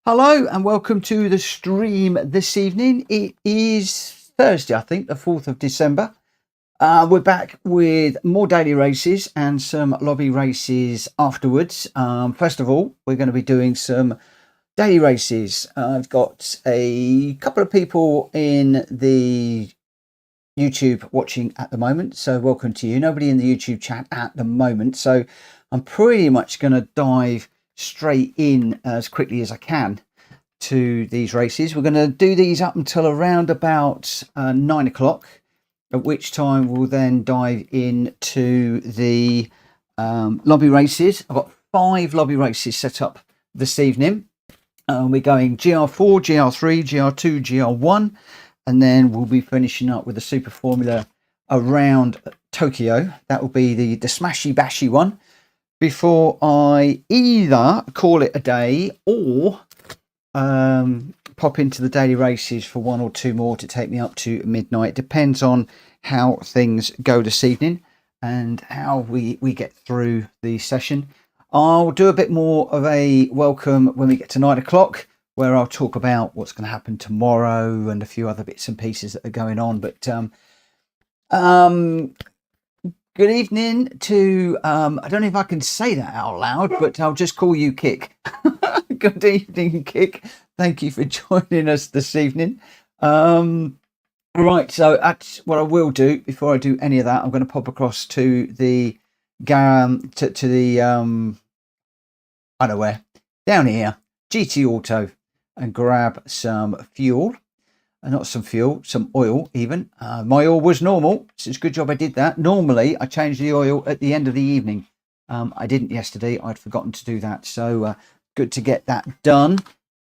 Hello and welcome to the stream this evening. It is Thursday, I think, the 4th of December. We're back with more daily races and some lobby races afterwards. First of all, we're going to be doing some daily races. I've got a couple of people in the YouTube watching at the moment, so welcome to you. Nobody in the YouTube chat at the moment, so I'm pretty much going to dive straight in as quickly as I can to these races. We're going to do these up until around about 9 o'clock, at which time we'll then dive into the lobby races. I've got 5 lobby races set up this evening. We're going GR4, GR3, GR2, GR1, and then we'll be finishing up with the Super Formula around Tokyo. That will be the smashy bashy one before I either call it a day or pop into the daily races for 1 or 2 more to take me up to midnight. Depends on how things go this evening and how we get through the session. I'll do a bit more of a welcome when we get to 9 o'clock, where I'll talk about what's going to happen tomorrow and a few other bits and pieces that are going on. But good evening to I don't know if I can say that out loud, but I'll just call you Kick. Good evening, Kick. Thank you for joining us this evening. Right, so that's what I will do. Before I do any of that, I'm going to pop across to the to the I don't know where, down here, GT Auto, and grab some fuel. Not some fuel, some oil even. My oil was normal, so it's a good job I did that. Normally, I change the oil at the end of the evening. I didn't yesterday. I'd forgotten to do that. So good to get that done.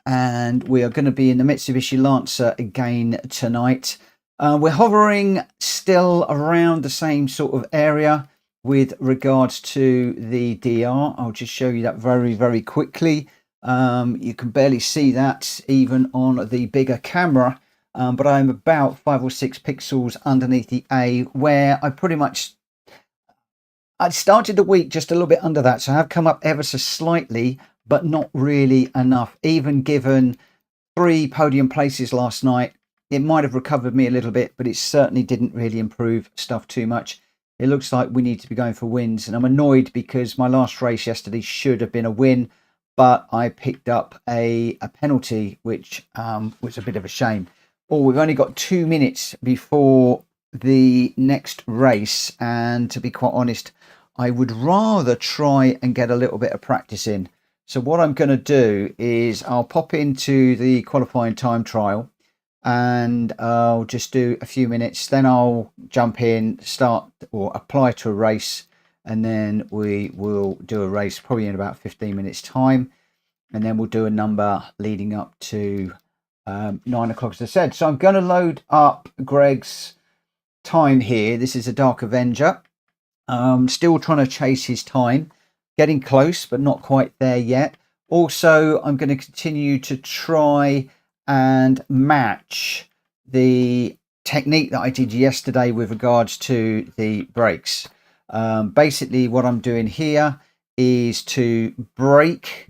And we are going to be in the Mitsubishi Lancer again tonight. We're hovering still around the same sort of area with regards to the DR. I'll just show you that very, very quickly. You can barely see that even on the bigger camera. But I'm about 5 or 6 pixels underneath the A, where I started the week just a little bit under that. So I have come up ever so slightly, but not really enough. Even given 3 podium places last night, it might have recovered me a little bit, but it certainly didn't really improve stuff too much. It looks like we need to be going for wins. And I'm annoyed because my last race yesterday should have been a win, but I picked up a penalty, which was a bit of a shame. Oh, we've only got 2 minutes before the next race, and to be quite honest, I would rather try and get a little bit of practice in. So what I'm going to do is I'll pop into the qualifying time trial and I'll just do a few minutes, then I'll jump in, start or apply to a race, and then we will do a race probably in about 15 minutes time, and then we'll do a number leading up to 9 o'clock, as I said. So I'm going to load up Greg's time here. This is a Dark Avenger. Still trying to chase his time, getting close, but not quite there yet. Also, I'm going to continue to try and match the technique that I did yesterday with regards to the brakes. Basically, what I'm doing here is to brake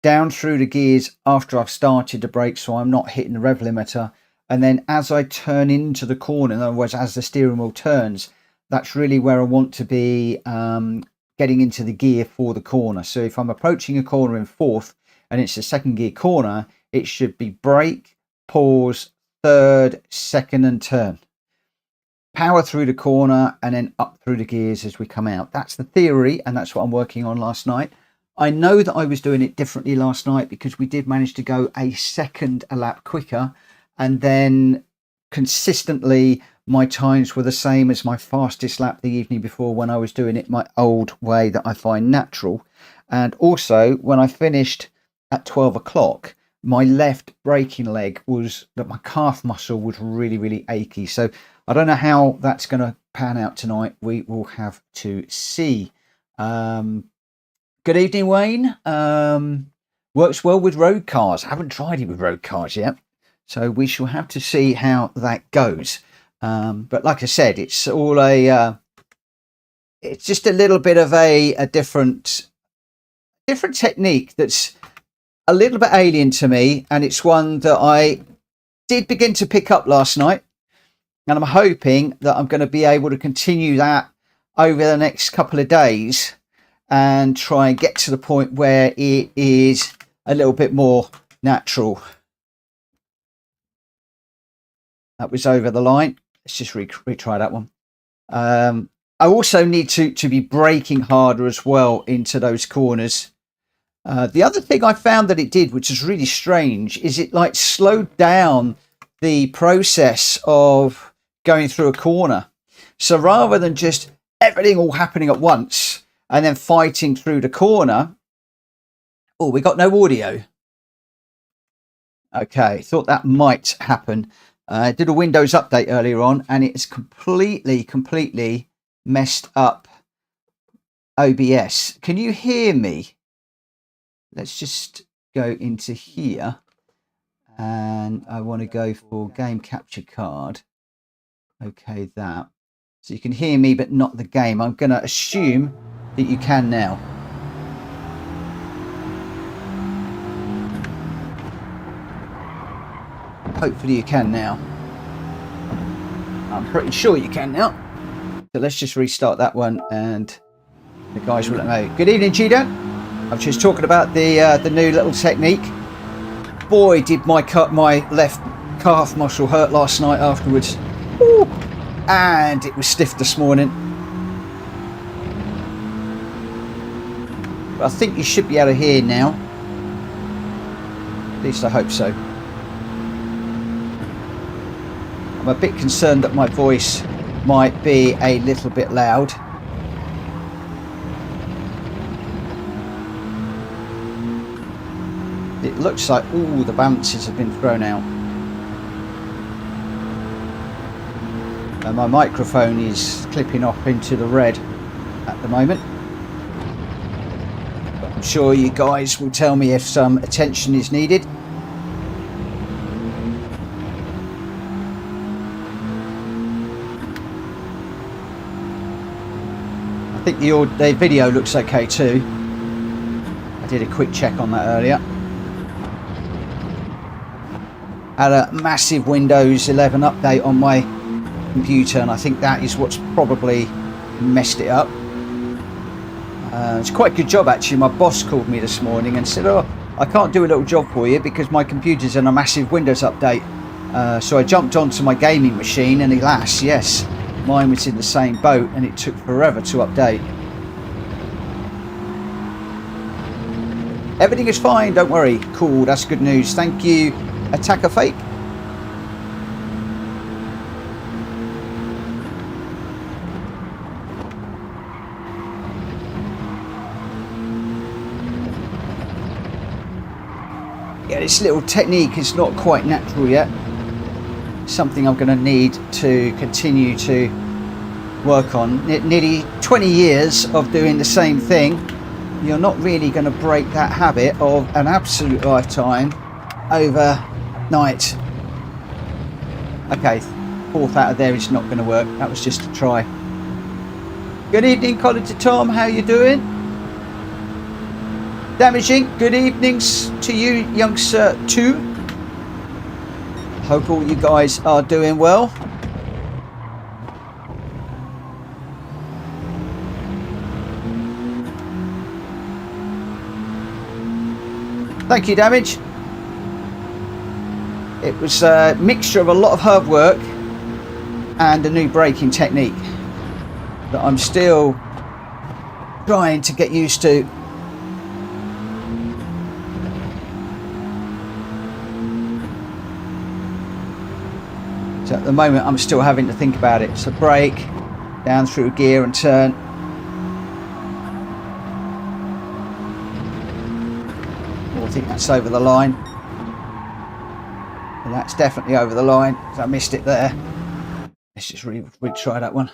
down through the gears after I've started the brake, so I'm not hitting the rev limiter. And then as I turn into the corner, in other words, as the steering wheel turns, that's really where I want to be getting into the gear for the corner. So if I'm approaching a corner in 4th and it's a 2nd gear corner, it should be brake, pause, 3rd, 2nd and turn. Power through the corner and then up through the gears as we come out. That's the theory, and that's what I'm working on last night. I know that I was doing it differently last night because we did manage to go a second a lap quicker, and then consistently my times were the same as my fastest lap the evening before when I was doing it my old way that I find natural. And also when I finished at 12 o'clock, my left braking leg was that my calf muscle was really, really achy. So I don't know how that's going to pan out tonight. We will have to see. Good evening, Wayne. Works well with road cars. I haven't tried it with road cars yet, so we shall have to see how that goes. But like I said, it's all it's just a little bit of a different technique that's a little bit alien to me, and it's one that I did begin to pick up last night, and I'm hoping that I'm going to be able to continue that over the next couple of days and try and get to the point where it is a little bit more natural. That was over the line. Let's just retry that one. I also need to be braking harder as well into those corners. The other thing I found that it did, which is really strange, is it like slowed down the process of going through a corner. So rather than just everything all happening at once and then fighting through the corner. Oh, we got no audio. Okay, thought that might happen. I did a Windows update earlier on, and it's completely messed up OBS. Can you hear me? Let's just go into here, and I want to go for game capture card. Okay, that. So you can hear me, but not the game. I'm going to assume that you can now. Hopefully you can now. I'm pretty sure you can now. So let's just restart that one, and the guys will let me know. Good evening, Gina. I was just talking about the new little technique. Boy, did my left calf muscle hurt last night afterwards. Ooh. And it was stiff this morning. But I think you should be able to hear now. At least I hope so. I'm a bit concerned that my voice might be a little bit loud. It looks like all the balances have been thrown out. And my microphone is clipping off into the red at the moment. But I'm sure you guys will tell me if some attention is needed. I think the video looks okay too. I did a quick check on that earlier. Had a massive Windows 11 update on my computer, and I think that is what's probably messed it up. It's quite a good job actually. My boss called me this morning and said, oh, I can't do a little job for you because my computer's in a massive Windows update. So I jumped onto my gaming machine, and alas, yes, mine was in the same boat, and it took forever to update. Everything is fine, don't worry. Cool, that's good news. Thank you, Attacker Fake. Yeah, this little technique is not quite natural yet. Something I'm going to need to continue to work on. Nearly 20 years of doing the same thing. You're not really going to break that habit of an absolute lifetime overnight. Okay, fourth out of there is not going to work. That was just a try. Good evening, Colin to Tom. How you doing? Damaging. Good evenings to you, young sir, too. Hope all you guys are doing well. Thank you, Damage. It was a mixture of a lot of hard work and a new braking technique that I'm still trying to get used to. So at the moment I'm still having to think about it. So brake, down through gear and turn. I think that's over the line. And that's definitely over the line. So I missed it there. Let's just retry that one.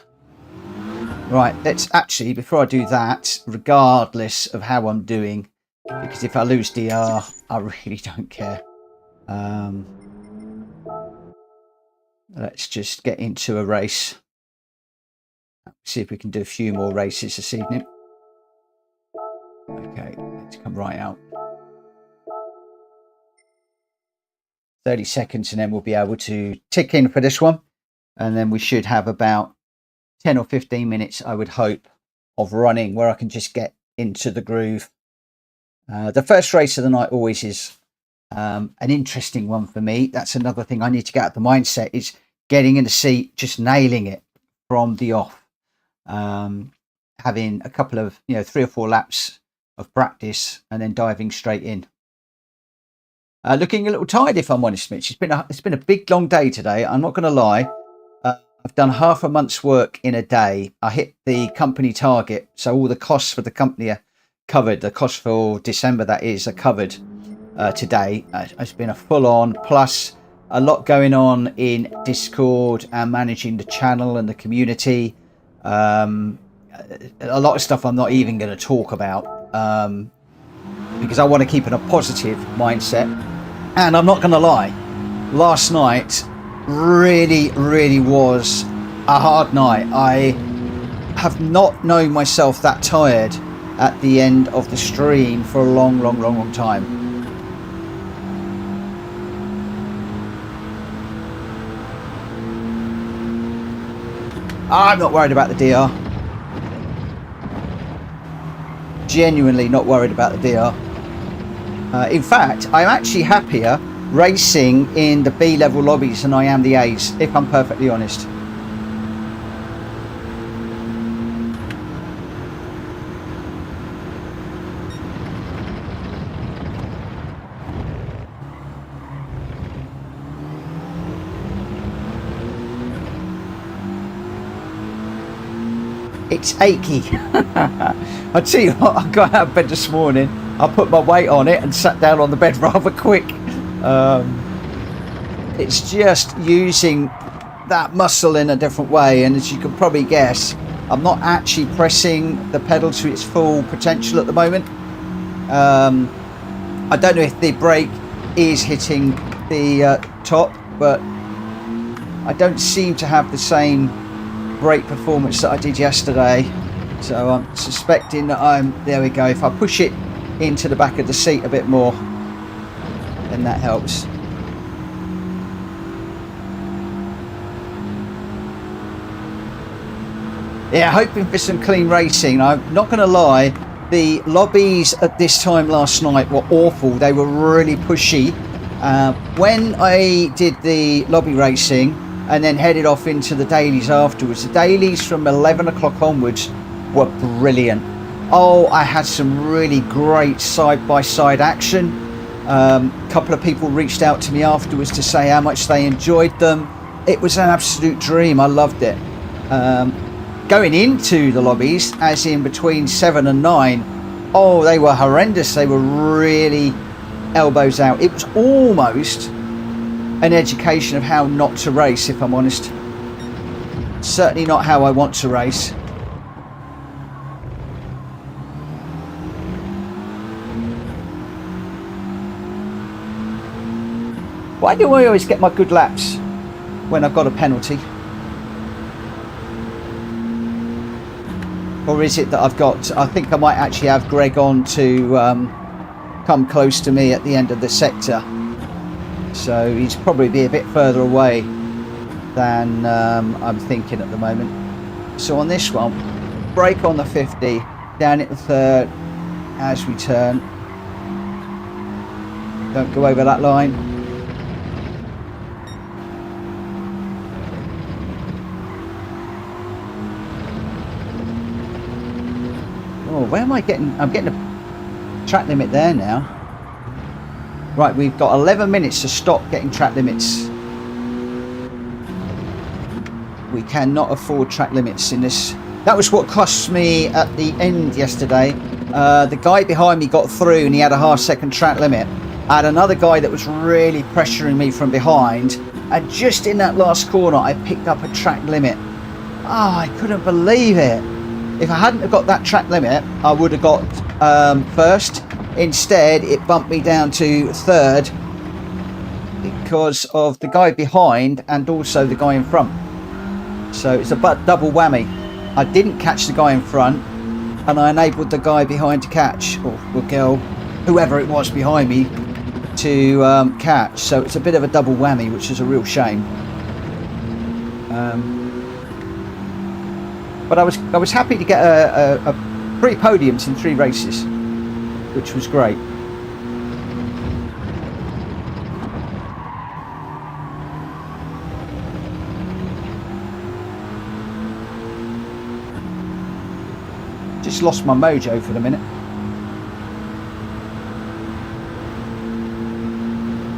Right, let's actually, before I do that, regardless of how I'm doing, because if I lose DR, I really don't care. Let's just get into a race. See if we can do a few more races this evening. Okay, let's come right out. 30 seconds, and then we'll be able to tick in for this one. And then we should have about 10 or 15 minutes, I would hope, of running where I can just get into the groove. The first race of the night always is an interesting one for me. That's another thing I need to get out the mindset, is getting in the seat, just nailing it from the off. Having a couple of, 3 or 4 laps of practice and then diving straight in. Looking a little tired, if I'm honest, Mitch. It's been a big long day today. I'm not going to lie. I've done half a month's work in a day. I hit the company target, so all the costs for the company are covered. The costs for December, that is, are covered today. It's been a full-on, plus a lot going on in Discord and managing the channel and the community. A lot of stuff I'm not even going to talk about because I want to keep in a positive mindset. And I'm not going to lie, last night really was a hard night. I have not known myself that tired at the end of the stream for a long time. I'm not worried about the DR. Genuinely not worried about the DR. In fact, I'm actually happier racing in the B level lobbies than I am the A's, if I'm perfectly honest. It's achy. I tell you what, I got out of bed this morning, I put my weight on it and sat down on the bed rather quick. It's just using that muscle in a different way, and as you can probably guess, I'm not actually pressing the pedal to its full potential at the moment. I don't know if the brake is hitting the top, but I don't seem to have the same brake performance that I did yesterday, so I'm suspecting that there we go, if I push it into the back of the seat a bit more, then that helps. Yeah, hoping for some clean racing. I'm not going to lie, the lobbies at this time last night were awful. They were really pushy. When I did the lobby racing and then headed off into the dailies afterwards, the dailies from 11 o'clock onwards were brilliant. Oh, I had some really great side-by-side action. A couple of people reached out to me afterwards to say how much they enjoyed them. It was an absolute dream. I loved it. Going into the lobbies, as in between 7 and 9, oh, they were horrendous. They were really elbows out. It was almost an education of how not to race, if I'm honest. Certainly not how I want to race. Why do I always get my good laps when I've got a penalty? Or is it that I think I might actually have Greg on to come close to me at the end of the sector. So he's probably be a bit further away than I'm thinking at the moment. So on this one, brake on the 50, down at the third as we turn. Don't go over that line. Oh, where am I getting? I'm getting a track limit there now. Right, we've got 11 minutes to stop getting track limits. We cannot afford track limits in this. That was what cost me at the end yesterday. The guy behind me got through and he had a half-second track limit. I had another guy that was really pressuring me from behind, and just in that last corner I picked up a track limit. Oh, I couldn't believe it. If I hadn't have got that track limit, I would have got first. Instead, it bumped me down to third because of the guy behind and also the guy in front. So it's a double whammy. I didn't catch the guy in front, and I enabled the guy behind to catch, or girl, whoever it was behind me, to catch, so it's a bit of a double whammy, which is a real shame. But I was happy to get a 3 podiums in 3 races, which was great. Just lost my mojo for the minute.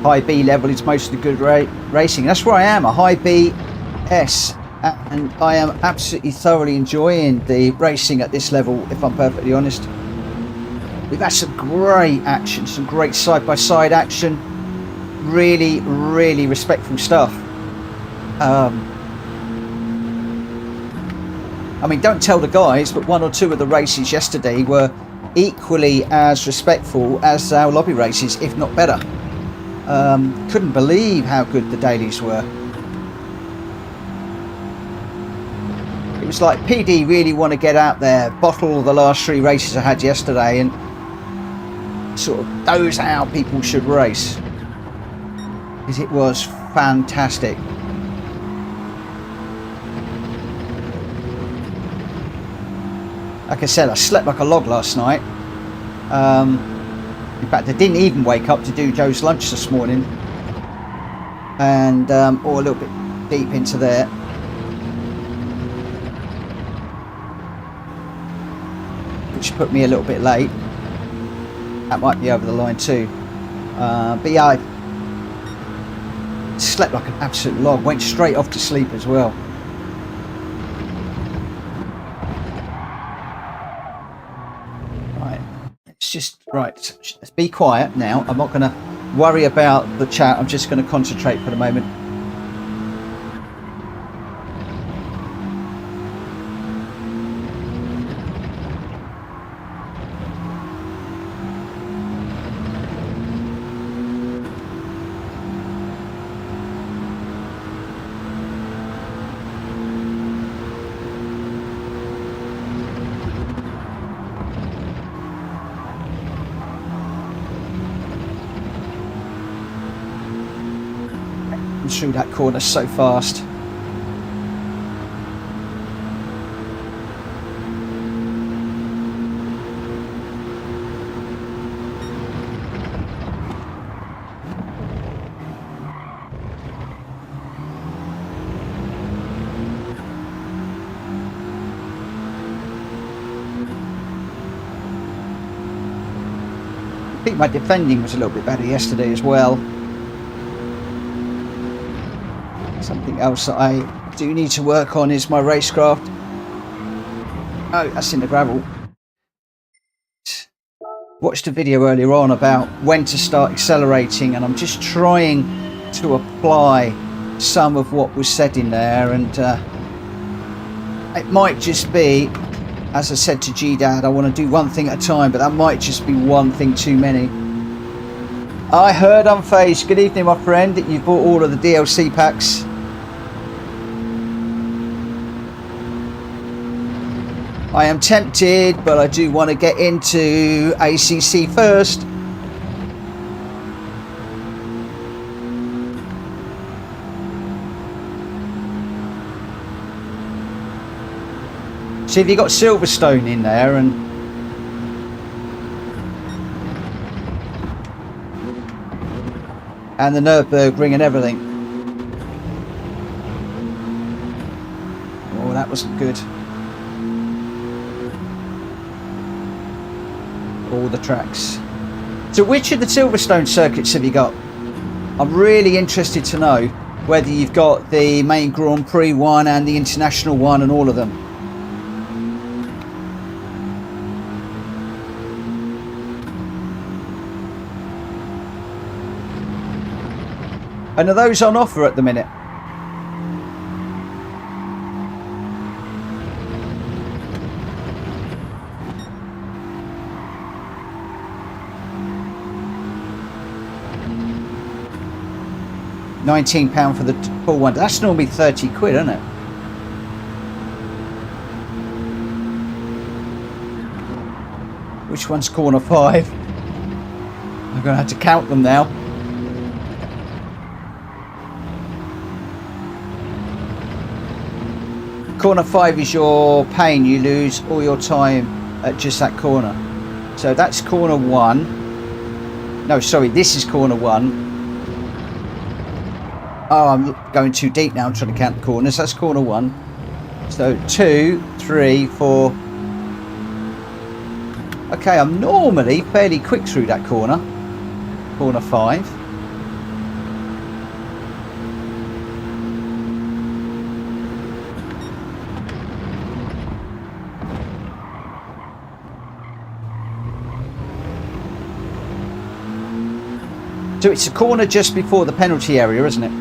High B level is mostly good racing. That's where I am, a high BS, and I am absolutely thoroughly enjoying the racing at this level, if I'm perfectly honest. We've had some great action, some great side-by-side action, really, really respectful stuff. I mean, don't tell the guys, but 1 or 2 of the races yesterday were equally as respectful as our lobby races, if not better. Couldn't believe how good the dailies were. It was like PD really want to get out there, bottle the last 3 races I had yesterday, and sort of those are how people should race, because it was fantastic. Like I said, I slept like a log last night. In fact, I didn't even wake up to do Joe's lunch this morning, and or a little bit deep into there. Which put me a little bit late. That might be over the line too. But yeah, I slept like an absolute log. Went straight off to sleep as well. Right, let's be quiet now. I'm not going to worry about the chat. I'm just going to concentrate for the moment. Through that corner so fast. I think my defending was a little bit better yesterday as well. Something else that I do need to work on is my racecraft. Oh, that's in the gravel. Watched a video earlier on about when to start accelerating, and I'm just trying to apply some of what was said in there, and it might just be, as I said to G-Dad, I want to do one thing at a time, but that might just be one thing too many. I heard Unfazed. Good evening, my friend. You bought all of the DLC packs. I am tempted, but I do want to get into ACC first. See if you got Silverstone in there, and the Nürburgring and everything. Oh, that wasn't good. All the tracks. So which of the Silverstone circuits have you got? I'm really interested to know whether you've got the main Grand Prix one and the international one and all of them. And are those on offer at the minute? £19 for the full one. That's normally 30 quid, isn't it? Which one's corner 5? I'm going to have to count them now. Corner 5 is your pain. You lose all your time at just that corner. So that's corner 1. No, sorry, this is corner 1. Oh, I'm going too deep now. I'm trying to count the corners. That's corner 1. So 2, 3, 4. Okay, I'm normally fairly quick through that corner. Corner 5. So it's a corner just before the penalty area, isn't it?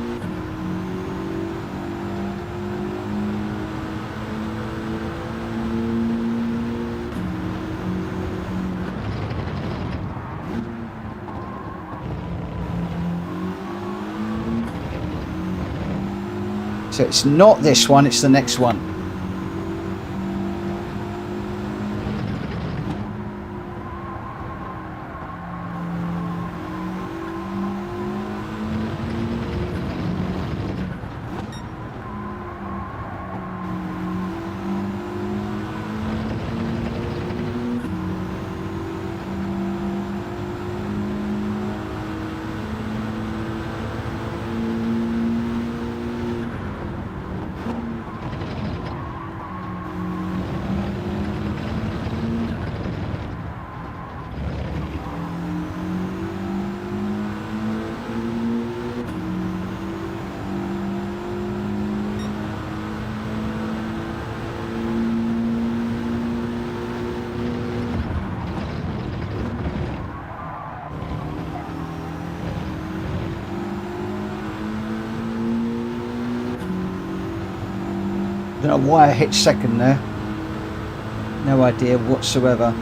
So it's not this one, it's the next one. I don't know why I hit second there. No idea whatsoever.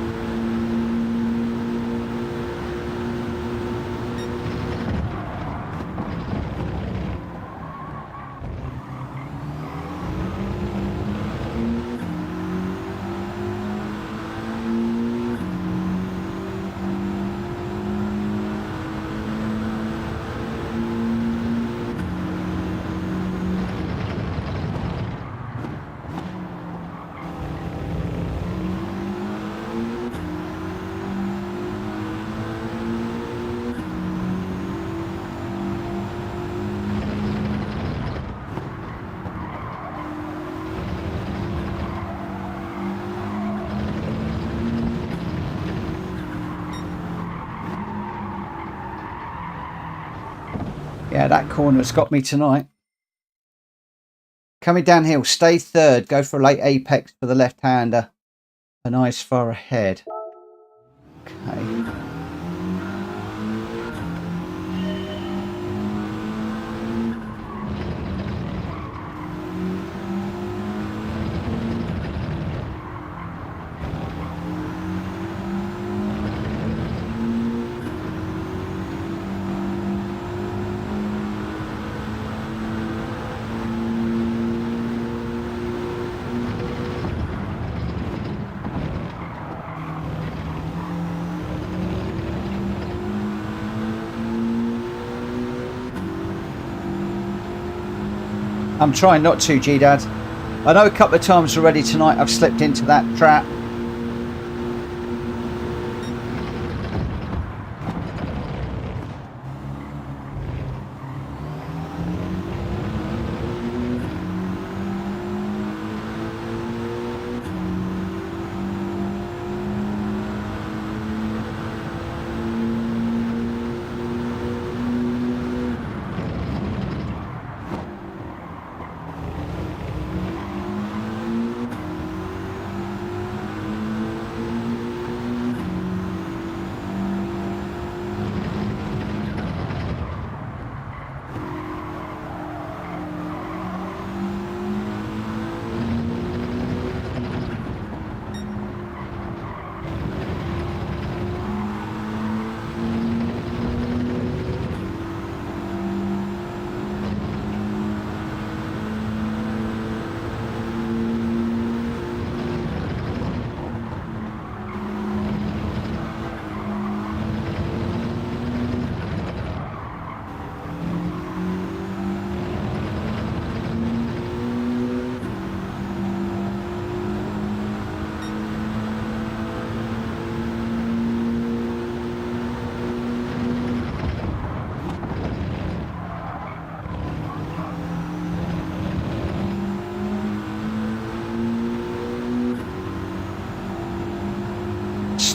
Yeah, that corner's got me tonight. Coming downhill, stay third, go for a late apex for the left-hander. A nice far ahead. Okay. I'm trying not to, G-Dad. I know a couple of times already tonight I've slipped into that trap.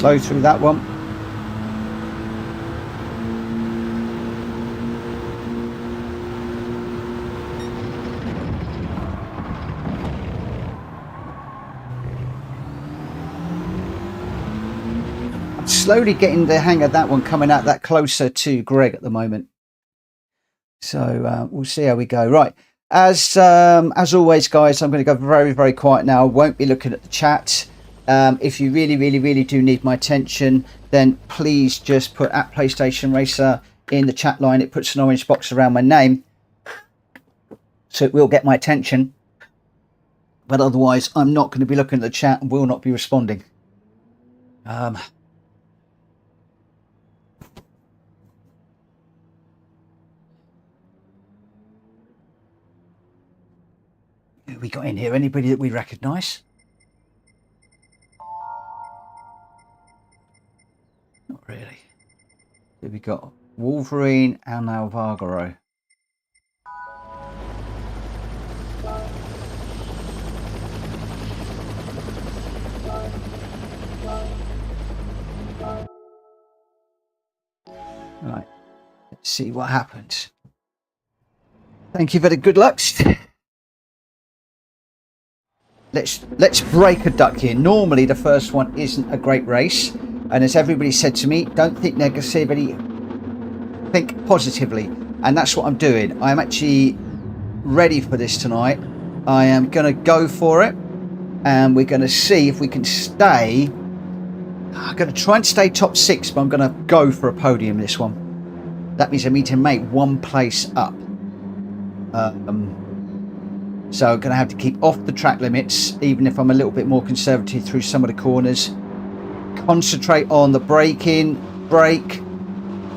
slow through that one. I'm slowly getting the hang of that one, coming out that closer to Greg at the moment. So we'll see how we go. Right. As always, guys, I'm going to go very, very quiet now. I won't be looking at the chat. If you really, really, really do need my attention, then please just put at PlayStation Racer in the chat line. It puts an orange box around my name, so it will get my attention. But otherwise, I'm not going to be looking at the chat and will not be responding. Who we got in here? Anybody that we recognise? Not really. Who we got? Wolverine and Alvaro. Right. Let's see what happens. Thank you for the good luck. Let's break a duck here. Normally the first one isn't a great race, and as everybody said to me, don't think negatively, think positively, and that's what I'm doing. I'm actually ready for this tonight. I am going to go for it, and we're going to see if we can stay. I'm going to try and stay top 6, but I'm going to go for a podium this one. That means I need to make one place up. So I'm going to have to keep off the track limits, even if I'm a little bit more conservative through some of the corners. Concentrate on the braking, brake,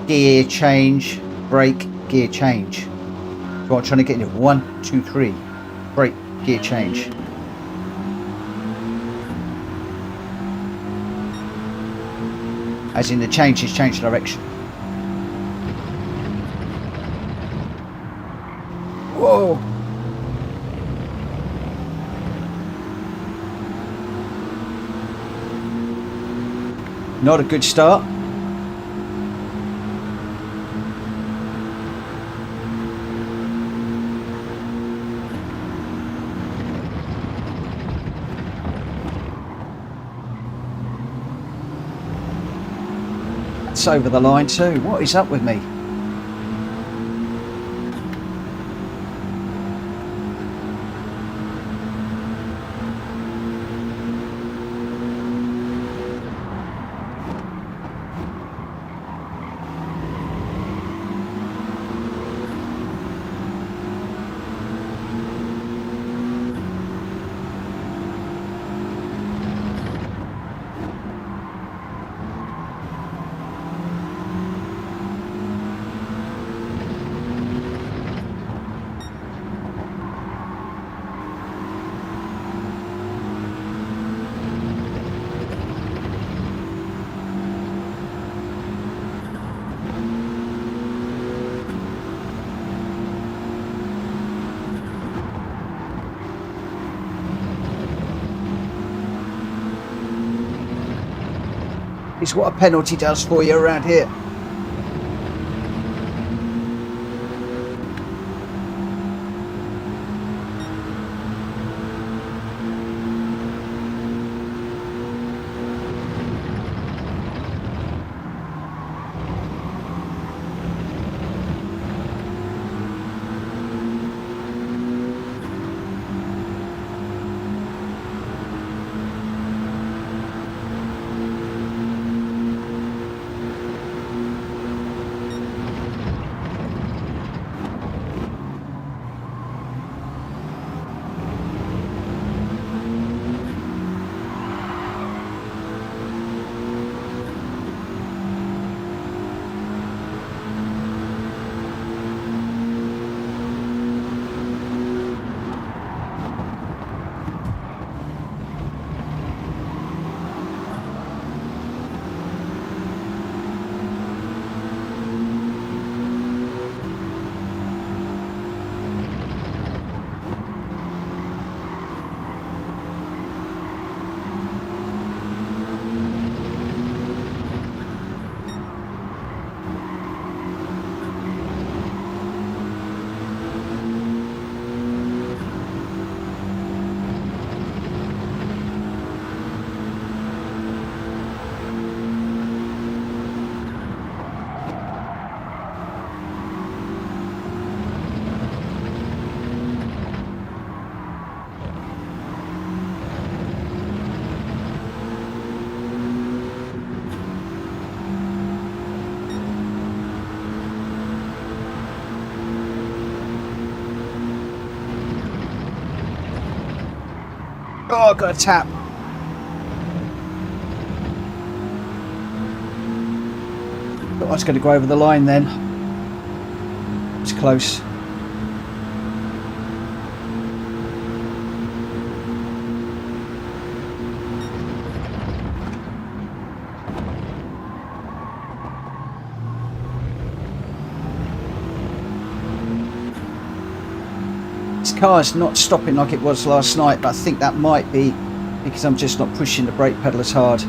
gear change, brake, gear change. So I'm trying to get into 1, 2, 3, brake, gear change. As in the change is change direction. Whoa! Not a good start. That's over the line too. What is up with me? It's what a penalty does for you around here. Oh, I've got a tap. Thought I was going to go over the line then. It's close. This car's not stopping like it was last night, but I think that might be because I'm just not pushing the brake pedal as hard.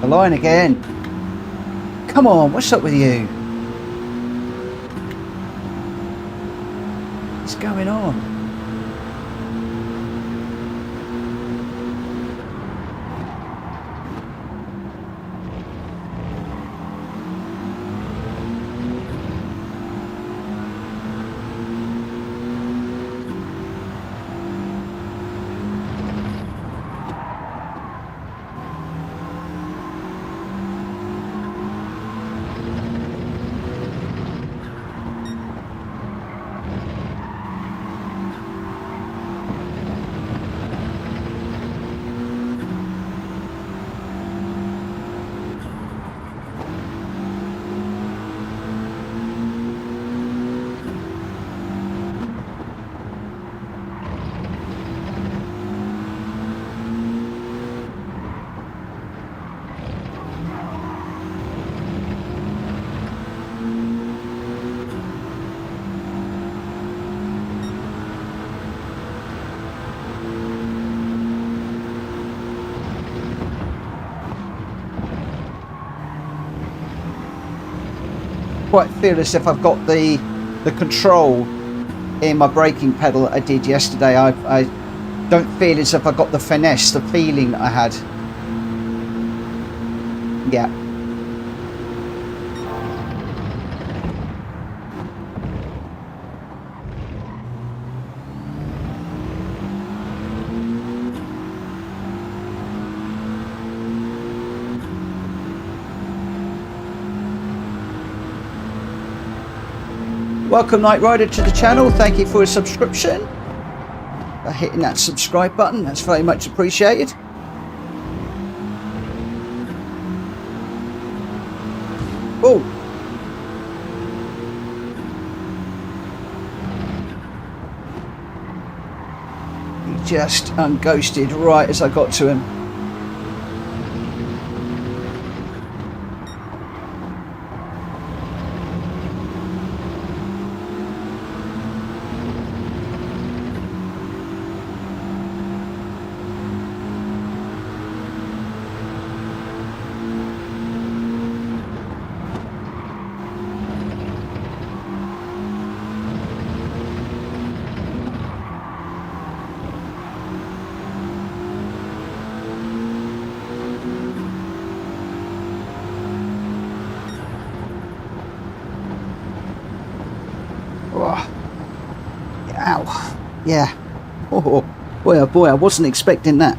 The line again. Come on, what's up with you? What's going on? Quite feel as if I've got the control in my braking pedal that I did yesterday. I don't feel as if I got the finesse, the feeling that I had. Yeah. Welcome Night Rider to the channel. Thank you for a subscription. By hitting that subscribe button, that's very much appreciated. Oh, he just unghosted right as I got to him. Oh. Ow. Yeah. Oh. Boy, oh boy, I wasn't expecting that.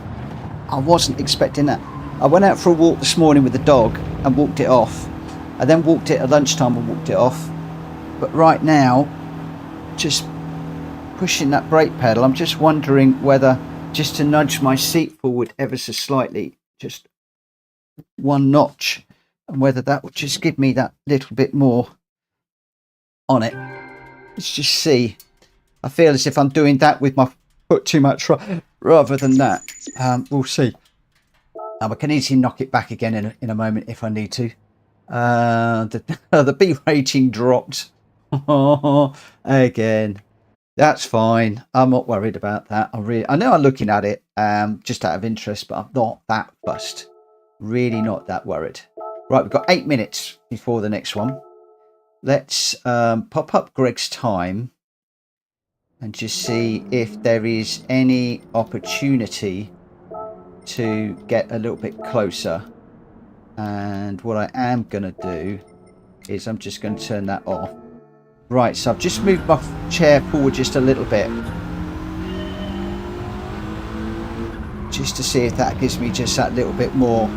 I wasn't expecting that. I went out for a walk this morning with the dog and walked it off. I then walked it at lunchtime and walked it off. But right now, just pushing that brake pedal, I'm just wondering whether just to nudge my seat forward ever so slightly, just one notch, and whether that would just give me that little bit more on it. Let's just see. I feel as if I'm doing that with my foot too much rather than that. We'll see. I can easily knock it back again in a moment if I need to. The B rating dropped again. That's fine. I'm not worried about that. I know I'm looking at it just out of interest, but I'm not that fussed. Really not that worried. Right, we've got 8 minutes before the next one. Let's pop up Greg's time and just see if there is any opportunity to get a little bit closer. And what I am going to do is I'm just going to turn that off. Right, so I've just moved my chair forward just a little bit. Just to see if that gives me just that little bit more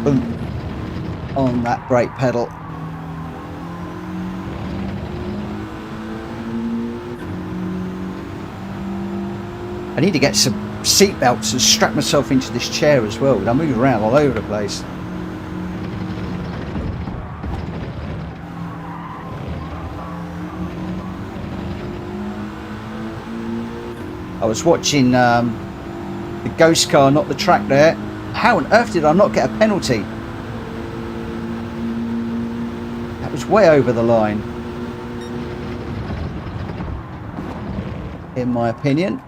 oomph on that brake pedal. I need to get some seat belts and strap myself into this chair as well. I move around all over the place. I was watching the ghost car, not the track there. How on earth did I not get a penalty? That was way over the line, in my opinion.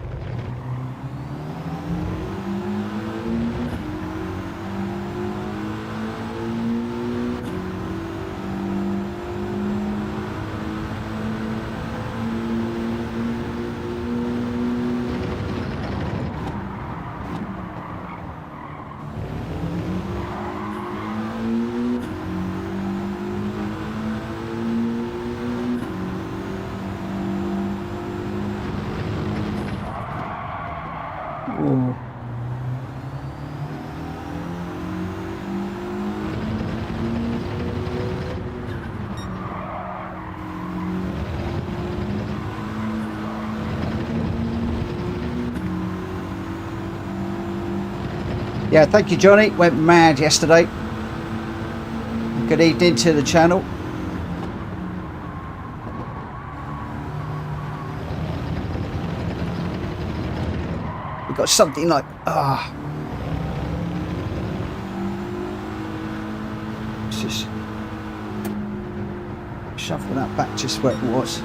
Yeah, thank you, Johnny. Went mad yesterday. Good evening to the channel. We've got something like let's just shuffle that back just where it was.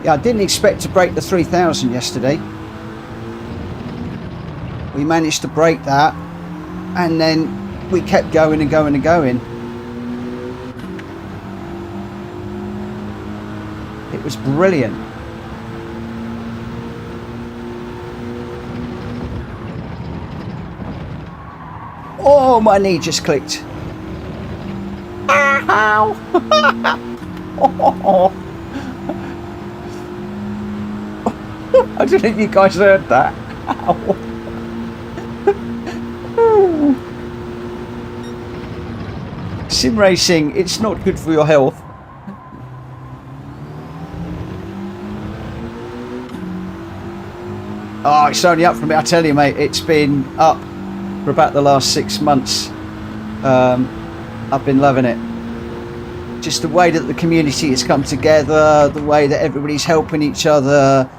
Yeah, I didn't expect to break the 3000 yesterday. We managed to break that, and then we kept going and going and going. It was brilliant. Oh, my knee just clicked. Ow! I don't think you guys heard that. Ow. Sim racing, it's not good for your health. Oh, it's only up for me. I tell you, mate, it's been up for about the last 6 months. I've been loving it. Just the way that the community has come together, the way that everybody's helping each other.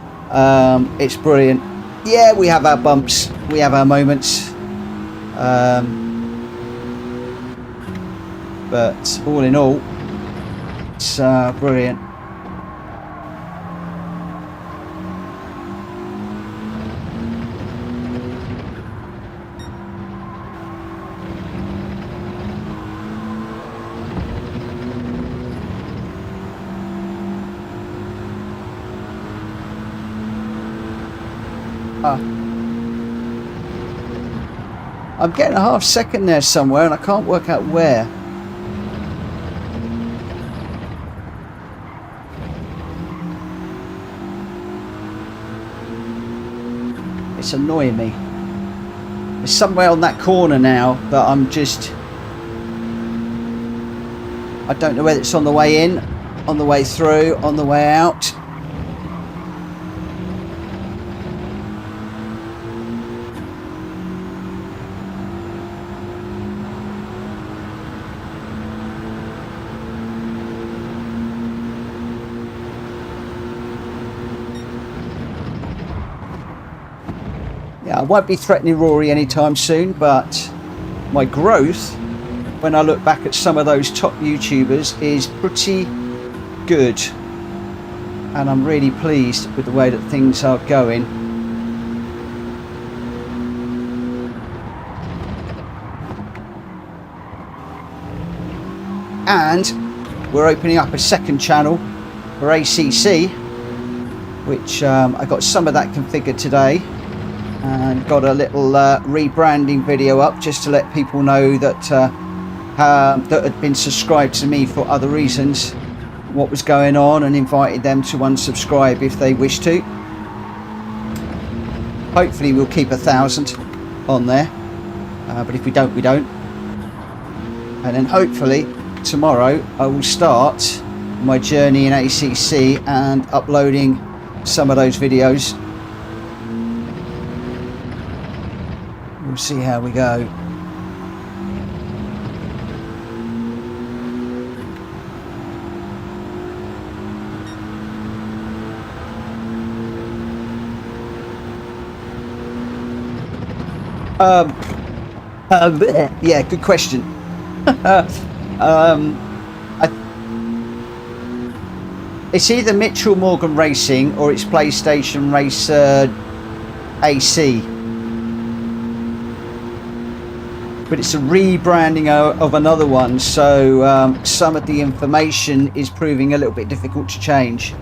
It's brilliant. Yeah, we have our bumps, we have our moments, but all in all, it's brilliant. I'm getting a half second there somewhere and I can't work out where. It's annoying me. It's somewhere on that corner now that I'm just... I don't know whether it's on the way in, on the way through, on the way out. Yeah, I won't be threatening Rory anytime soon, but my growth, when I look back at some of those top YouTubers, is pretty good. And I'm really pleased with the way that things are going. And we're opening up a second channel for ACC, which I got some of that configured today. And got a little rebranding video up just to let people know that that had been subscribed to me for other reasons what was going on, and invited them to unsubscribe if they wish to. Hopefully we'll keep 1,000 on there, but if we don't, we don't. And then hopefully tomorrow I will start my journey in ACC and uploading some of those videos. We'll see how we go. Yeah, good question. It's either Mitchell Morgan Racing or it's PlayStation Racer AC. But it's a rebranding of another one, so some of the information is proving a little bit difficult to change.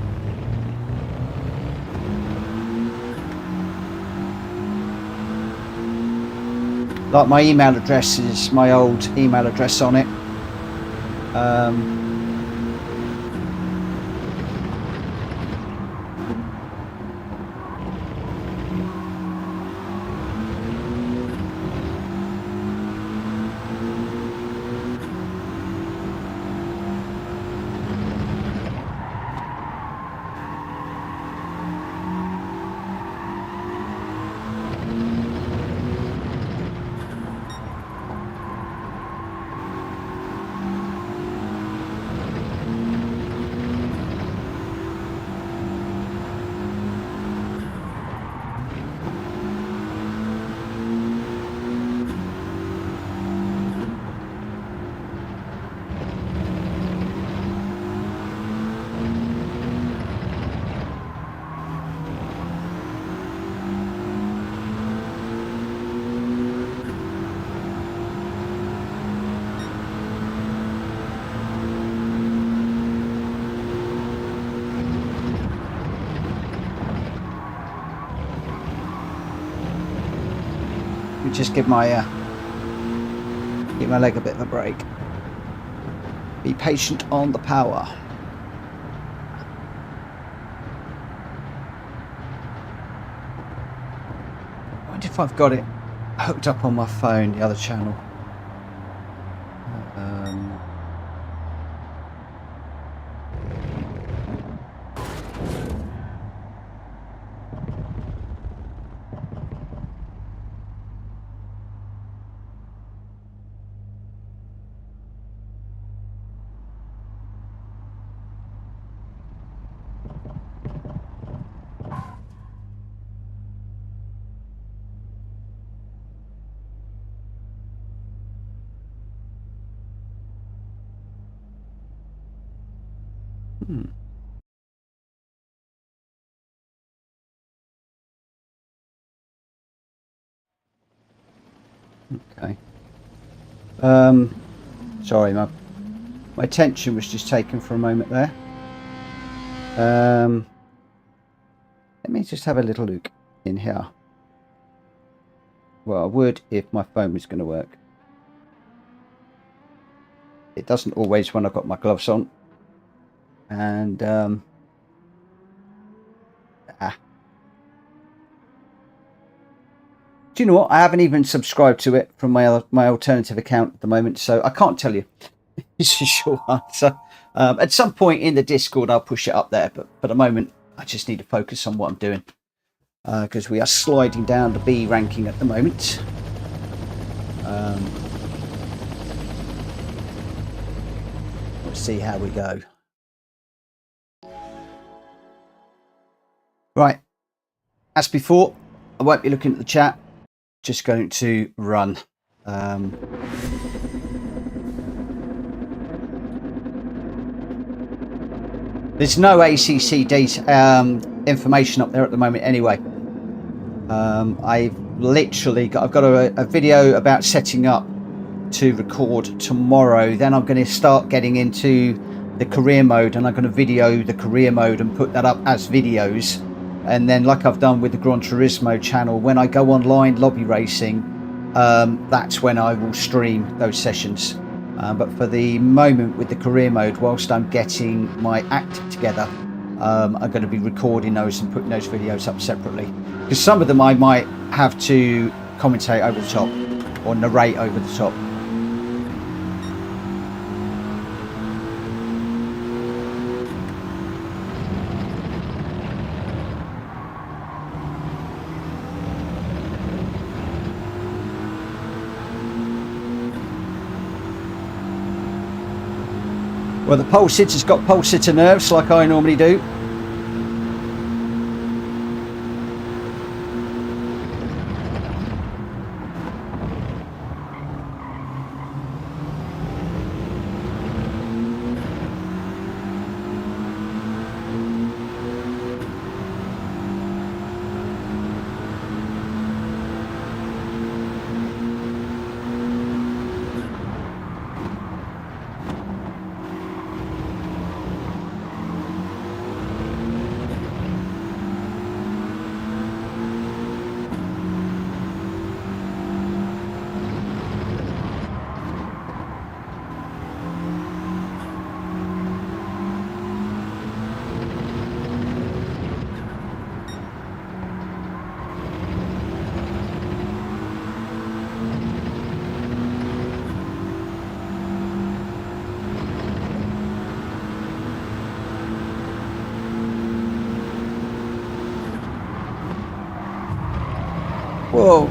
Like my email address is my old email address on it. Just give my leg a bit of a break. Be patient on the power. I wonder if I've got it hooked up on my phone, the other channel. Okay. Sorry, my attention was just taken for a moment there. Let me just have a little look in here. Well, I would if my phone was going to work. It doesn't always when I've got my gloves on. And do you know what? I haven't even subscribed to it from my alternative account at the moment, so I can't tell you. It's a short answer. At some point in the Discord, I'll push it up there, but for the moment, I just need to focus on what I'm doing because we are sliding down the B ranking at the moment. Let's see how we go. Right, as before, I won't be looking at the chat, just going to run. There's no ACC data information up there at the moment anyway. I've got a video about setting up to record tomorrow. Then I'm going to start getting into the career mode, and I'm going to video the career mode and put that up as videos. And then, like I've done with the Gran Turismo channel, when I go online lobby racing, that's when I will stream those sessions. But for the moment, with the career mode, whilst I'm getting my act together, I'm going to be recording those and putting those videos up separately. Because some of them I might have to commentate over the top or narrate over the top. Well, the pole sitter's got pole sitter nerves like I normally do. Whoa.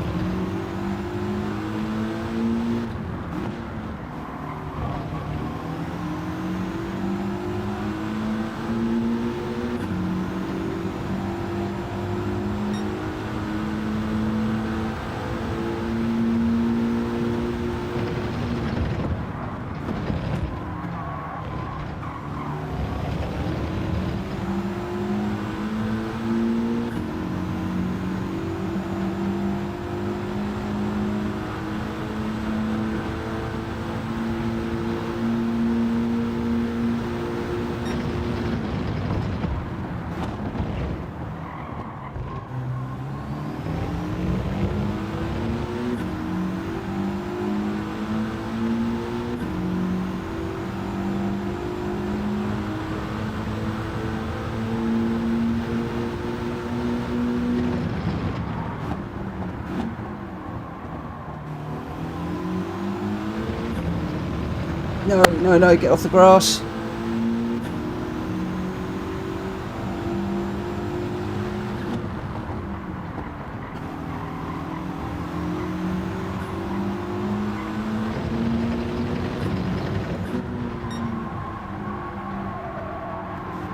No, get off the grass.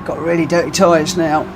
Got really dirty tyres now.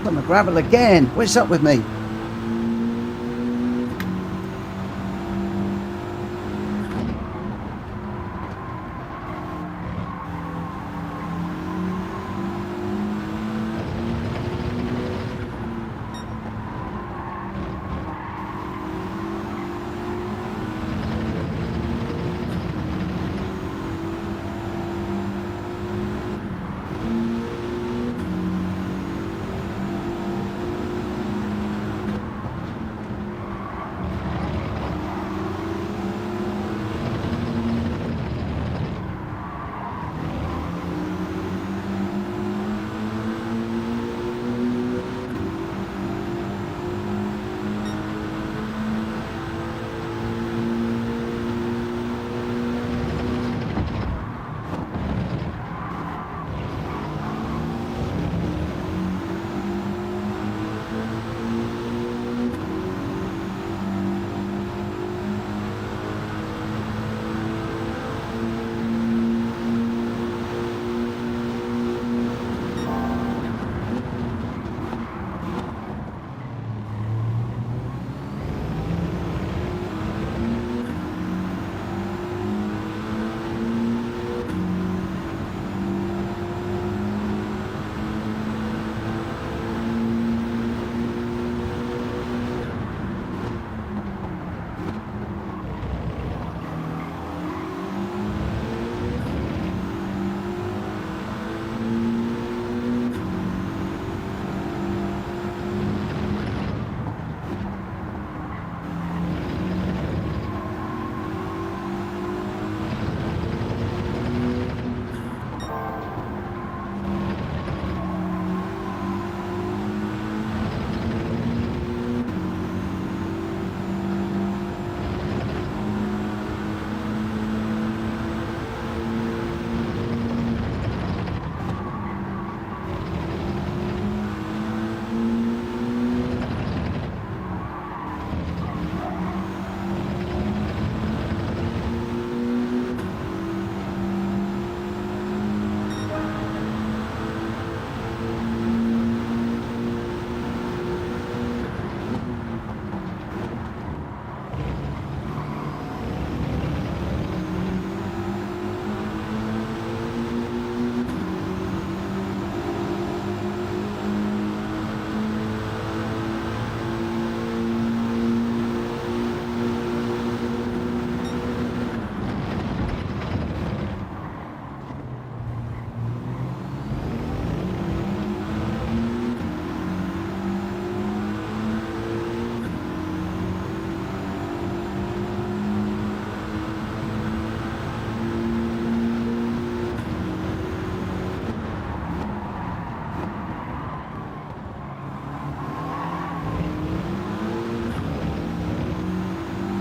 On the gravel again. What's up with me?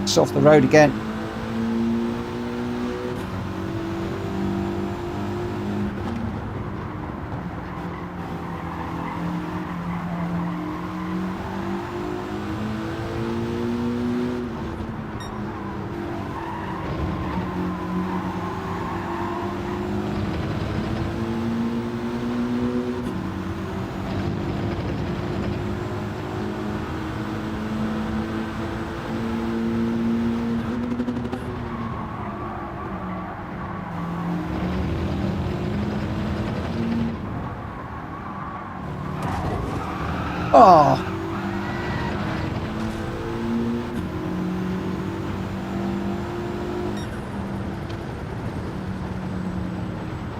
It's off the road again. Oh,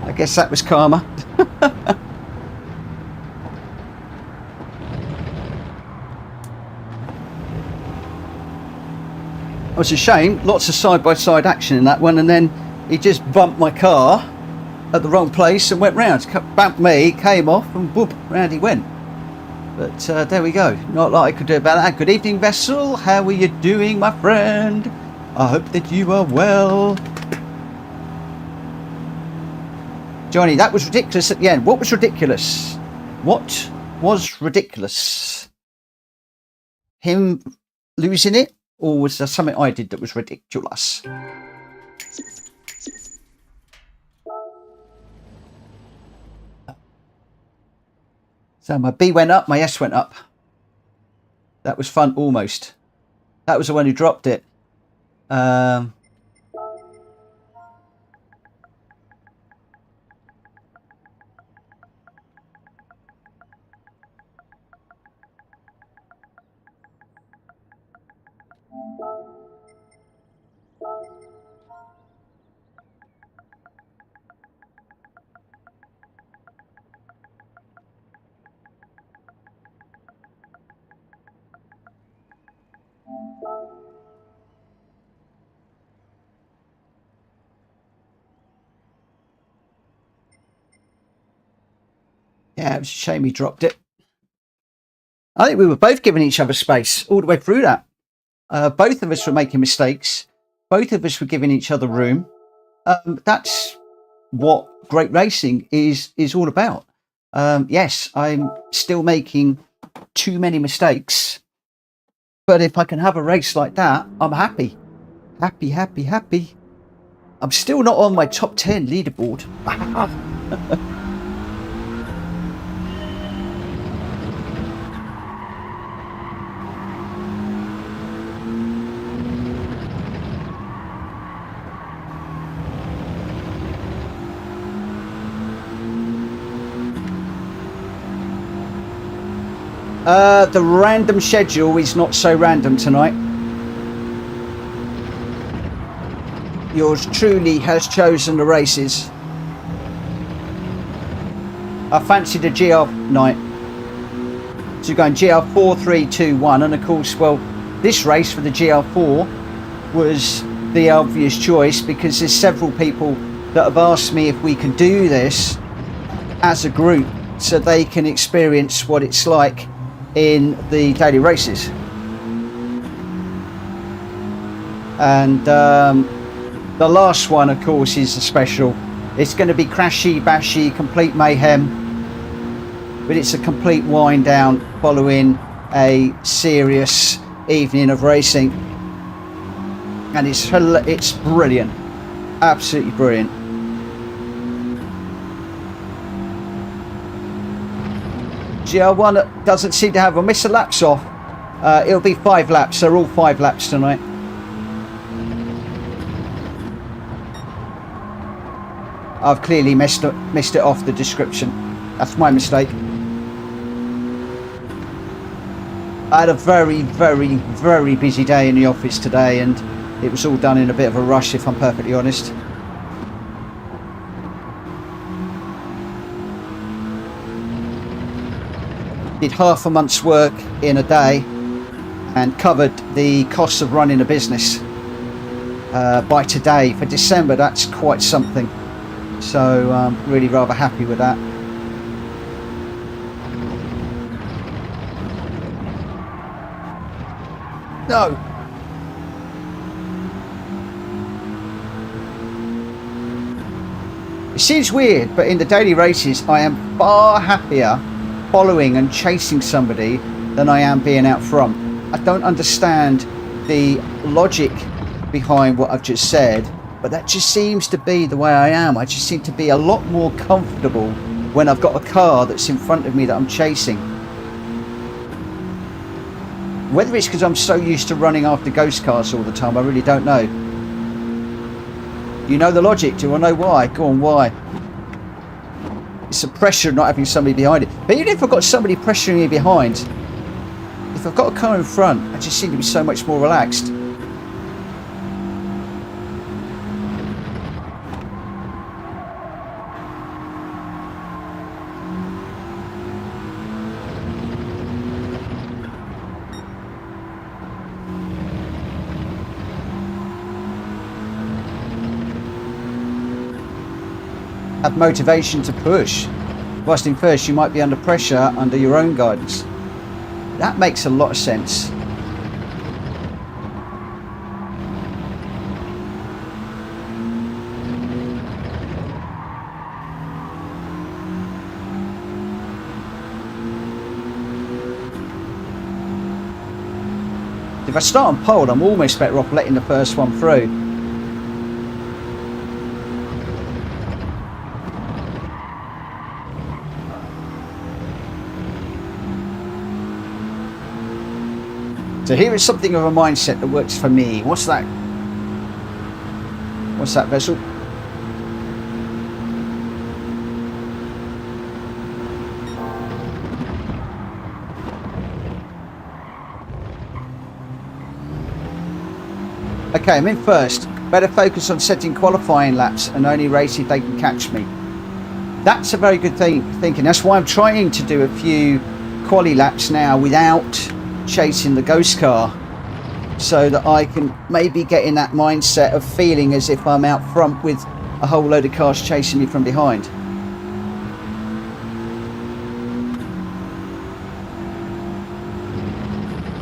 I guess that was karma. It was a shame, lots of side-by-side action in that one, and then he just bumped my car at the wrong place and went round. Bumped me, came off, and whoop, round he went. But there we go. Not a lot I could do about that. Good evening, Vessel. How are you doing, my friend? I hope that you are well. Johnny, that was ridiculous at the end. What was ridiculous? What was ridiculous? Him losing it? Or was there something I did that was ridiculous? So my B went up, my S went up. That was fun, almost. That was the one who dropped it. Yeah, it was a shame he dropped it. I think we were both giving each other space all the way through that. Both of us were making mistakes. Both of us were giving each other room. That's what great racing is all about. Yes, I'm still making too many mistakes. But if I can have a race like that, I'm happy. Happy, happy, happy. I'm still not on my top 10 leaderboard. The random schedule is not so random tonight. Yours truly has chosen the races. I fancied a GR night. So you're going GR4, 3, 2, 1. And of course, well, this race for the GR4 was the obvious choice because there's several people that have asked me if we can do this as a group so they can experience what it's like in the daily races. And the last one, of course, is a special. It's going to be crashy, bashy, complete mayhem, but it's a complete wind down following a serious evening of racing, and it's brilliant, absolutely brilliant. GR1 doesn't seem to have a miss a laps off. It'll be 5 laps. They're all 5 laps tonight. I've clearly missed it off the description. That's my mistake. I had a very, very, very busy day in the office today, and it was all done in a bit of a rush, if I'm perfectly honest. Did half a month's work in a day and covered the costs of running a business by today. For December, that's quite something. So I'm really rather happy with that. No. It seems weird, but in the daily races, I am far happier following and chasing somebody than I am being out front. I don't understand the logic behind what I've just said, but that just seems to be the way I am. I just seem to be a lot more comfortable when I've got a car that's in front of me that I'm chasing. Whether it's because I'm so used to running after ghost cars all the time, I really don't know. You know the logic? Do I know why? Go on, why? It's the pressure of not having somebody behind it. But even if I've got somebody pressuring me behind, if I've got a car in front, I just seem to be so much more relaxed. Have motivation to push. Whilst in first you might be under pressure under your own guidance. That makes a lot of sense. If I start on pole, I'm almost better off letting the first one through. So here is something of a mindset that works for me. What's that? What's that vessel? Okay, I'm in first. Better focus on setting qualifying laps and only race if they can catch me. That's a very good thinking. That's why I'm trying to do a few quali laps now without chasing the ghost car, so that I can maybe get in that mindset of feeling as if I'm out front with a whole load of cars chasing me from behind.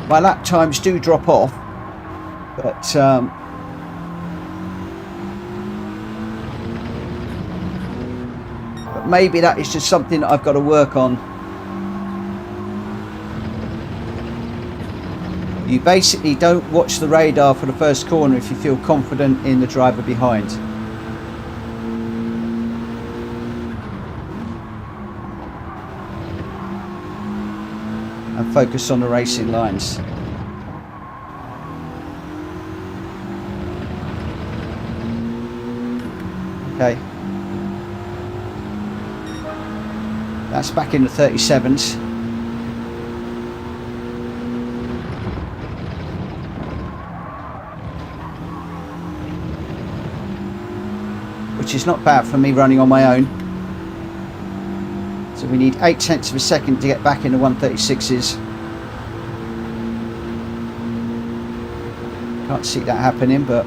My lap times do drop off, but maybe that is just something that I've got to work on. You basically don't watch the radar for the first corner if you feel confident in the driver behind. And focus on the racing lines. Okay. That's back in the 37s. Which is not bad for me running on my own. So we need 0.8 of a second to get back in the 136s. Can't see that happening, but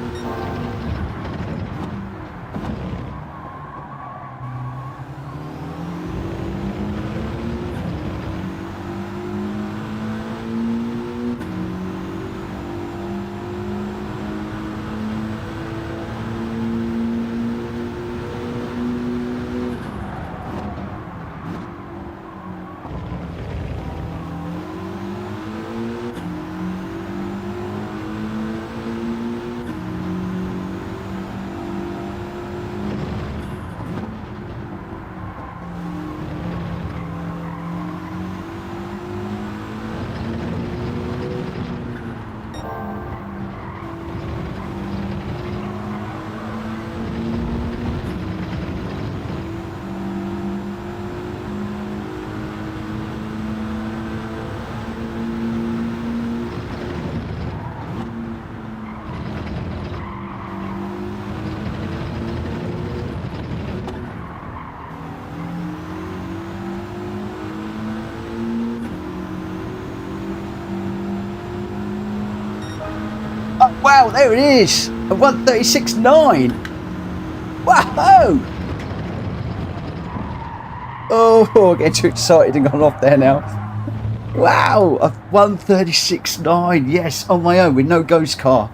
wow, there it is, a 136.9. Wow! Oh, getting too excited and gone off there now. Wow, a 136.9, yes, on my own with no ghost car.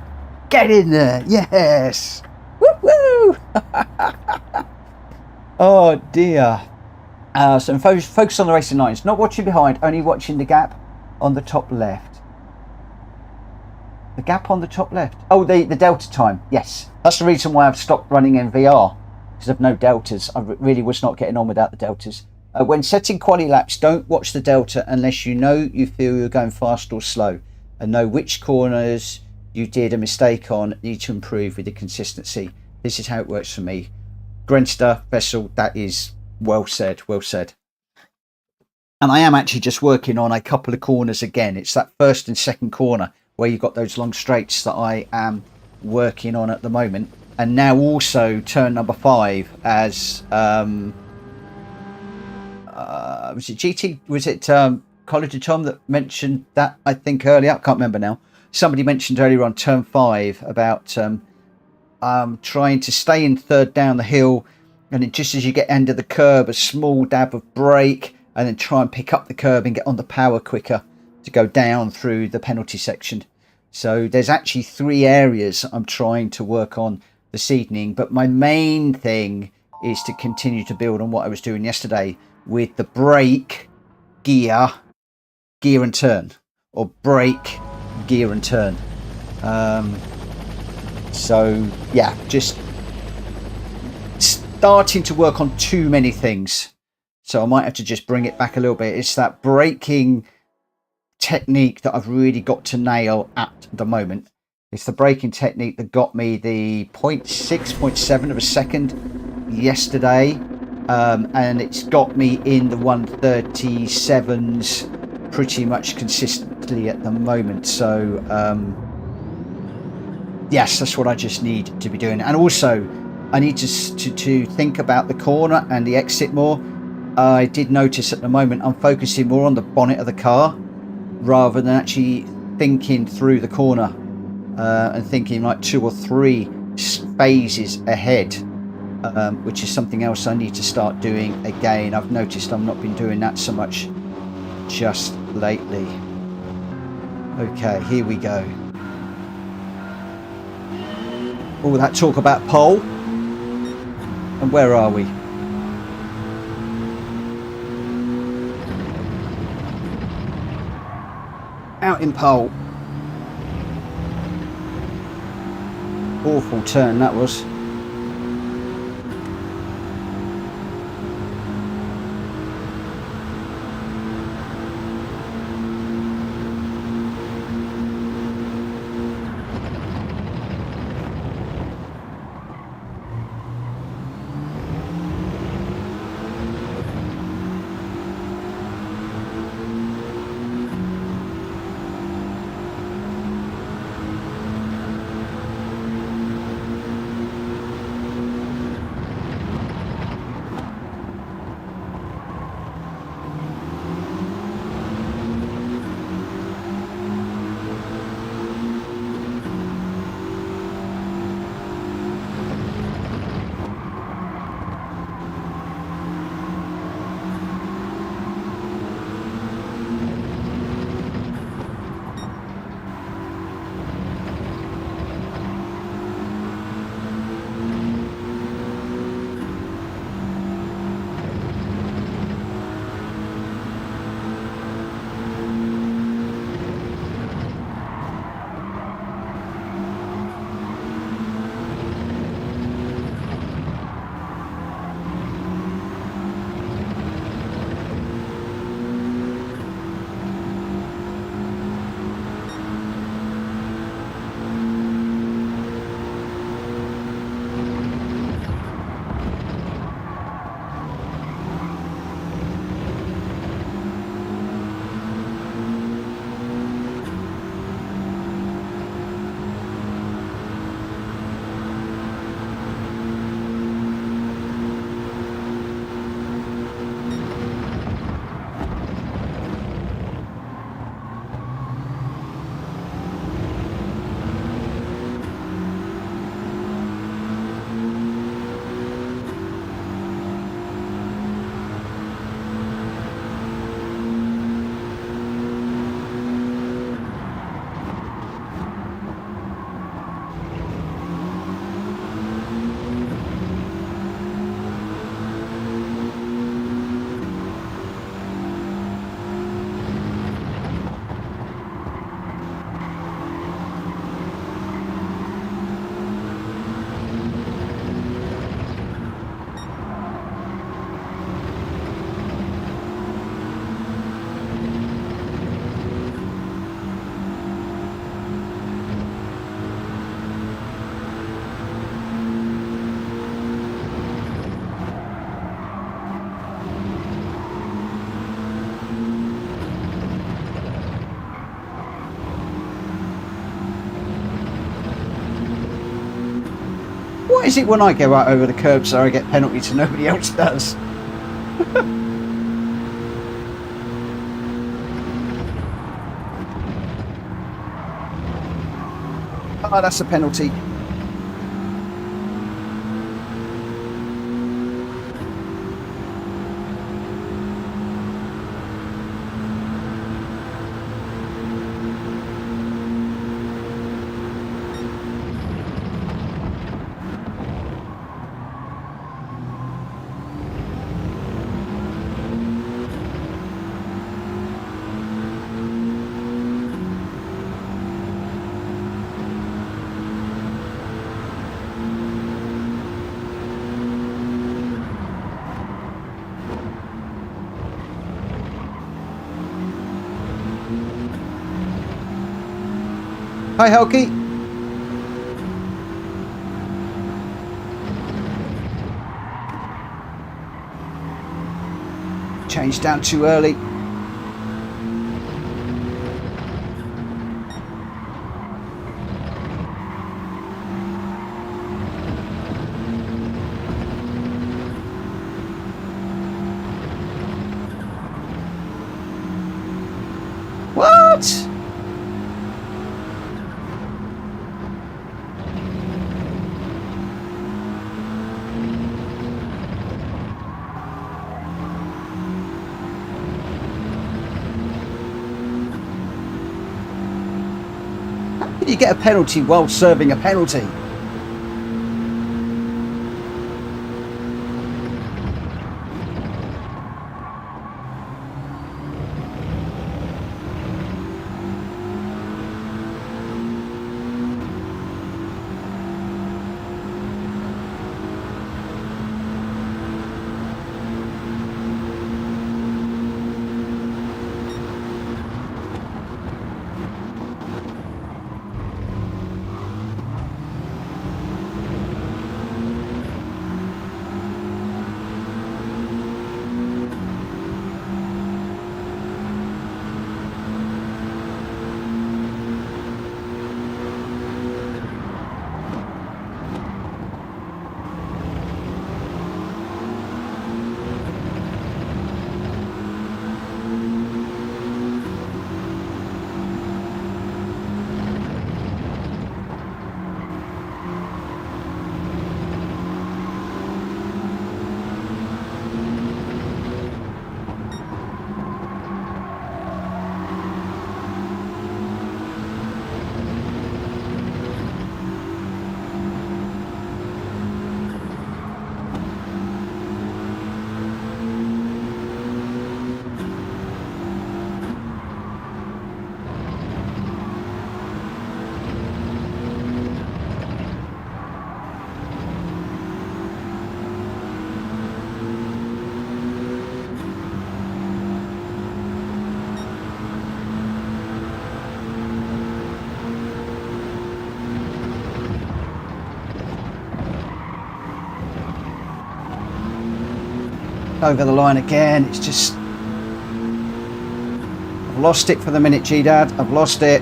Get in there, yes! Woo-woo! Oh dear. So focus on the racing lines, not watching behind, only watching the gap on the top left. The gap on the top left. Oh, the delta time. Yes. That's the reason why I've stopped running in VR. Because of no deltas. I really was not getting on without the deltas. When setting quali laps, don't watch the delta unless you feel you're going fast or slow. And know which corners you did a mistake on, need to improve with the consistency. This is how it works for me. Grenster, Vessel, that is well said. Well said. And I am actually just working on a couple of corners again. It's that first and second corner where you've got those long straights that I am working on at the moment. And now also turn number 5 as was it GT, was it College of Tom that mentioned that, I think earlier, I can't remember now. Somebody mentioned earlier on turn 5 about trying to stay in third down the hill, and then just as you get under the curb, a small dab of brake, and then try and pick up the curb and get on the power quicker to go down through the penalty section. So there's actually 3 areas I'm trying to work on this evening, but my main thing is to continue to build on what I was doing yesterday with the brake, gear and turn, or brake, gear and turn. So yeah, just starting to work on too many things. So I might have to just bring it back a little bit. It's that braking technique that I've really got to nail at the moment. It's the braking technique that got me the 0.6, 0.7 of a second yesterday. And it's got me in the 137s pretty much consistently at the moment. So, yes, that's what I just need to be doing. And also, I need to think about the corner and the exit more. I did notice at the moment I'm focusing more on the bonnet of the car rather than actually thinking through the corner and thinking like 2 or 3 phases ahead, which is something else I need to start doing again. I've noticed I've not been doing that so much just lately. Okay, here we go. All that talk about pole. And where are we? Out in pole. Awful turn that was. Why is it when I go out over the curb so I get penalties and nobody else does? Oh, that's a penalty. Hi, Helky. Changed down too early. What? How can you get a penalty while serving a penalty? Over the line again. It's just... I've lost it for the minute, G-Dad. I've lost it.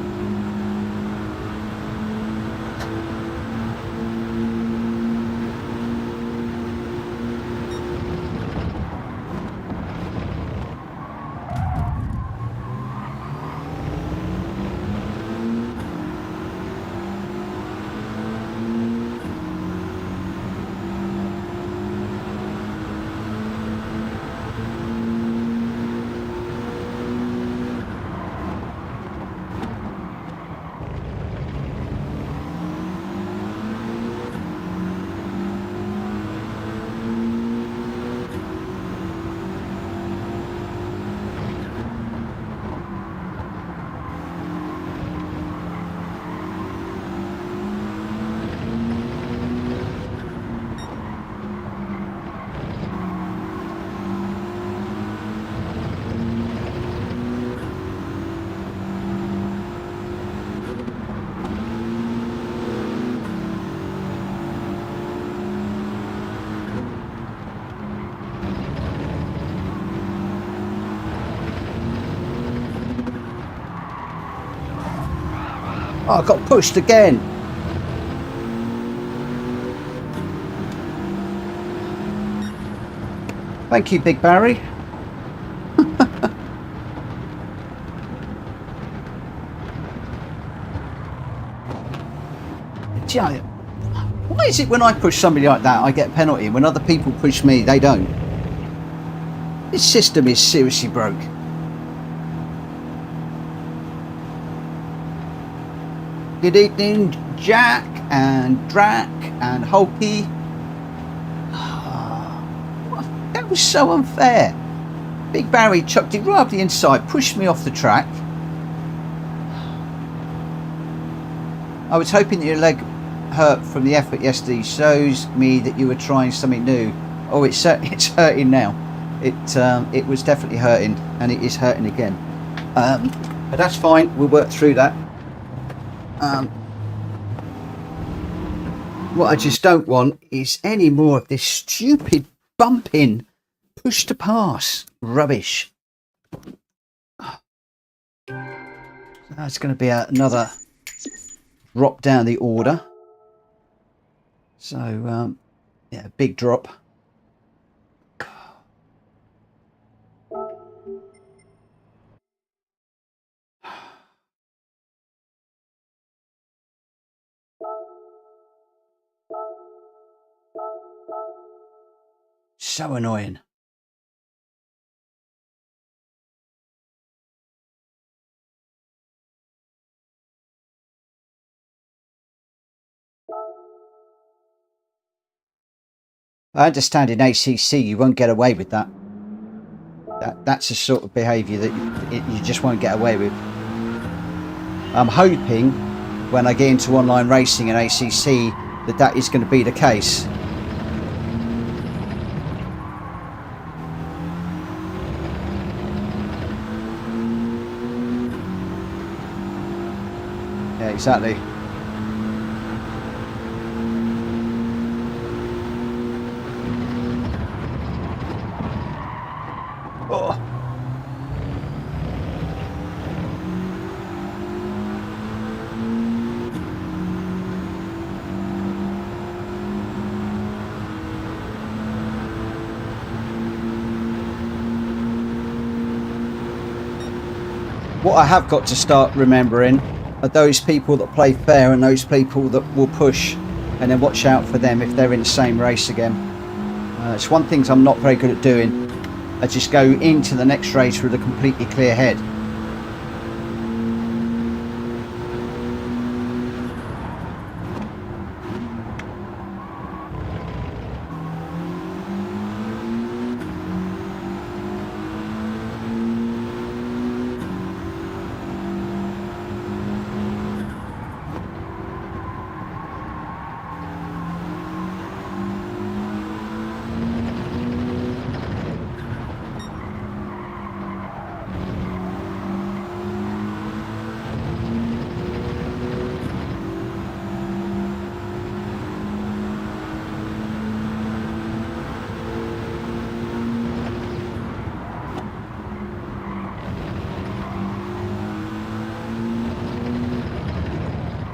Oh, I got pushed again. Thank you, Big Barry. Giant. Why is it when I push somebody like that, I get a penalty? When other people push me, they don't? This system is seriously broke. Good evening, Jack and Drac and Hulky. That was so unfair. Big Barry chucked it right up the inside, pushed me off the track. I was hoping that your leg hurt from the effort yesterday. Shows me that you were trying something new. Oh, it's hurting now. It was definitely hurting, and it is hurting again. But that's fine. We'll work through that. What I just don't want is any more of this stupid bumping, push to pass rubbish. That's going to be another drop down the order. So, yeah, big drop. So annoying. I understand in ACC you won't get away with that. That's a sort of behaviour that you just won't get away with. I'm hoping when I get into online racing in ACC that is going to be the case. Yeah, exactly. Oh. What I have got to start remembering are those people that play fair and those people that will push, and then watch out for them if they're in the same race again. It's one thing I'm not very good at doing. I just go into the next race with a completely clear head.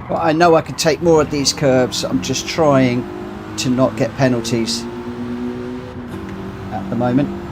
But I know I can take more of these curves. I'm just trying to not get penalties at the moment.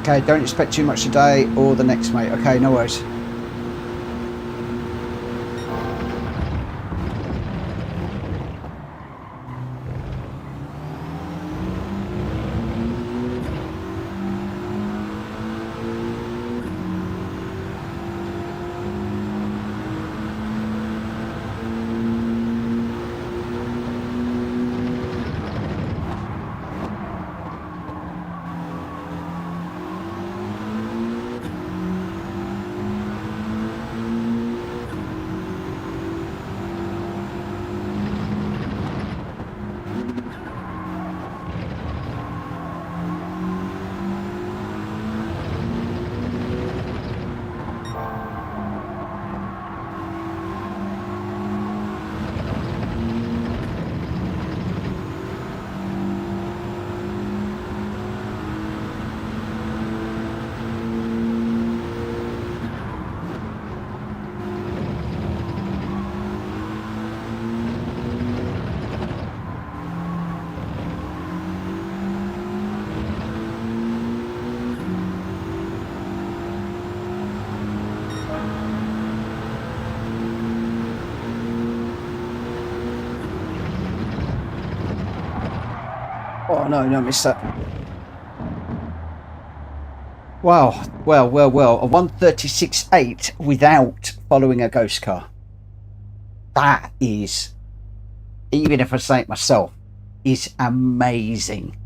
Okay, don't expect too much today or the next, mate. Okay, no worries. Oh no, no, missed that. Wow, well, a 136.8 without following a ghost car. That is, even if I say it myself, is amazing.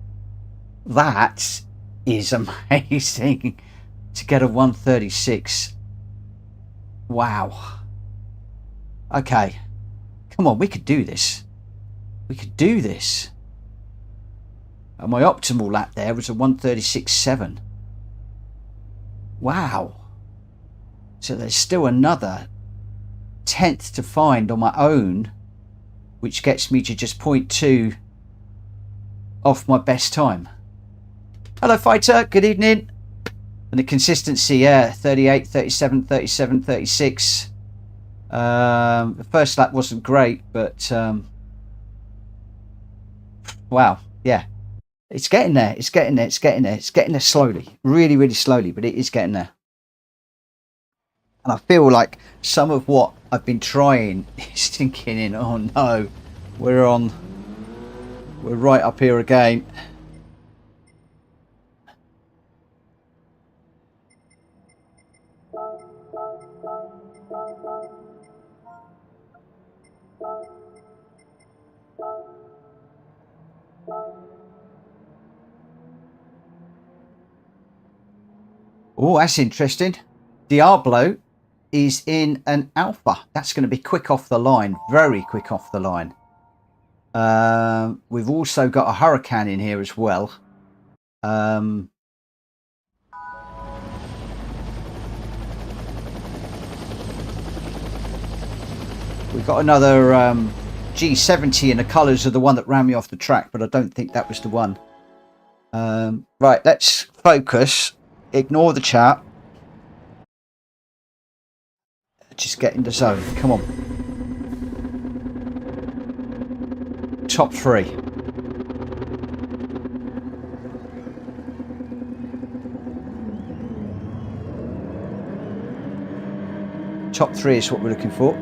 That is amazing to get a 136. Wow. Okay, come on, we could do this. We could do this. And my optimal lap there was a 136.7. Wow. So there's still another 10th to find on my own, which gets me to just 0.2 off my best time. Hello, fighter. Good evening. And the consistency, yeah, 38, 37, 37, 36. The first lap wasn't great, but wow, yeah. It's getting there. It's getting there. It's getting there. It's getting there slowly. Really, really slowly, but it is getting there. And I feel like some of what I've been trying is thinking in, oh no, we're right up here again. Oh, that's interesting. Diablo is in an alpha. That's going to be quick off the line. Very quick off the line. We've also got a Hurricane in here as well. We've got another G70 in the colours of the one that ran me off the track, but I don't think that was the one. Right, let's focus. Ignore the chat. Just get in the zone. Come on. Top 3. Top 3 is what we're looking for.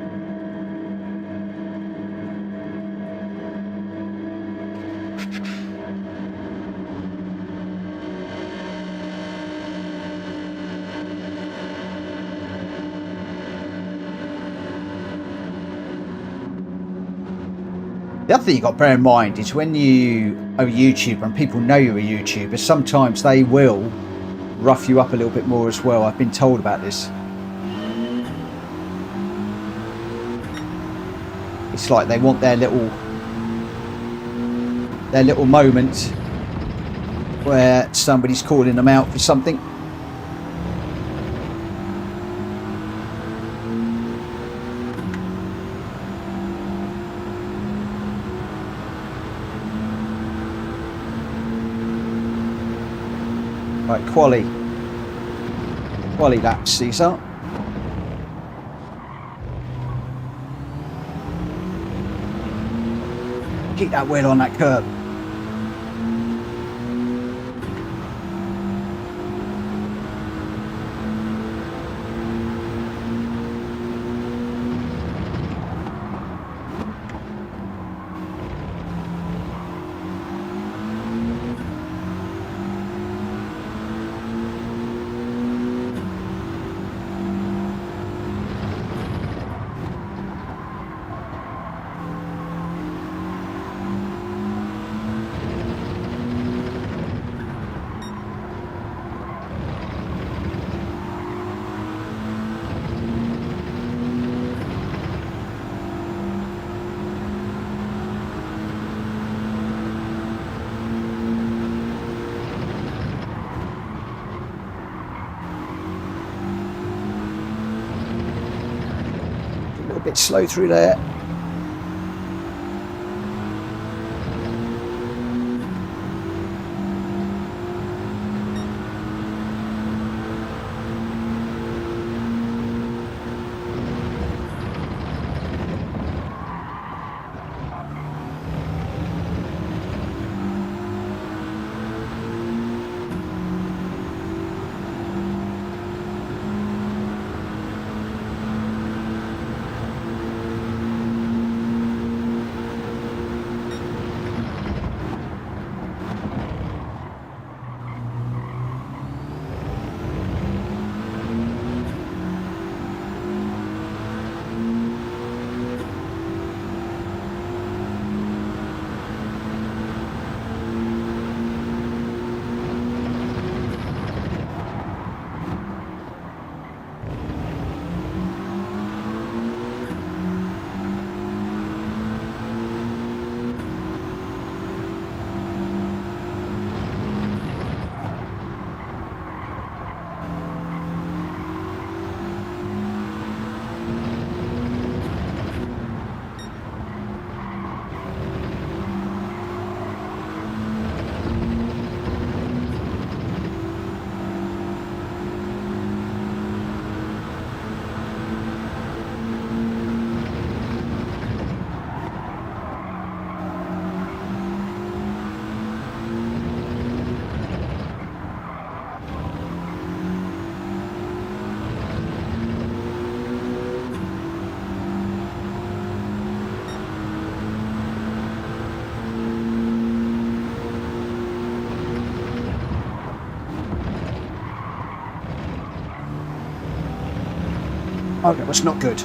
The other thing you've got to bear in mind is when you are a YouTuber and people know you're a YouTuber, sometimes they will rough you up a little bit more as well. I've been told about this. It's like they want their little moment where somebody's calling them out for something. Right, quali laps, Caesar. Keep that wheel on that curb. Bit slow through there. Oh, that was not good.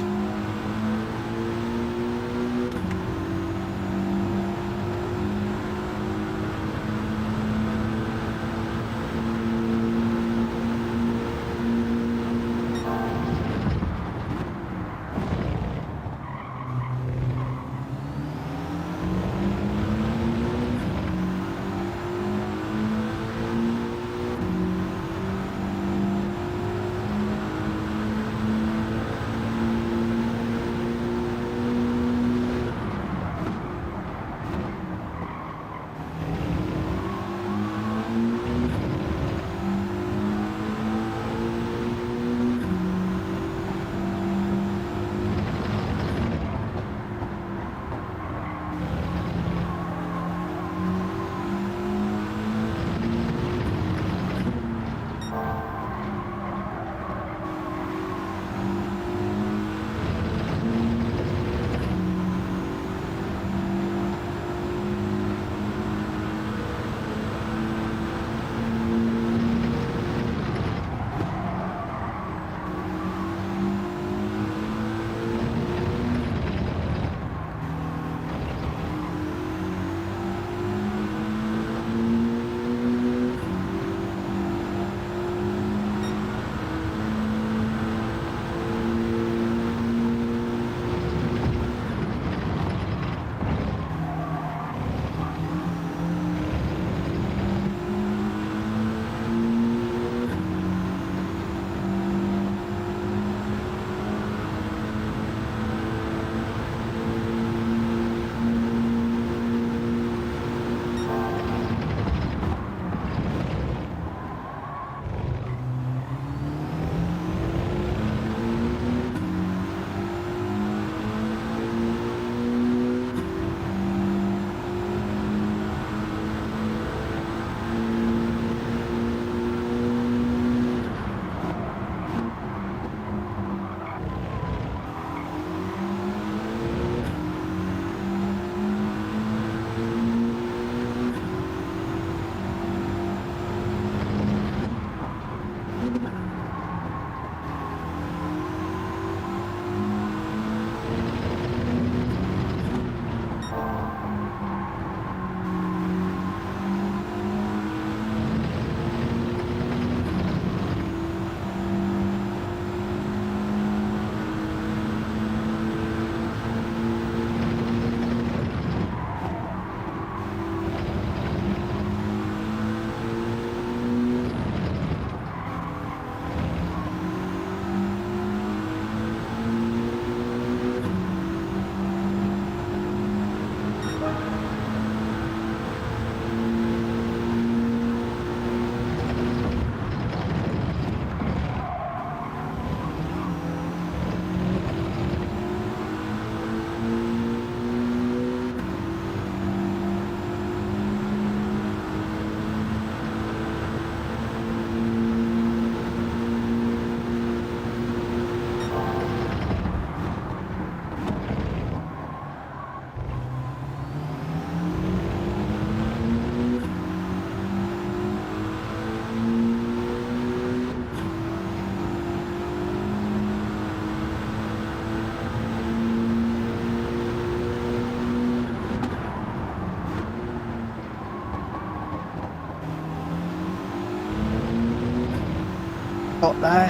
got there.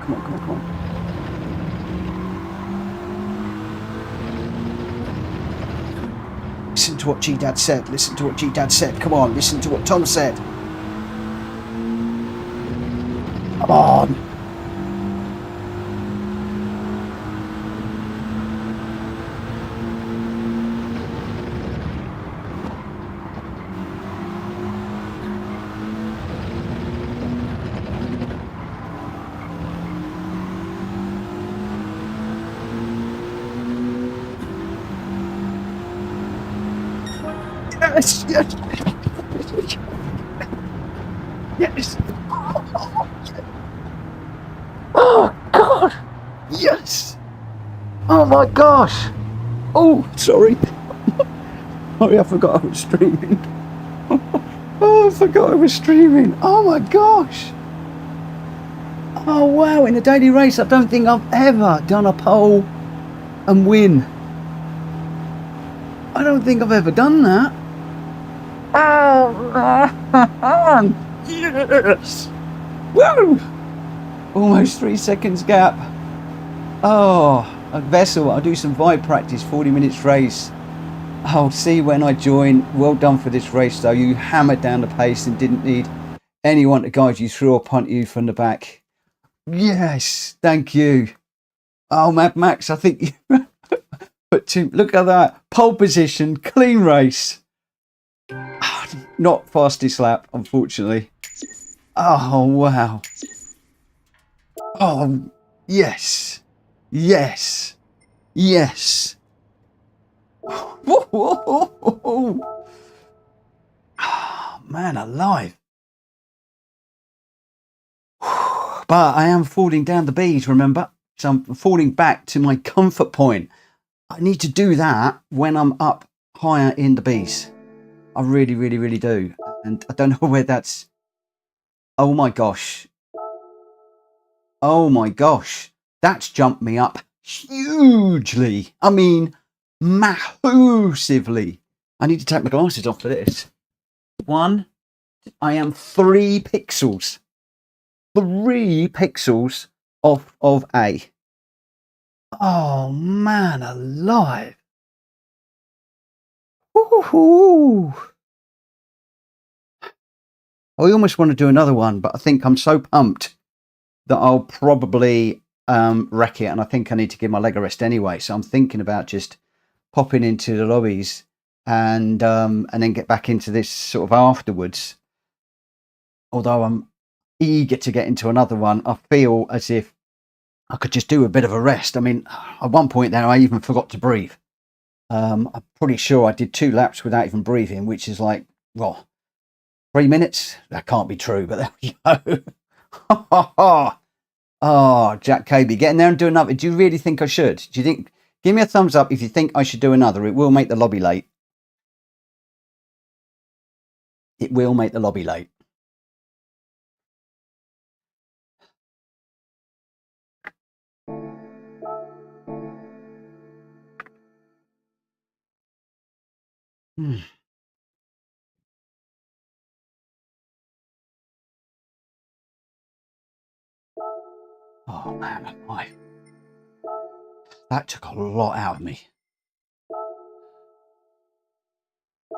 Come on, come on, come on. Listen to what G-Dad said. Listen to what G-Dad said. Come on, listen to what Tom said. Come on. Yes, yes, yes. Oh God, yes. Oh my gosh. Oh, sorry. Sorry, I forgot I was streaming. Oh, I forgot I was streaming. Oh my gosh. Oh wow, in a daily race, I don't think I've ever done a pole and win. I don't think I've ever done that. Oh, yes! Woo! Almost 3 seconds gap. Oh, a vessel. I'll do some vibe practice, 40 minutes race. I'll see when I join. Well done for this race, though. You hammered down the pace and didn't need anyone to guide you through or punt you from the back. Yes, thank you. Oh, Mad Max, I think you put two. Look at that. Pole position, clean race. Not fastest lap, unfortunately. Oh, wow. Oh, yes. Yes. Yes. Oh, man alive. But I am falling down the bees, remember? So I'm falling back to my comfort point. I need to do that when I'm up higher in the bees. I really, really, really do. And I don't know where that's... Oh my gosh. Oh my gosh. That's jumped me up hugely. I mean, massively. I need to take my glasses off for this. I am 3 pixels. 3 pixels off of A. Oh man alive. Woo-hoo-hoo. I almost want to do another one, but I think I'm so pumped that I'll probably wreck it, and I think I need to give my leg a rest anyway. So I'm thinking about just popping into the lobbies and then get back into this sort of afterwards. Although I'm eager to get into another one, I feel as if I could just do a bit of a rest. I mean, at one point there, I even forgot to breathe. I'm pretty sure I did 2 laps without even breathing, which is like, well, 3 minutes? That can't be true, but there we go. Oh, Jack Caby, get in there and do another. Do you really think I should? Do you think? Give me a thumbs up if you think I should do another. It will make the lobby late. It will make the lobby late. Oh man, that took a lot out of me.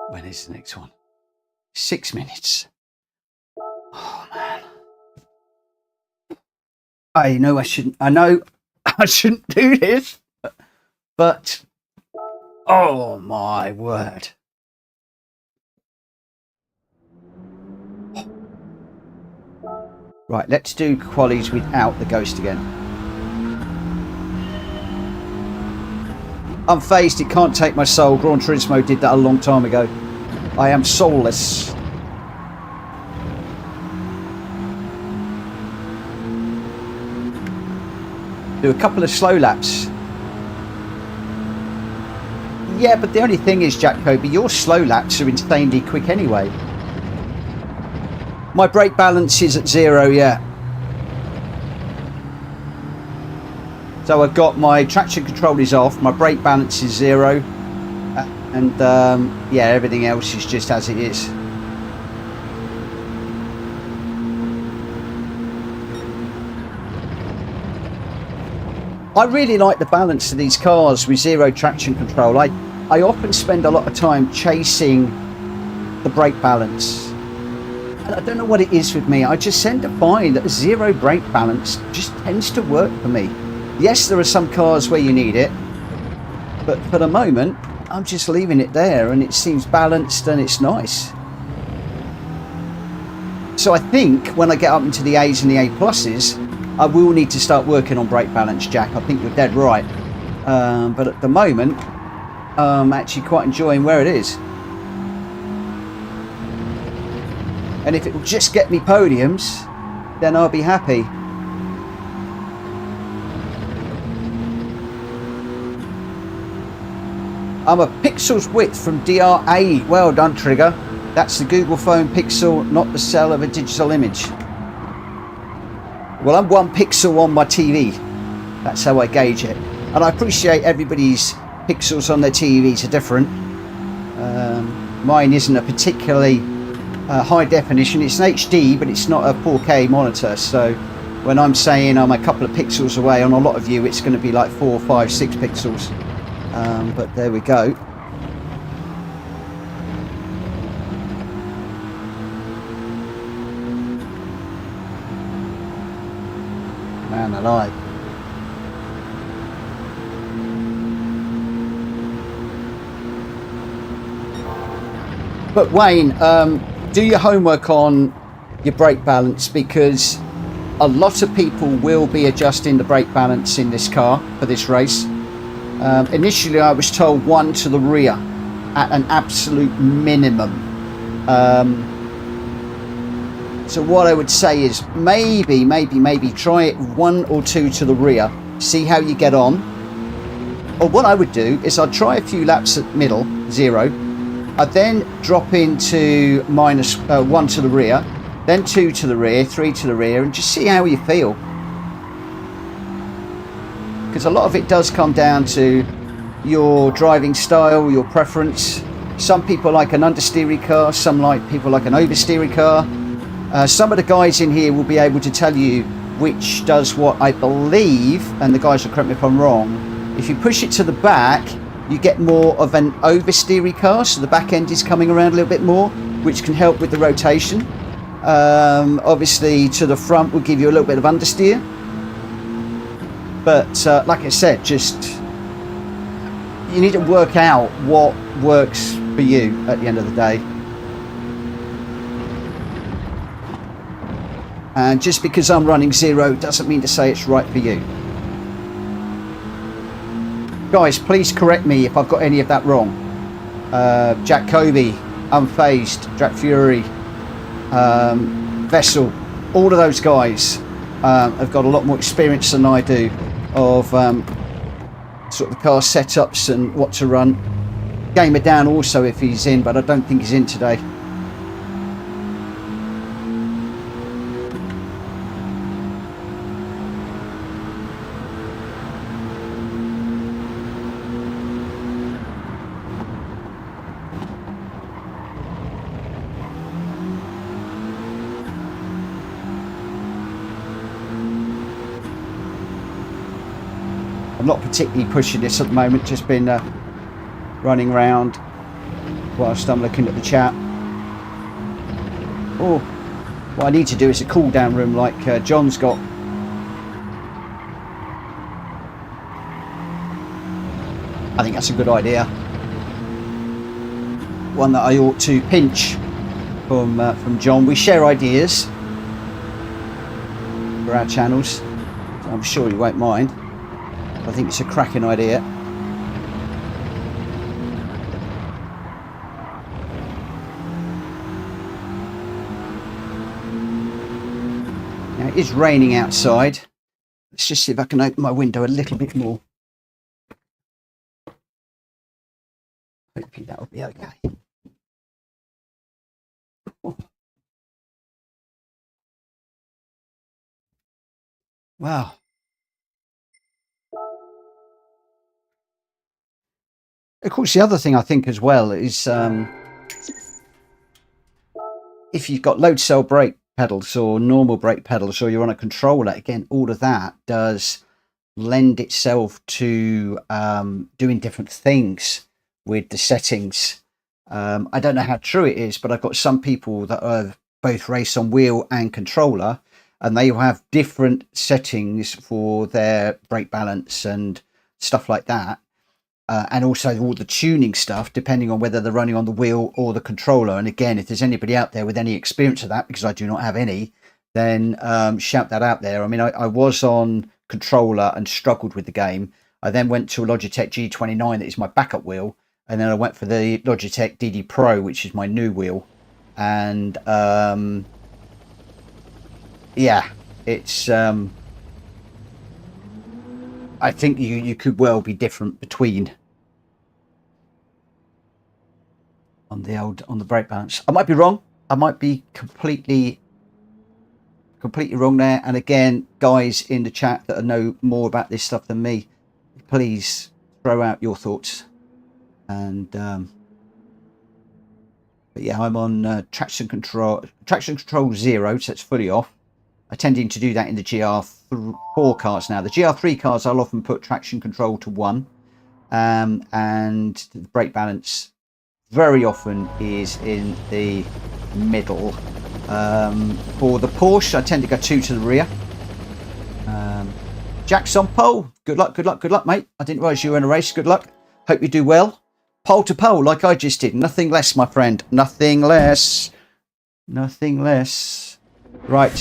When is the next one? 6 minutes. Oh man. I know I shouldn't do this, but oh my word. Right, let's do qualies without the ghost again. Unfazed, it can't take my soul. Gran Turismo did that a long time ago. I am soulless. Do a couple of slow laps. Yeah, but the only thing is, Jack Kobe, your slow laps are insanely quick anyway. My brake balance is at 0, yeah. So I've got my traction control is off, my brake balance is 0, And yeah, everything else is just as it is. I really like the balance of these cars with zero traction control. I often spend a lot of time chasing the brake balance. And I don't know what it is with me. I just tend to find that zero brake balance just tends to work for me. Yes, there are some cars where you need it, but for the moment, I'm just leaving it there and it seems balanced and it's nice. So I think when I get up into the A's and the A pluses, I will need to start working on brake balance, Jack. I think you're dead right. But at the moment, I'm actually quite enjoying where it is. And if it will just get me podiums, then I'll be happy. I'm a pixel's width from DRA. Well done, Trigger. That's the Google phone pixel, not the cell of a digital image. Well, I'm 1 pixel on my TV. That's how I gauge it. And I appreciate everybody's pixels on their TVs are different. Mine isn't a particularly high definition. It's an HD, but it's not a 4K monitor. So when I'm saying I'm a couple of pixels away, on a lot of you, it's going to be like 4, 5, 6 pixels. But there we go. Man alive. But Wayne, do your homework on your brake balance, because a lot of people will be adjusting the brake balance in this car for this race. Initially I was told 1 to the rear at an absolute minimum. So what I would say is maybe try it 1 or 2 to the rear, see how you get on. Or what I would do is I'd try a few laps at middle, 0. I'd then drop into minus 1 to the rear, then 2 to the rear, 3 to the rear, and just see how you feel. Because a lot of it does come down to your driving style, your preference. Some people like an understeery car, some people like an oversteery car. Some of the guys in here will be able to tell you which does what. I believe, and the guys will correct me if I'm wrong, if you push it to the back, you get more of an oversteery car, so the back end is coming around a little bit more, which can help with the rotation. Obviously to the front will give you a little bit of understeer. But like I said, just you need to work out what works for you at the end of the day. And just because I'm running 0 doesn't mean to say it's right for you. Guys, please correct me if I've got any of that wrong. Jack Kobe, Unfazed, Jack Fury, Vessel, all of those guys have got a lot more experience than I do of sort of the car setups and what to run. Gamer Dan also, if he's in, but I don't think he's in today. I'm not particularly pushing this at the moment, just been running around whilst I'm looking at the chat. Oh, what I need to do is a cool down room like John's got. I think that's a good idea. One that I ought to pinch from John. We share ideas for our channels, so I'm sure you won't mind. I think it's a cracking idea. Now it is raining outside. Let's just see if I can open my window a little bit more. Hopefully that will be okay. Wow. Of course, the other thing I think as well is if you've got load cell brake pedals or normal brake pedals, or you're on a controller, again, all of that does lend itself to doing different things with the settings. I don't know how true it is, but I've got some people that are both race on wheel and controller, and they have different settings for their brake balance and stuff like that. And also all the tuning stuff, depending on whether they're running on the wheel or the controller. And again, if there's anybody out there with any experience of that, because I do not have any, then shout that out there. I mean, I was on controller and struggled with the game. I then went to a Logitech G29 that is my backup wheel, and then I went for the Logitech DD Pro, which is my new wheel. And yeah, it's I think you could well be different between on the brake balance. I might be wrong. I might be completely wrong there. And again, guys in the chat that know more about this stuff than me, please throw out your thoughts. And but yeah, I'm on traction control 0, so it's fully off. I tending to do that in the GR4 cars now. The GR3 cars, I'll often put traction control to 1, and the brake balance very often is in the middle. For the Porsche, I tend to go 2 to the rear. Jack's on pole. Good luck, mate. I didn't realise you were in a race. Good luck. Hope you do well. Pole to pole, like I just did. Nothing less, my friend. Nothing less. Nothing less. Right,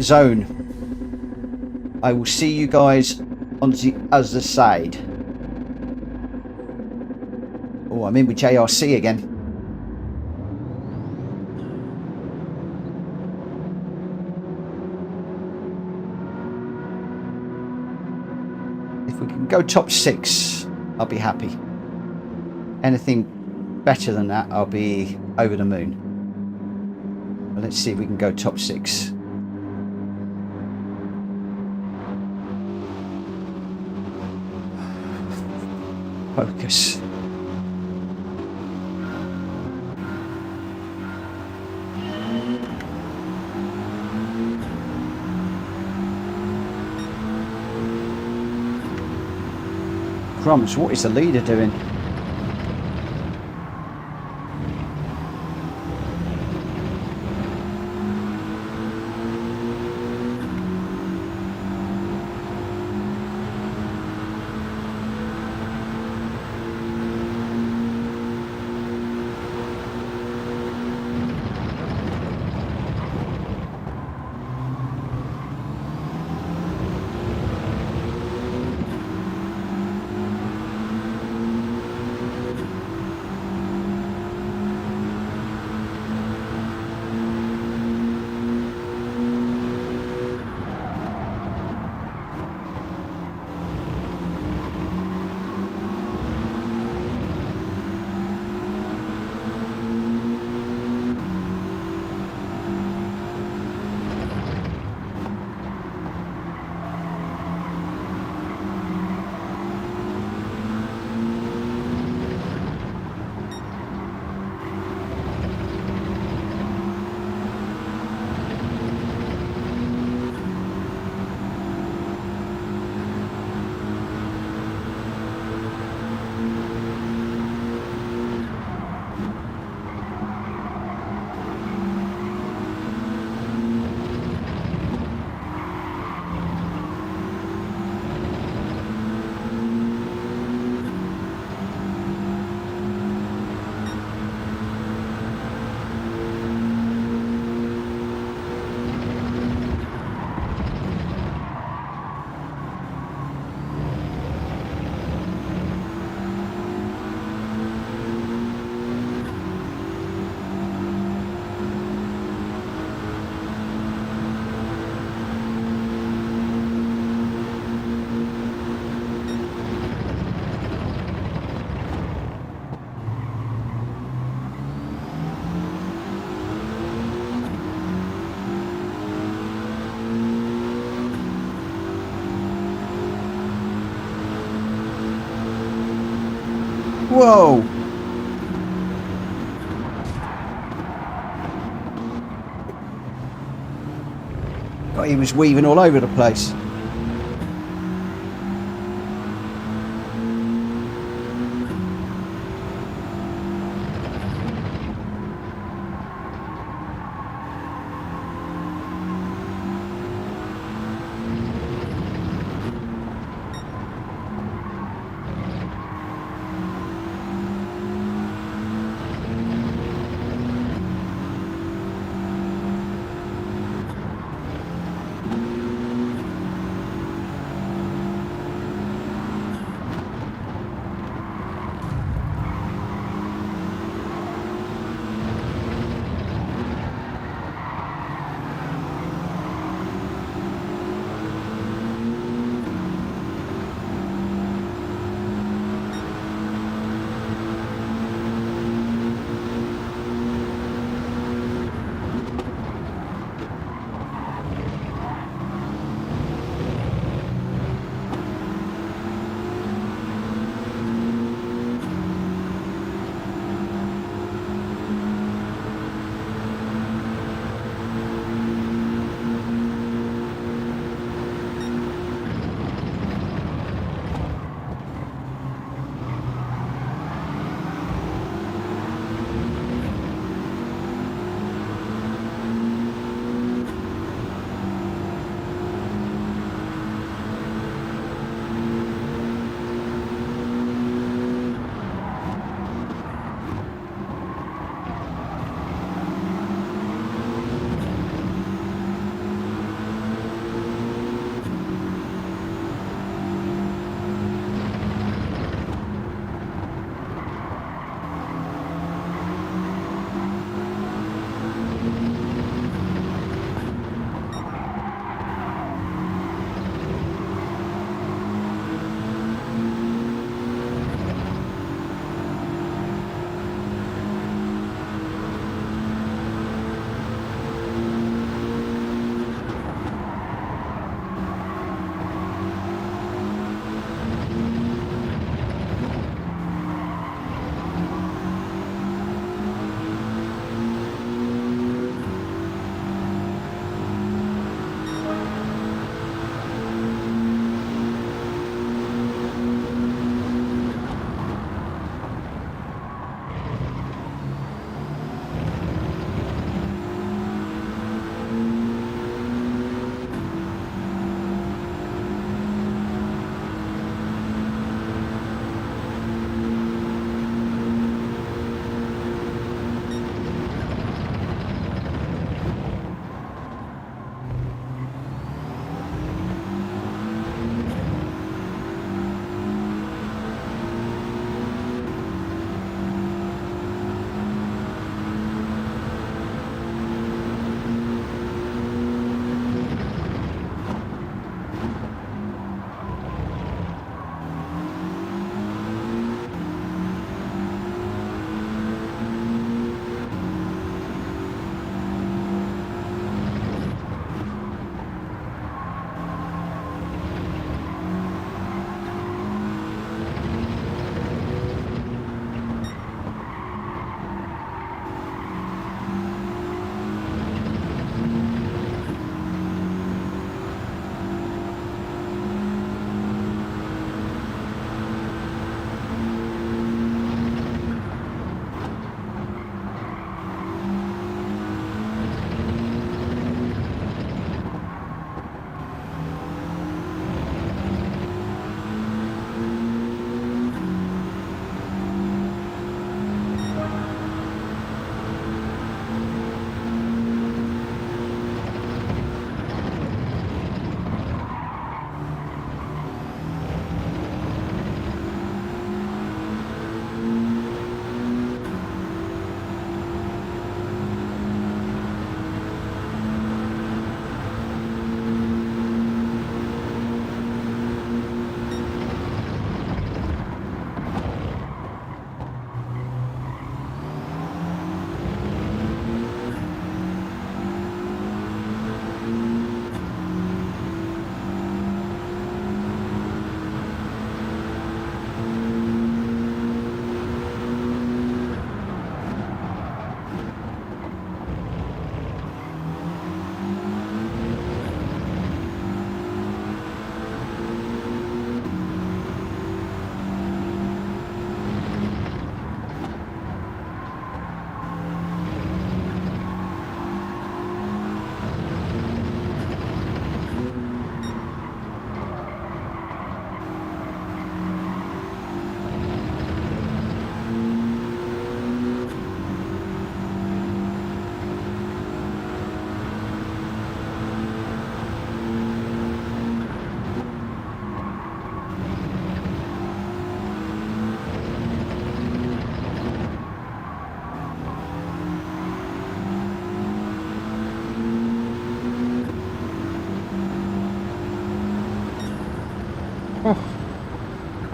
zone. I will see you guys on the other side. Oh, I'm in with JRC again. If we can go top 6, I'll be happy. Anything better than that, I'll be over the moon. But let's see if we can go top 6. Focus. Crumbs, what is the leader doing? Whoa! God, he was weaving all over the place.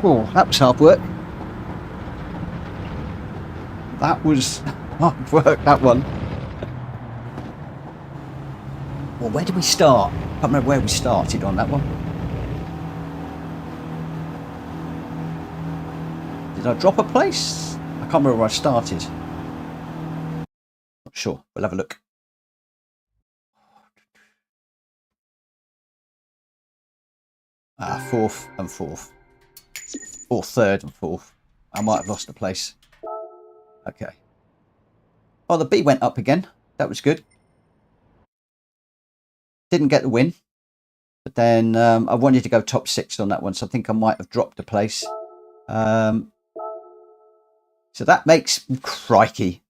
Oh, that was hard work. That was hard work, that one. Well, where did we start? I can't remember where we started on that one. Did I drop a place? I can't remember where I started. Not sure. We'll have a look. Fourth and fourth. Or third and fourth. I might have lost a place. Okay. Oh, the B went up again. That was good. Didn't get the win. But then I wanted to go top 6 on that one. So I think I might have dropped a place. So that makes... Crikey.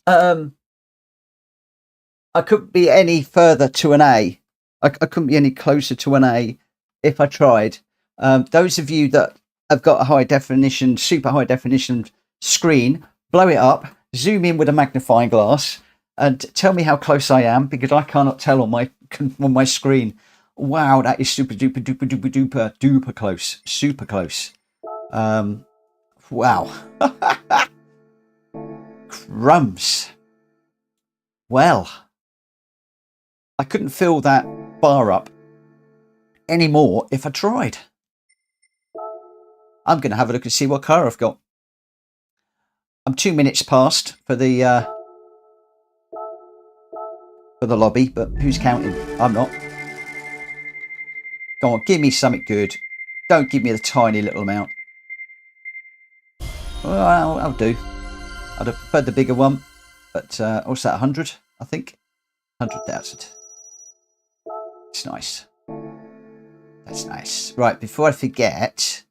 I couldn't be any further to an A. I couldn't be any closer to an A if I tried. Those of you that have got a high definition, super high definition screen, blow it up, zoom in with a magnifying glass, and tell me how close I am, because I cannot tell on my screen. Wow, that is super duper duper duper duper duper close, super close. Wow. Crumbs. Well, I couldn't fill that bar up anymore if I tried. I'm going to have a look and see what car I've got. I'm 2 minutes past for the lobby, but who's counting? I'm not. Go on, give me something good. Don't give me the tiny little amount. Well, I'll do. I'd have preferred the bigger one, but what's that, 100, I think? 100,000. It's nice. That's nice. Right, before I forget,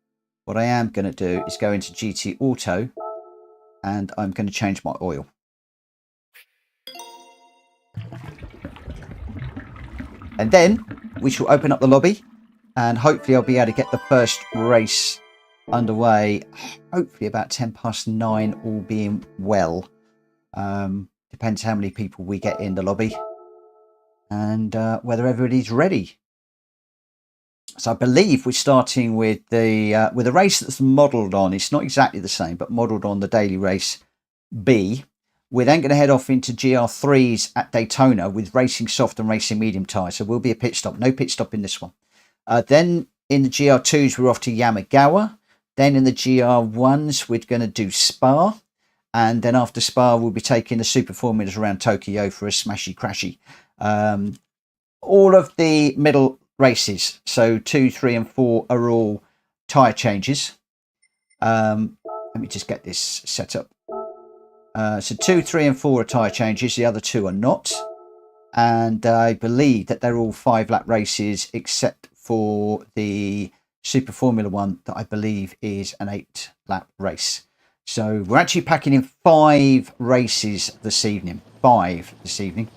what I am going to do is go into GT Auto, and I'm going to change my oil. And then we shall open up the lobby, and hopefully I'll be able to get the first race underway. Hopefully about 9:10, all being well. Depends how many people we get in the lobby, and whether everybody's ready. So I believe we're starting with the race that's modelled on. It's not exactly the same, but modelled on the daily race B. We're then going to head off into GR3s at Daytona with racing soft and racing medium tyres. So we'll be a pit stop. No pit stop in this one. Then in the GR2s, we're off to Yamagawa. Then in the GR1s, we're going to do Spa. And then after Spa, we'll be taking the Super Formulas around Tokyo for a smashy crashy. All of the middle races, so 2, 3 and 4 are all tyre changes. Let me just get this set up. So 2, 3 and 4 are tyre changes, the other 2 are not, and I believe that they're all 5-lap races except for the Super Formula one that I believe is an 8-lap race. So we're actually packing in 5 races this evening. 5 this evening.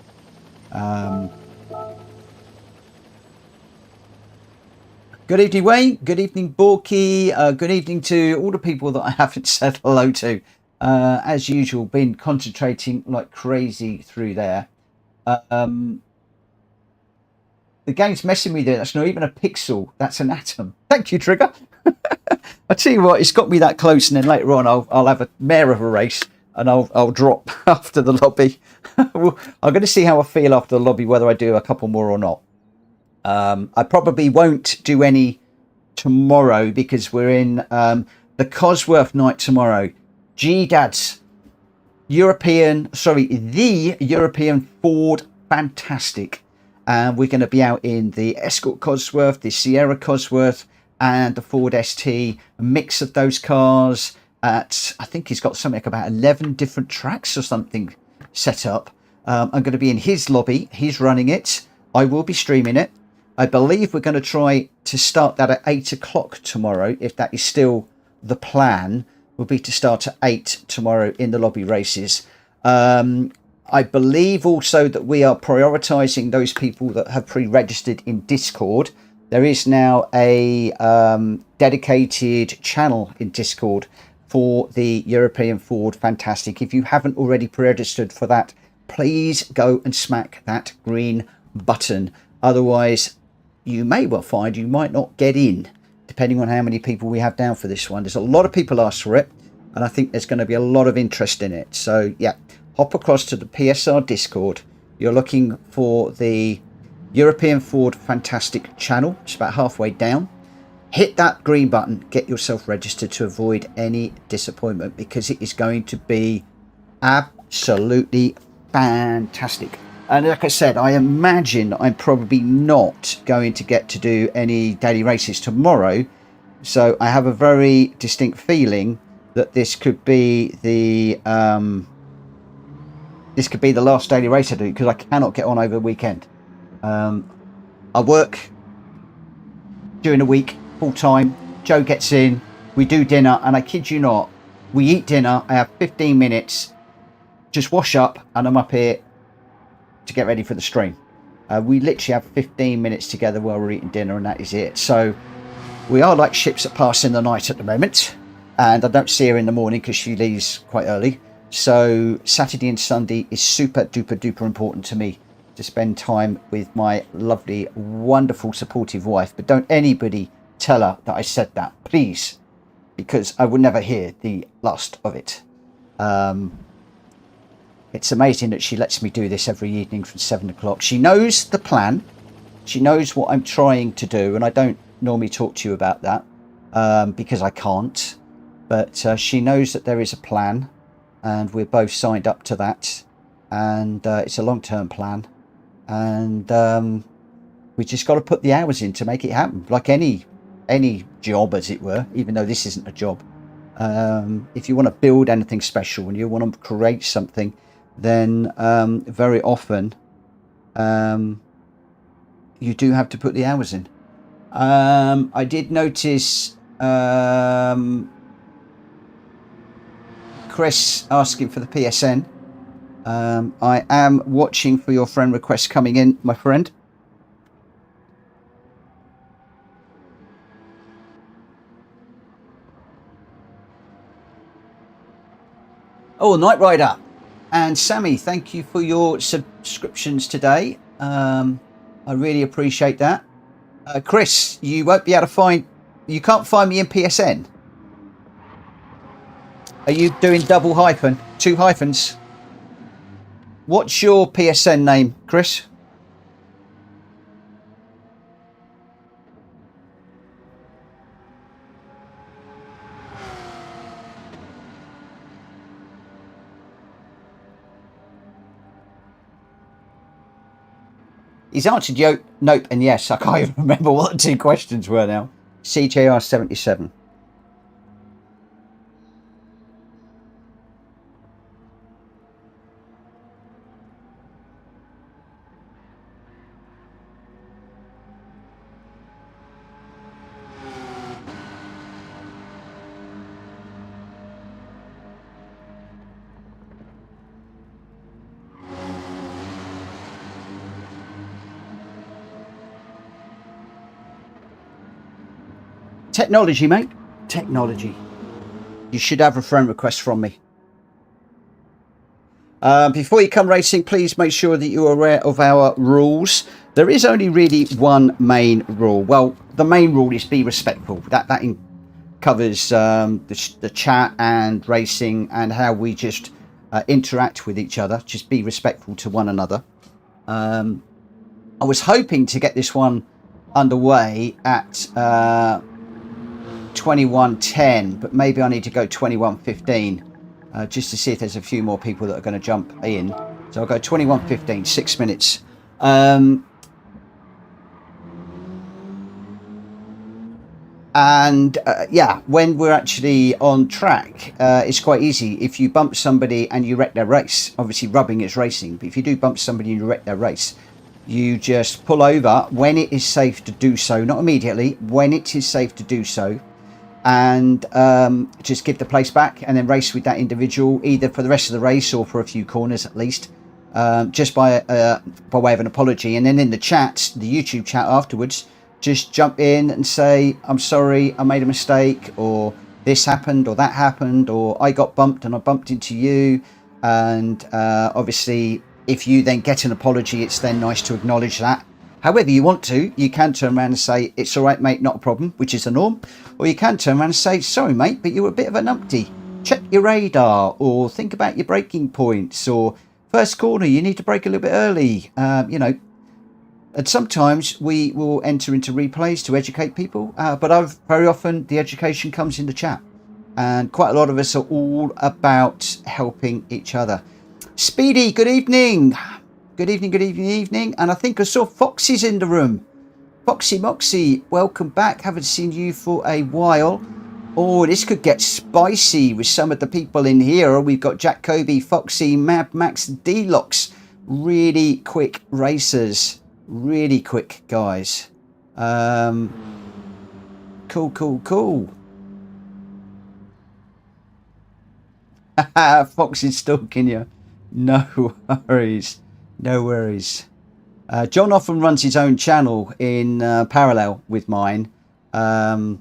Good evening, Wayne. Good evening, Borky. Good evening to all the people that I haven't said hello to. As usual, been concentrating like crazy through there. The game's messing me there. That's not even a pixel. That's an atom. Thank you, Trigger. I tell you what, it's got me that close, and then later on I'll have a mare of a race, and I'll drop after the lobby. I'm going to see how I feel after the lobby, whether I do a couple more or not. I probably won't do any tomorrow because we're in the Cosworth night tomorrow. GDAD's the European Ford Fantastic. And we're going to be out in the Escort Cosworth, the Sierra Cosworth, and the Ford ST. A mix of those cars at, I think he's got something like about 11 different tracks or something set up. I'm going to be in his lobby. He's running it. I will be streaming it. I believe we're going to try to start that at 8 o'clock tomorrow. If that is still the plan, will be to start at 8 tomorrow in the lobby races. I believe also that we are prioritising those people that have pre-registered in Discord. There is now a dedicated channel in Discord for the European Ford Fantastic. If you haven't already pre-registered for that, please go and smack that green button. Otherwise, you may well find you might not get in, depending on how many people we have down for this one. There's a lot of people asked for it, and I think there's going to be a lot of interest in it. So yeah, hop across to the PSR Discord. You're looking for the European Ford Fantastic channel. It's about halfway down. Hit that green button, get yourself registered to avoid any disappointment, because it is going to be absolutely fantastic. And like I said, I imagine I'm probably not going to get to do any daily races tomorrow, so I have a very distinct feeling that this could be the last daily race I do, because I cannot get on over the weekend. I work during the week full time. Joe gets in, we do dinner, and I kid you not, we eat dinner. I have 15 minutes, just wash up, and I'm up here to get ready for the stream. We literally have 15 minutes together while we're eating dinner, and that is it. So we are like ships that pass in the night at the moment, and I don't see her in the morning because she leaves quite early. So Saturday and Sunday is super duper duper important to me, to spend time with my lovely, wonderful, supportive wife. But don't anybody tell her that I said that, please, because I will never hear the last of it. It's amazing that she lets me do this every evening from 7 o'clock. She knows the plan. She knows what I'm trying to do, and I don't normally talk to you about that because I can't. But she knows that there is a plan, and we're both signed up to that. And it's a long-term plan. And we just got to put the hours in to make it happen, like any job, as it were, even though this isn't a job. If you want to build anything special and you want to create something, then very often you do have to put the hours in. I did notice Chris asking for the PSN. I am watching for your friend requests coming in, my friend. Oh, Knight Rider and Sammy, thank you for your subscriptions today. I really appreciate that. Chris, you won't be able to find, you can't find me in PSN. Are you doing double hyphen, 2 hyphens? What's your PSN name, Chris? He's answered nope and yes. I can't even remember what the 2 questions were now. CJR 77. Technology, mate. Technology. You should have a friend request from me. Before you come racing, please make sure that you're aware of our rules. There is only really one main rule. Well, the main rule is be respectful. That covers the chat and racing and how we just interact with each other. Just be respectful to one another. I was hoping to get this one underway at 21:10, but maybe I need to go 21:15 just to see if there's a few more people that are going to jump in. So I'll go 21:15, 6 minutes. Yeah, when we're actually on track, it's quite easy. If you bump somebody and you wreck their race, obviously rubbing is racing, but if you do bump somebody and you wreck their race, you just pull over when it is safe to do so, not immediately, when it is safe to do so, and just give the place back and then race with that individual either for the rest of the race or for a few corners at least, just by way of an apology. And then in the chat, the YouTube chat afterwards, just jump in and say, I'm sorry, I made a mistake, or this happened or that happened, or I got bumped and I bumped into you. And obviously if you then get an apology, it's then nice to acknowledge that. However you want to, you can turn around and say, it's all right, mate, not a problem, which is the norm. Or you can turn around and say, sorry, mate, but you're a bit of a numpty. Check your radar, or think about your braking points, or first corner, you need to brake a little bit early. You know, and sometimes we will enter into replays to educate people, but very often the education comes in the chat. And quite a lot of us are all about helping each other. Speedy, good evening. Good evening, good evening, evening. And I think I saw Foxy's in the room. Foxy Moxie, welcome back. Haven't seen you for a while. Oh, this could get spicy with some of the people in here. We've got Jack Kobe, Foxy, Mad Max, D-Locks. Really quick racers. Really quick, guys. Cool, cool, cool. Foxy's stalking you. No worries. No worries. John often runs his own channel in parallel with mine. And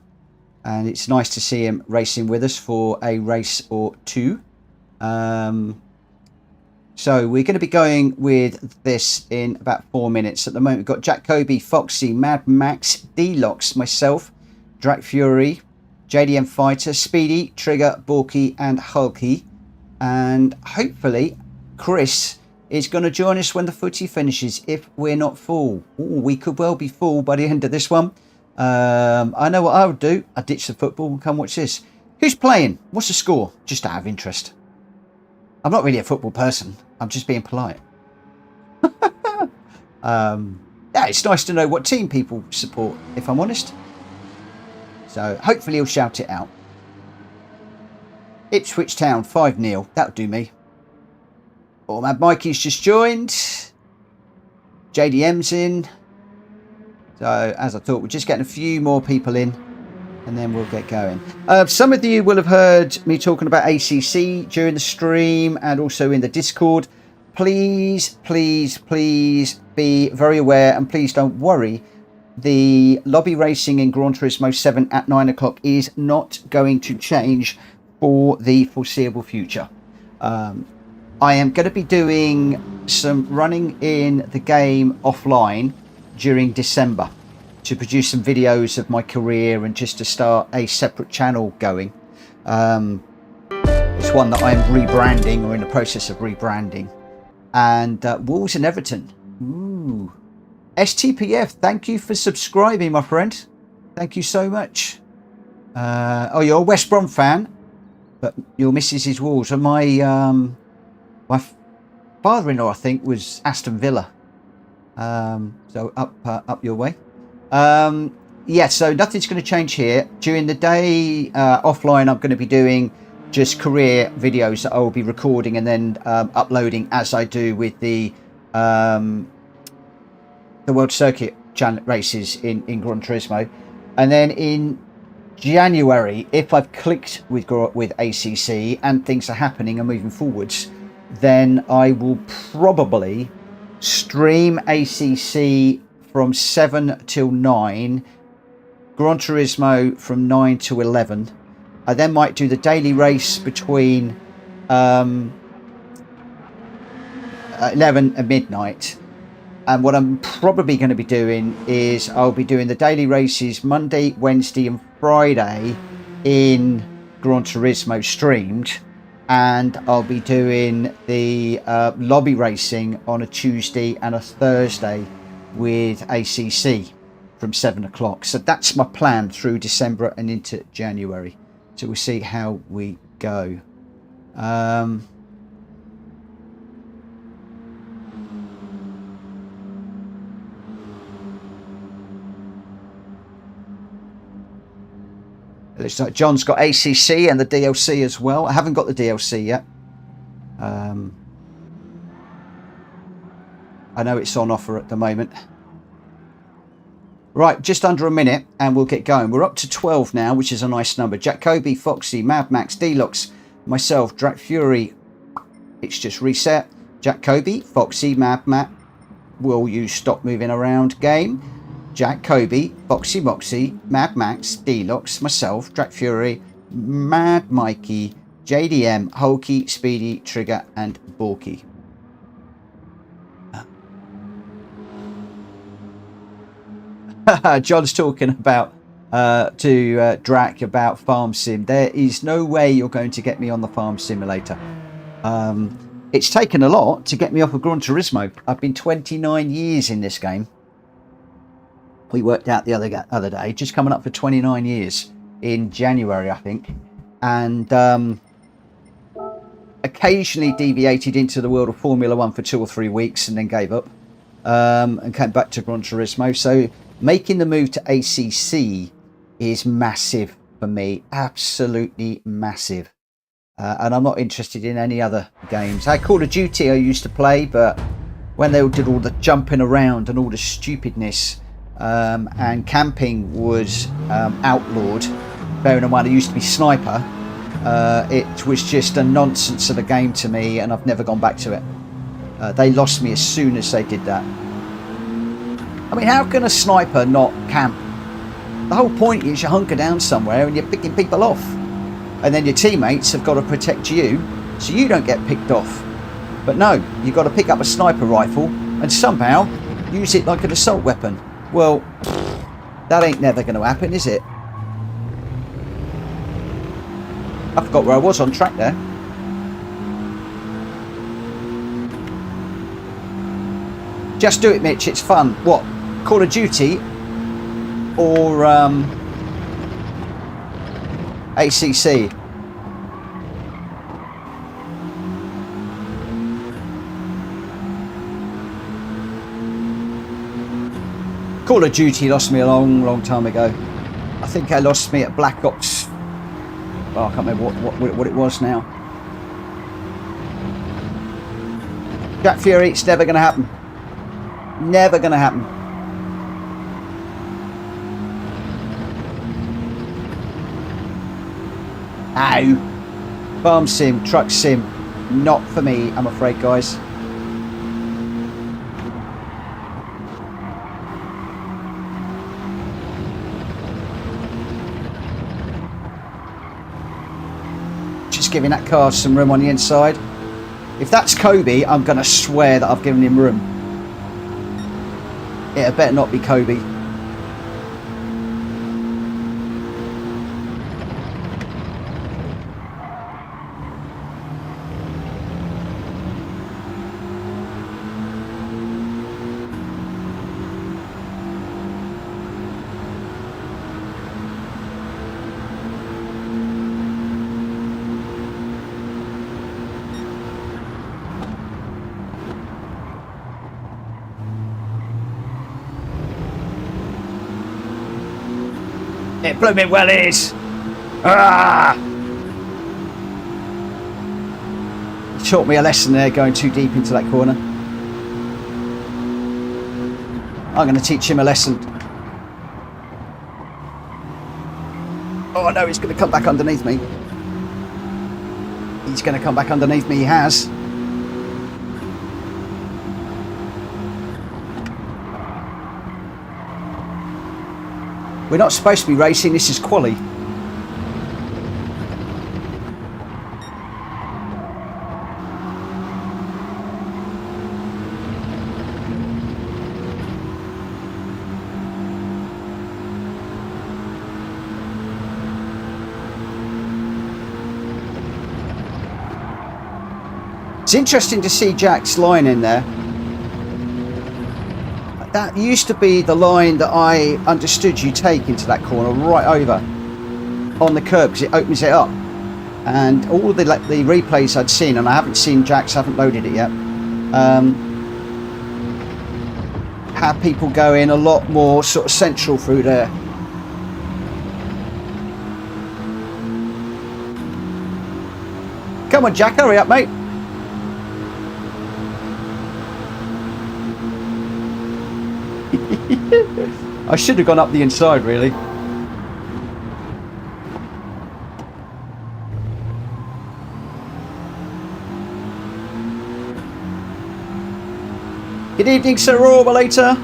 it's nice to see him racing with us for a race or two. So we're going to be going with this in about 4 minutes. At the moment, we've got Jack Kobe, Foxy, Mad Max, D-Locks, myself, Drac Fury, JDM Fighter, Speedy, Trigger, Borky, and Hulky. And hopefully, Chris is going to join us when the footy finishes, if we're not full. Ooh, we could well be full by the end of this one. I know what I would do. I'd ditch the football and come watch this. Who's playing? What's the score? Just out of interest. I'm not really a football person. I'm just being polite. Yeah, it's nice to know what team people support, if I'm honest. So hopefully he'll shout it out. Ipswich Town 5-0. That'll do me. Oh, Mad Mikey's just joined. JDM's in. So, as I thought, we're just getting a few more people in, and then we'll get going. Some of you will have heard me talking about ACC during the stream and also in the Discord. Please, please, please be very aware, and please don't worry. The lobby racing in Gran Turismo 7 at 9 o'clock is not going to change for the foreseeable future. I am going to be doing some running in the game offline during December to produce some videos of my career and just to start a separate channel going. It's one that I'm rebranding, or in the process of rebranding. And Wolves and Everton. Ooh. STPF, thank you for subscribing, my friend. Thank you so much. Oh, you're a West Brom fan, but your missus is Wolves. And my father-in-law, I think, was Aston Villa. So up your way. Yeah, so nothing's going to change here. During the day, offline, I'm going to be doing just career videos that I will be recording and then uploading as I do with the World Circuit races in Gran Turismo. And then in January, if I've clicked with ACC and things are happening and moving forwards, then I will probably stream ACC from 7 till 9, Gran Turismo from 9 to 11. I then might do the daily race between 11 and midnight. And what I'm probably going to be doing is I'll be doing the daily races Monday, Wednesday and Friday in Gran Turismo streamed. And I'll be doing the lobby racing on a Tuesday and a Thursday with ACC from 7 o'clock. So that's my plan through December and into January. So we'll see how we go. Looks like John's got ACC and the DLC as well. I haven't got the DLC yet. I know it's on offer at the moment. Right, just under a minute and we'll get going. We're up to 12 now, which is a nice number. Jack Kobe, Foxy, Mad Max, D-Locks, myself, Drac Fury. It's just reset. Jack Kobe, Foxy, Mad Max. Will you stop moving around game? Jack Kobe, Foxy Moxie, Mad Max, D-Locks, myself, Drac Fury, Mad Mikey, JDM, Hulky, Speedy, Trigger, and Borky. John's talking about to Drac about farm sim. There is no way you're going to get me on the farm simulator. It's taken a lot to get me off of Gran Turismo. I've been 29 years in this game. We worked out the other day, just coming up for 29 years in January, I think. And occasionally deviated into the world of Formula One for 2 or 3 weeks and then gave up and came back to Gran Turismo. So making the move to ACC is massive for me, absolutely massive. And I'm not interested in any other games. Call of Duty I used to play, but when they did all the jumping around and all the stupidness and camping was outlawed, bearing in mind I used to be sniper, it was just a nonsense of a game to me, and I've never gone back to it. They lost me as soon as they did that. I mean, how can a sniper not camp? The whole point is you hunker down somewhere and you're picking people off. And then your teammates have got to protect you so you don't get picked off. But no, you've got to pick up a sniper rifle and somehow use it like an assault weapon. Well, that ain't never going to happen, is it? I forgot where I was on track there. Just do it, Mitch, it's fun. What? Call of Duty or ACC? Call of Duty lost me a long time ago. I think they lost me at Black Ops. Oh, I can't remember what it was now. Jack Fury, it's never going to happen. Never going to happen. Ow. Farm sim, truck sim. Not for me, I'm afraid, guys. Just giving that car some room on the inside. If that's Kobe, I'm going to swear that I've given him room. It better not be Kobe. It blooming well is. Ah! You taught me a lesson there, going too deep into that corner. I'm going to teach him a lesson. Oh no, he's going to come back underneath me. He's going to come back underneath me, he has. We're not supposed to be racing, this is quali. It's interesting to see Jack's line in there. That used to be the line that I understood you take into that corner right over on the curb because it opens it up. And all the replays I'd seen, and I haven't seen Jack's, haven't loaded it yet, have people go in a lot more sort of central through there. Come on, Jack, hurry up, mate. I should have gone up the inside, really. Good evening, Sir Orbalator.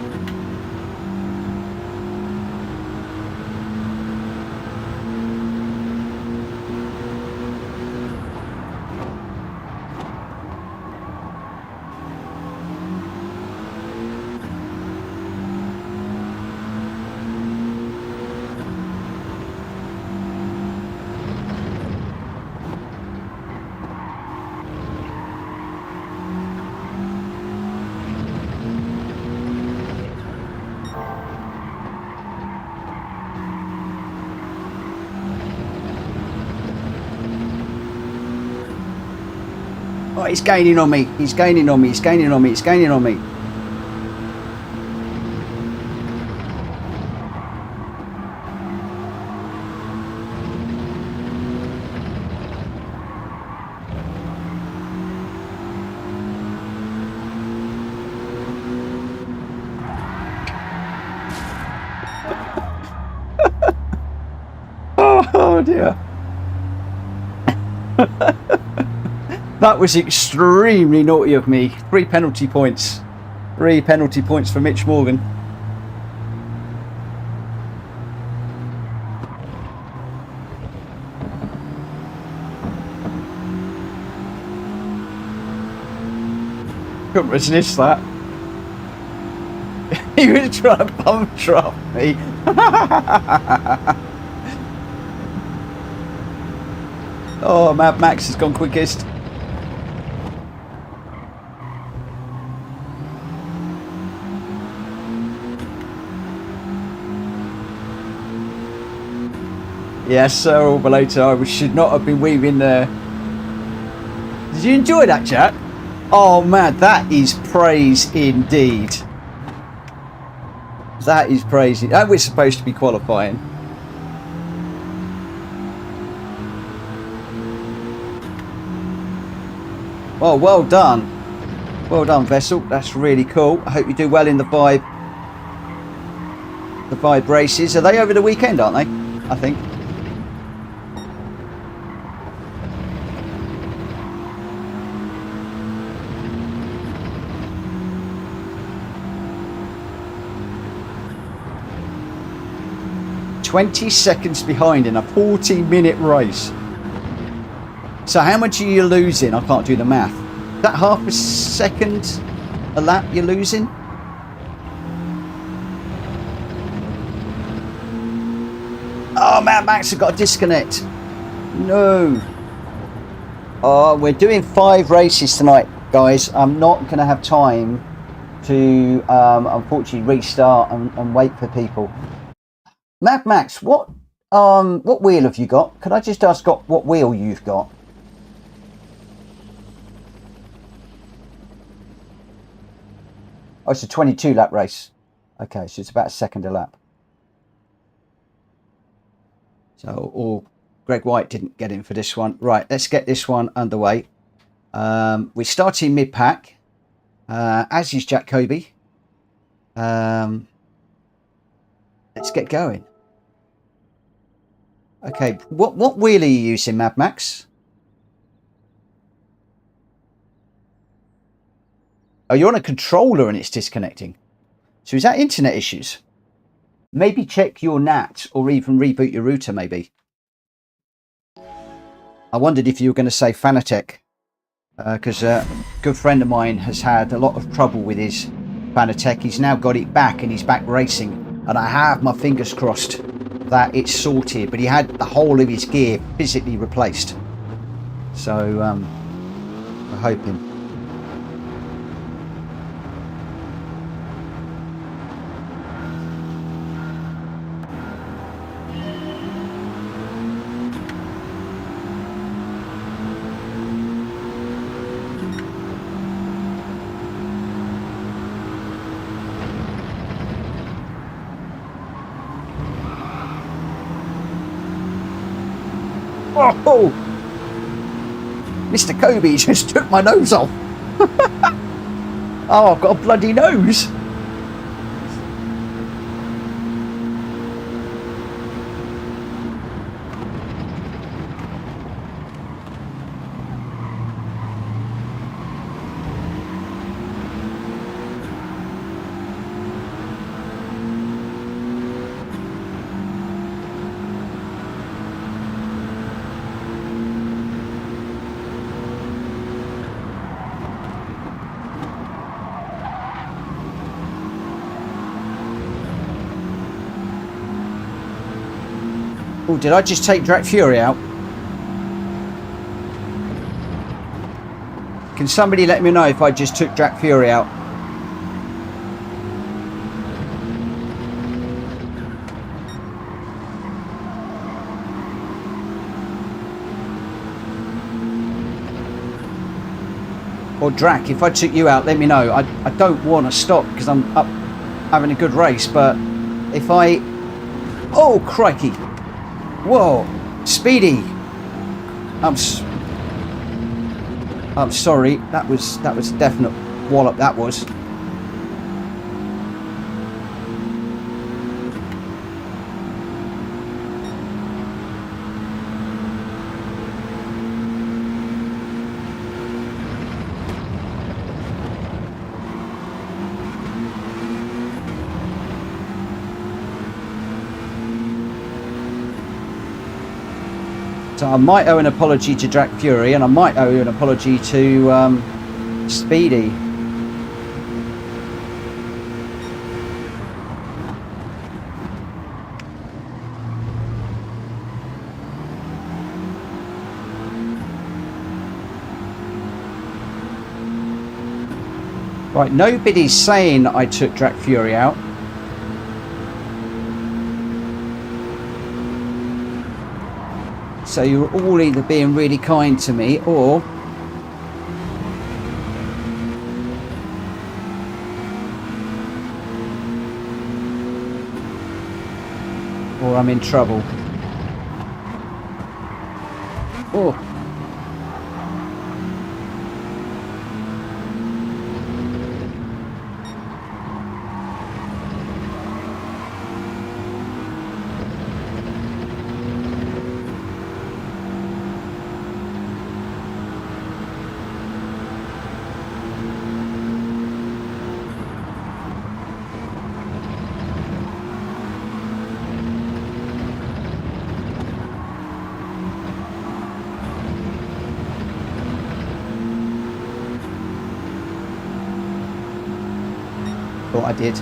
Oh, he's gaining on me. He's gaining on me. He's gaining on me. He's gaining on me. Oh dear. That was extremely naughty of me. 3 penalty points. 3 penalty points for Mitch Morgan. Couldn't resist that. He was trying to bum trap me. Oh, Mad Max has gone quickest. Yes, sir, all later. I should not have been weaving there. Did you enjoy that, Jack? Oh, man, that is praise indeed. That is praise. And we're supposed to be qualifying. Oh, well done. Well done, Vessel. That's really cool. I hope you do well in the five races. Are they over the weekend, aren't they? I think. "20 seconds behind in a 40-minute race." So how much are you losing? I can't do the math. Is that half a second a lap you're losing? Oh, Mad Max have got a disconnect. No. Oh, we're doing 5 races tonight, guys. I'm not going to have time to, unfortunately, restart and wait for people. Mad Max, what wheel have you got? Could I just ask what wheel you've got? Oh, it's a 22 lap race. Okay, so it's about a second a lap. So, or Greg White didn't get in for this one. Right, let's get this one underway. We're starting mid-pack, as is Jack Kobe. Let's get going. Okay, what wheel are you using, Mad Max? Oh, you're on a controller and it's disconnecting. So is that internet issues? Maybe check your NAT or even reboot your router, maybe. I wondered if you were going to say Fanatec, because a good friend of mine has had a lot of trouble with his Fanatec. He's now got it back and he's back racing. And I have my fingers crossed that it's sorted. But he had the whole of his gear physically replaced. So we're hoping. Oh, Mr. Kobe just took my nose off. Oh, I've got a bloody nose. Oh, did I just take Drac Fury out? Can somebody let me know if I just took Drac Fury out? Or Drac, if I took you out, let me know. I don't want to stop because I'm up having a good race, but if I... Oh, crikey. Whoa. Speedy. I'm sorry. That was a definite wallop, that was. So I might owe an apology to Drac Fury, and I might owe an apology to Speedy. Right, nobody's saying I took Drac Fury out. So you're all either being really kind to me or I'm in trouble. Oh. Thought I did.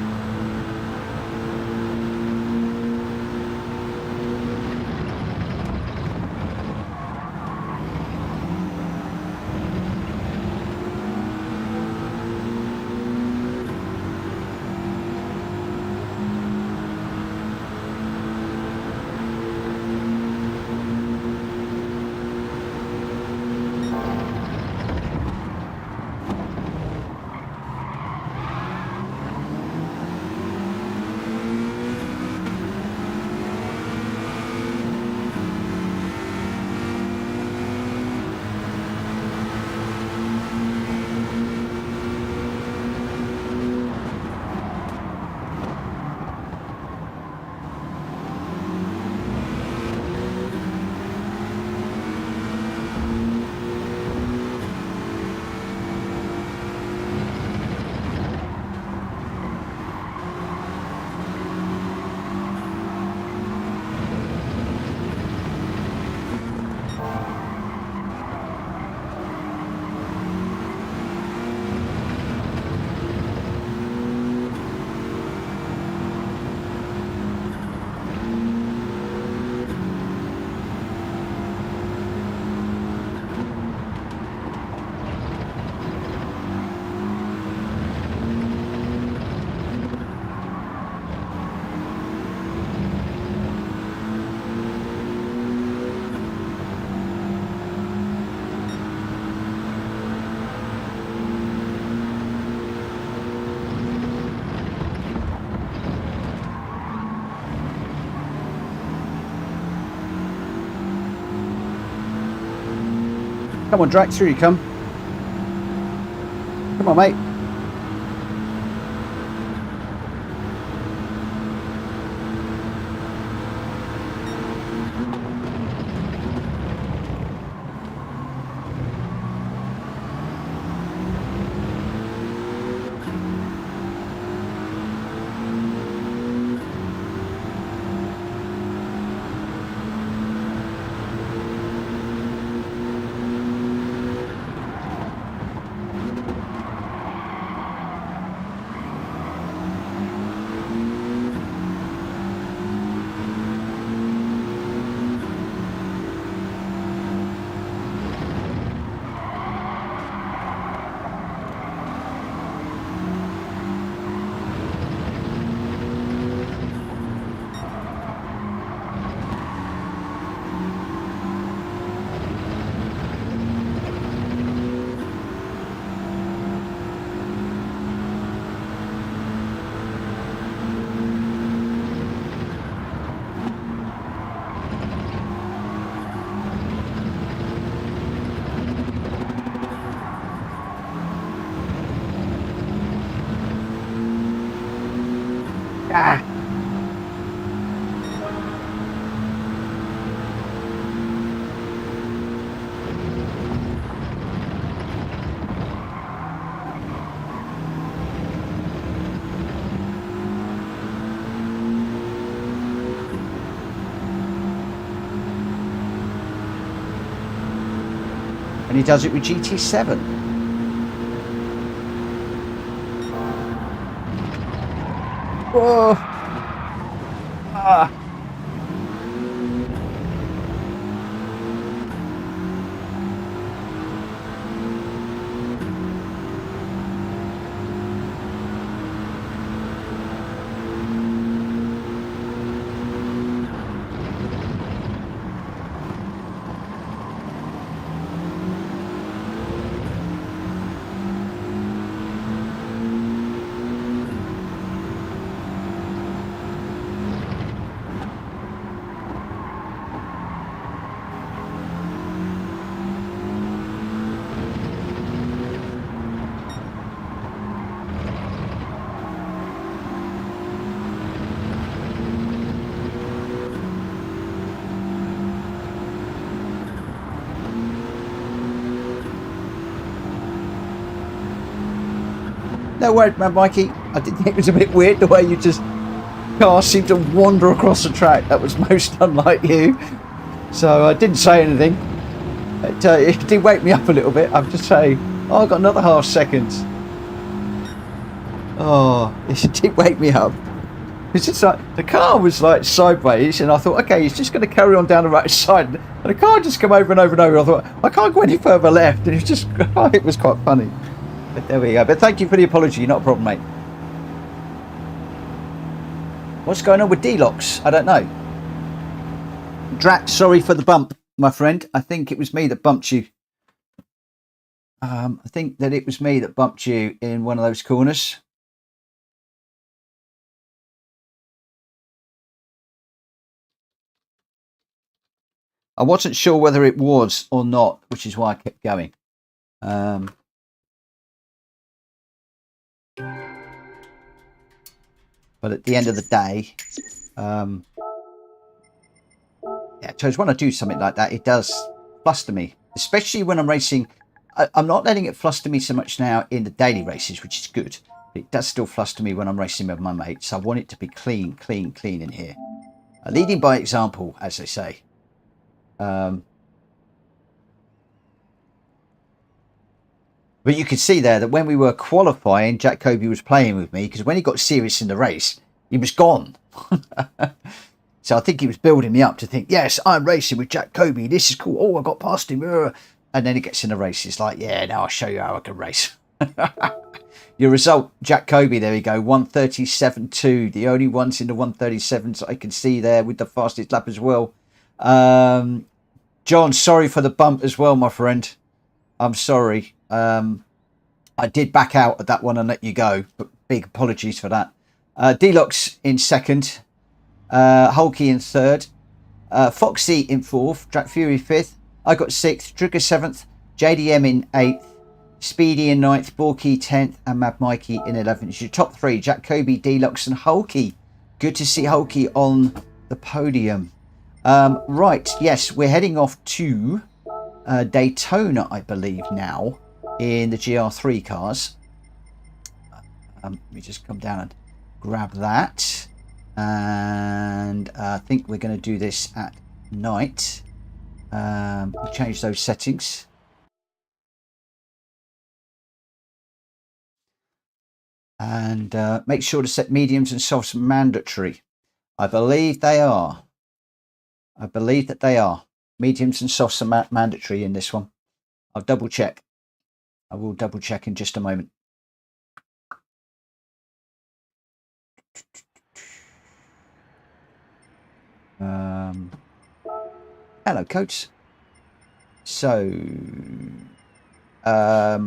Come on, Drax, here you come. Come on, mate. And he does it with GT7. Whoa! Ah! No worries, man, Mikey. I did think it was a bit weird the way you just car seemed to wander across the track. That was most unlike you. So I didn't say anything. It did wake me up a little bit. I'm just saying. Oh, I got another half second. Oh, it did wake me up. It's just like the car was like sideways, and I thought, okay, he's just going to carry on down the right side, and the car just come over and over and over. I thought I can't go any further left, and it was just it was quite funny. But there we go. But thank you for the apology. Not a problem, mate. What's going on with D-Locks? I don't know. Drat, sorry for the bump, my friend. I think it was me that bumped you. I think that it was me that bumped you in one of those corners. I wasn't sure whether it was or not, which is why I kept going. But at the end of the day, yeah, so when I do something like that, it does fluster me, especially when I'm racing. I'm not letting it fluster me so much now in the daily races, which is good. But it does still fluster me when I'm racing with my mates. I want it to be clean, clean, clean in here. Leading by example, as they say. But you could see there that when we were qualifying, Jack Kobe was playing with me, because when he got serious in the race, he was gone. So I think he was building me up to think, yes, I'm racing with Jack Kobe. This is cool. Oh, I got past him. And then he gets in the race. It's like, yeah, now I'll show you how I can race. Your result, Jack Kobe, there we go. 137.2. The only ones in the 137s I can see there with the fastest lap as well. John, sorry for the bump as well, my friend. I'm sorry. I did back out at that one and let you go, but big apologies for that. D-Locks in second, Hulky in third, Foxy in fourth, Jack Fury fifth, I got sixth, Trigger seventh, JDM in eighth, Speedy in ninth, Borky 10th, and Mad Mikey in 11th. It's your top three, Jack Kobe, D-Locks and Hulky. Good to see Hulky on the podium. Right, yes, we're heading off to Daytona, I believe, now in the GR3 cars. Let me just come down and grab that. And I think we're going to do this at night. We'll change those settings. And make sure to set mediums and softs mandatory. I believe they are. I believe that they are. Mediums and softs are mandatory in this one. I'll double check. I will double check in just a moment. Hello, coach. So, I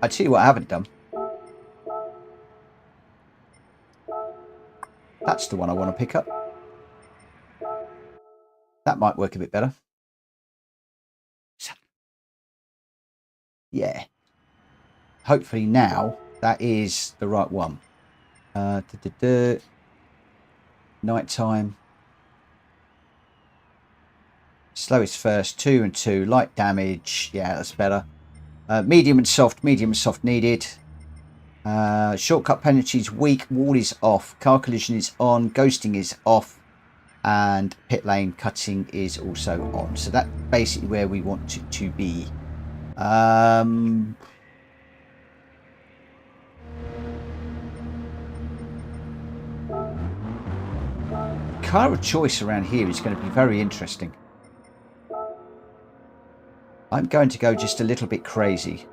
tell you what I haven't done. That's the one I want to pick up. That might work a bit better. Yeah. Hopefully now That is the right one. Nighttime. Slowest first, 2 and 2. Light damage. Yeah, that's better. Medium and soft needed. Shortcut penalty is weak. Wall is off. Car collision is on. Ghosting is off. And pit lane cutting is also on. So that's basically where we want it to be. Car of choice around here is going to be very interesting. I'm going to go just a little bit crazy.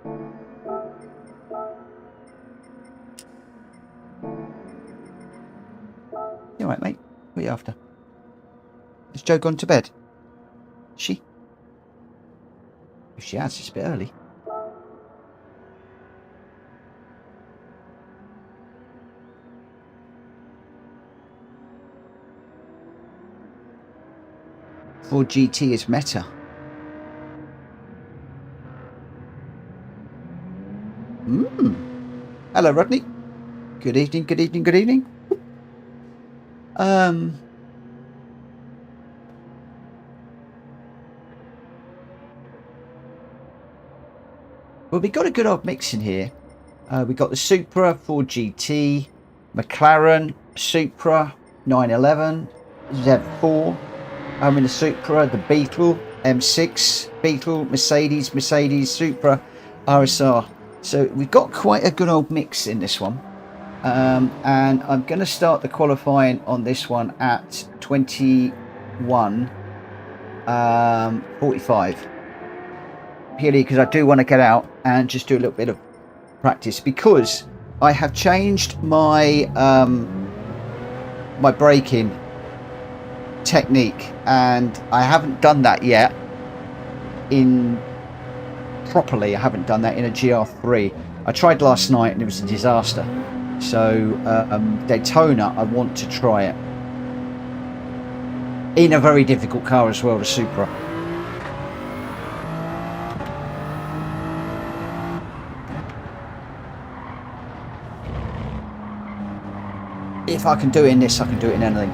You all right, mate? What are you after? Has Jo gone to bed? She? If she has, it's a bit early. Ford GT is meta. Hello, Rodney. Good evening, good evening, good evening. Well, we got a good old mix in here. We got the Supra, Ford GT, McLaren, Supra, 911, Z4. I'm in the Supra, the Beetle, M6, Beetle, Mercedes, Supra, RSR. So we've got quite a good old mix in this one. And I'm going to start the qualifying on this one at 21:45. Purely because I do want to get out and just do a little bit of practice, because I have changed my my braking technique, and I haven't done that yet properly. I haven't done that in a GR3. I tried last night and it was a disaster. So Daytona, I want to try it in a very difficult car as well, the Supra. If I can do it in this, I can do it in anything.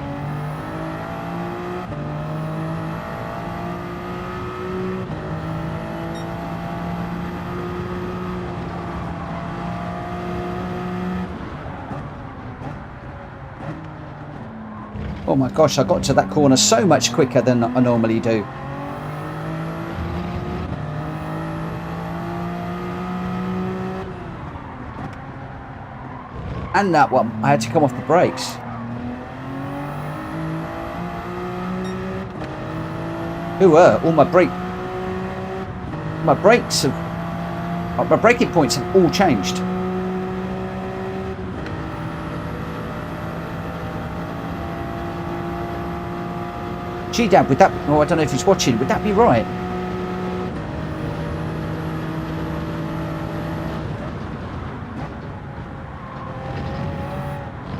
Oh my gosh, I got to that corner so much quicker than I normally do. And that one, I had to come off the brakes. All my brakes have, my braking points have all changed. Gee, Dad, would that? Oh, I don't know if he's watching. Would that be right?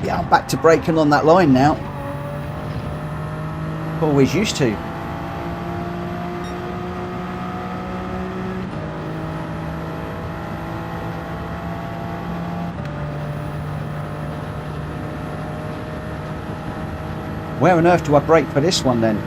Yeah, I'm back to braking on that line now. Always used to. Where on earth do I brake for this one then?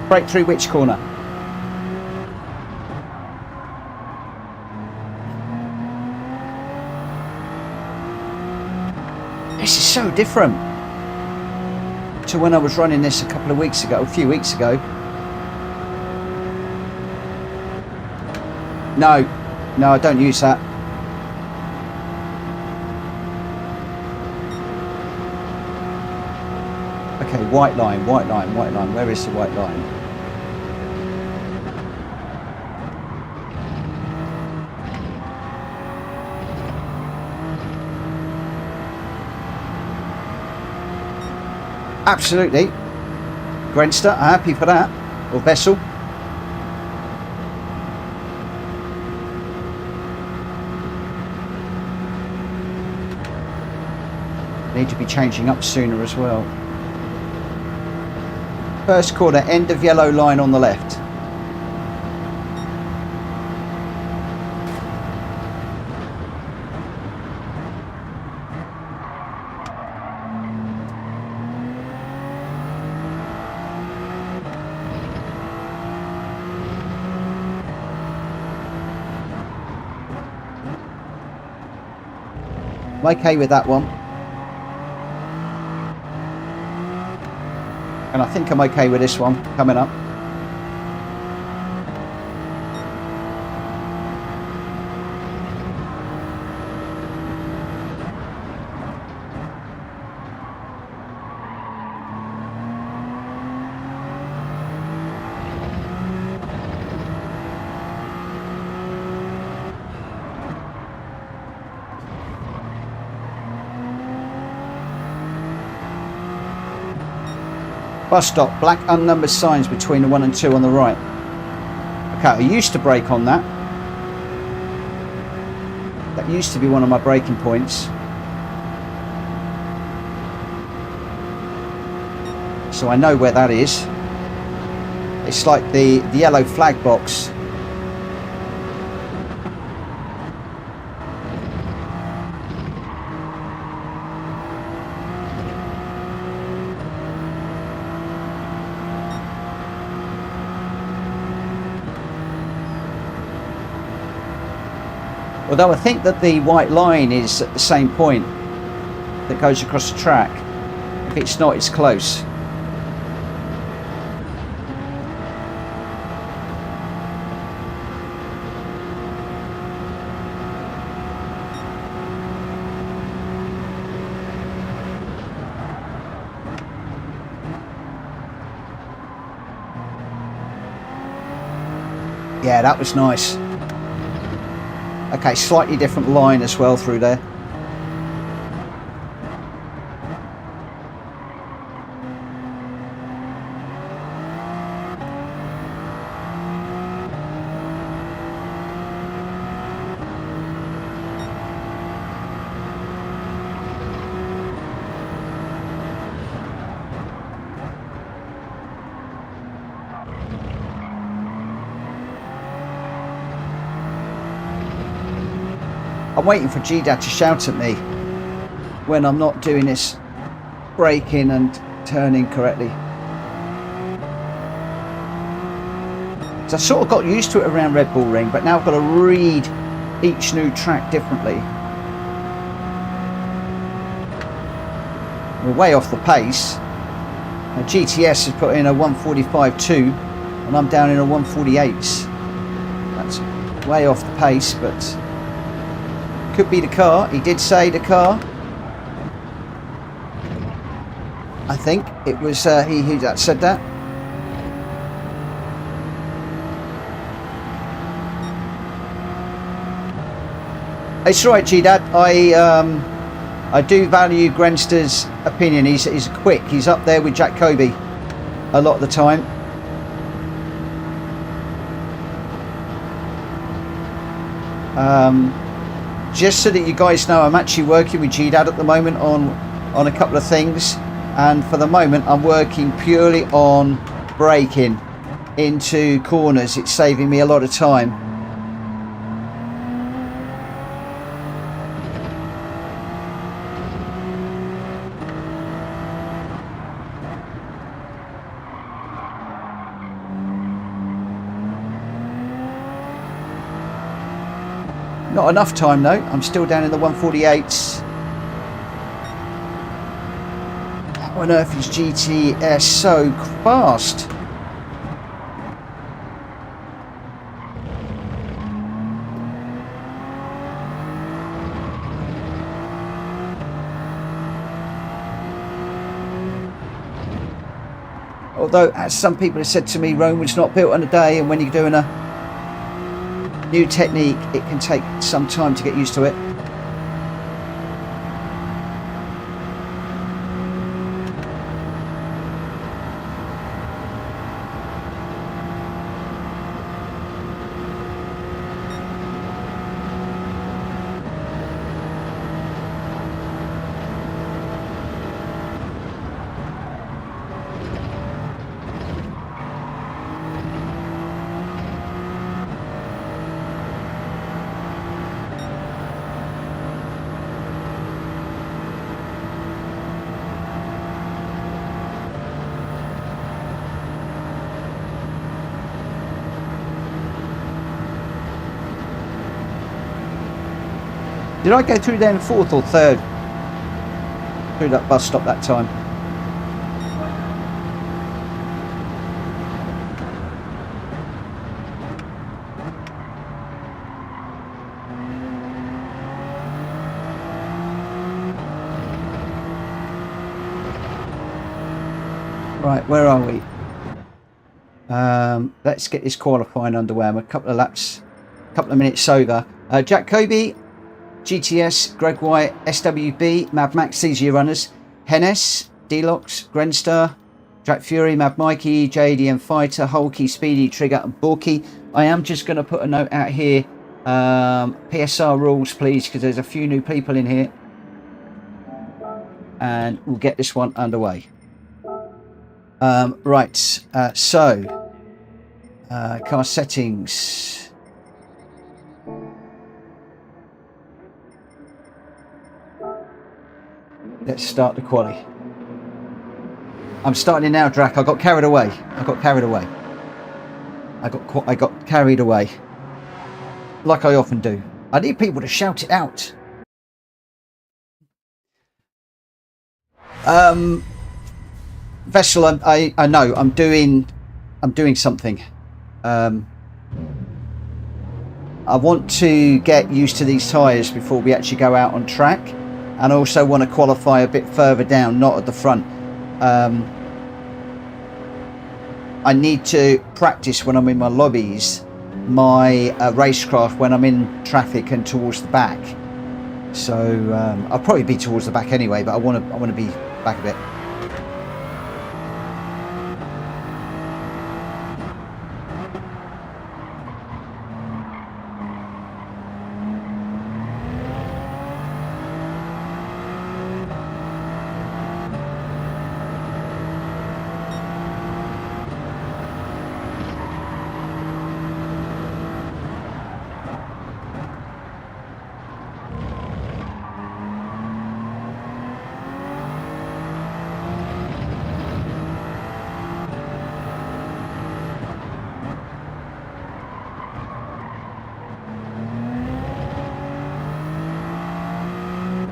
Brake through which corner? This is so different to when I was running this a few weeks ago. No, I don't use that. Okay, white line. Where is the white line? Absolutely. Grenster, happy for that. Or Vessel. Need to be changing up sooner as well. First corner, end of yellow line on the left. I'm okay with that one. And I think I'm okay with this one coming up. Bus stop, black unnumbered signs between the 1 and 2 on the right. Okay, I used to brake on that. That used to be one of my braking points. So I know where that is. It's like the yellow flag box. Although I think that the white line is at the same point that goes across the track. If it's not, it's close. Yeah, that was nice. Okay, slightly different line as well through there. I'm waiting for GDAD to shout at me when I'm not doing this braking and turning correctly. So I sort of got used to it around Red Bull Ring, but now I've got to read each new track differently. We're way off the pace. Now GTS has put in a 145.2 and I'm down in a 148. That's way off the pace, but could be the car. He did say the car. I think it was he who that said that. It's right, G-Dad. I do value Grenster's opinion. He's quick. He's up there with Jack Kobe a lot of the time. Just so that you guys know, I'm actually working with GDAD at the moment on a couple of things, and for the moment I'm working purely on braking into corners. It's saving me a lot of time. Not enough time though. I'm still down in the 148s. on earth is GTS so fast? Although, as some people have said to me, Rome was not built on a day, and when you're doing a new technique, it can take some time to get used to it. Did I go through there in fourth or third? Through that bus stop that time. Right, where are we? Let's get this qualifying underway. I'm a couple of laps, a couple of minutes over. Jack Kobe, GTS, Greg White, SWB, Mad Max, these are your runners. Hennes, Delox, Grenstar, Jack Fury, Mad Mikey, JDM Fighter, Hulky, Speedy, Trigger, and Borky. I am just going to put a note out here. PSR rules, please, because there's a few new people in here. And we'll get this one underway. Right, so car settings. Let's start the quali. I'm starting it now, Drac. I got carried away. I got carried away. I got carried away. Like I often do. I need people to shout it out. Vessel, I know I'm doing something. I want to get used to these tyres before we actually go out on track, and I also want to qualify a bit further down, not at the front. I need to practice when I'm in my lobbies my racecraft when I'm in traffic and towards the back. So I'll probably be towards the back anyway, but I want to be back a bit.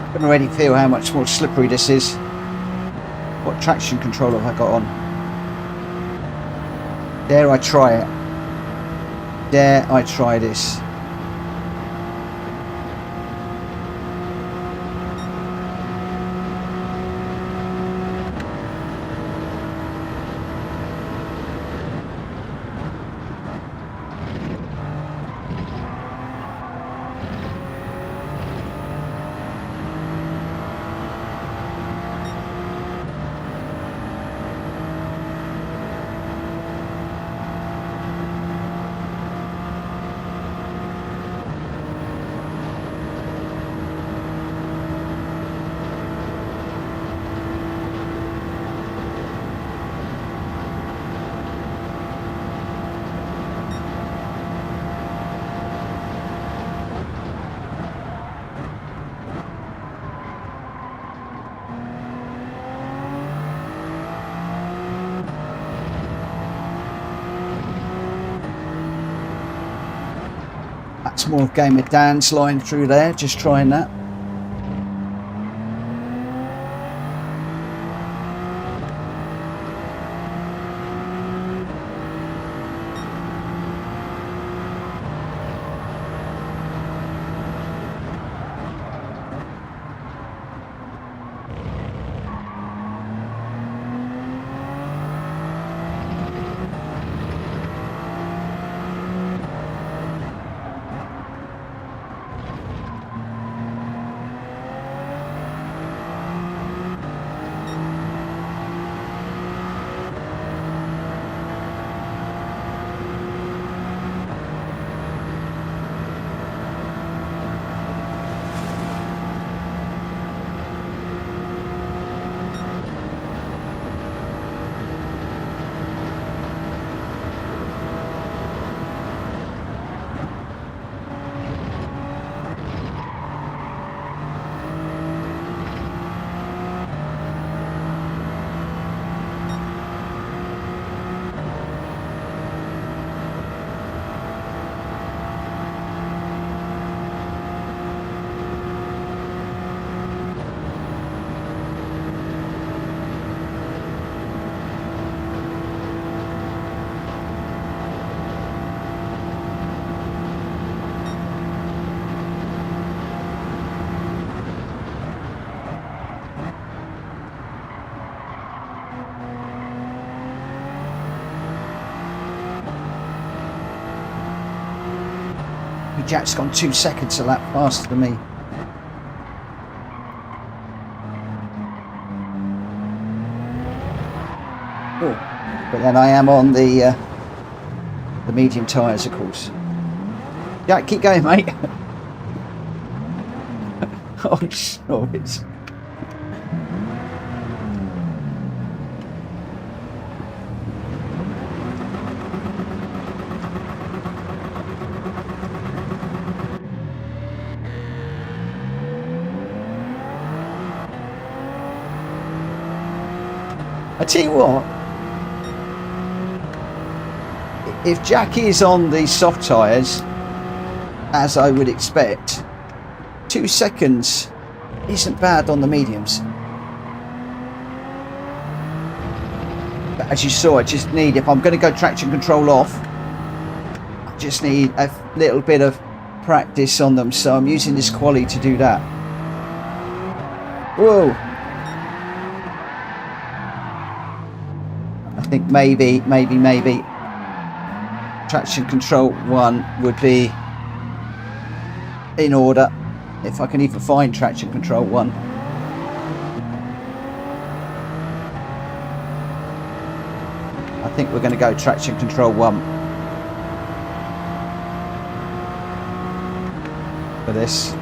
I can already feel how much more slippery this is. What traction control have I got on? Dare I try it? Dare I try this? That's more of Game of Dan's line through there, just trying that. Jack's gone 2 seconds a lap faster than me. Oh, but then I am on the medium tyres, of course. Jack, keep going, mate. Oh, it's... I tell you what, if Jack is on the soft tyres, as I would expect, 2 seconds isn't bad on the mediums. But as you saw, I just need, if I'm going to go traction control off, I just need a little bit of practice on them, so I'm using this quali to do that. Whoa! I think maybe traction control 1 would be in order, if I can even find traction control 1. I think we're going to go traction control 1 for this.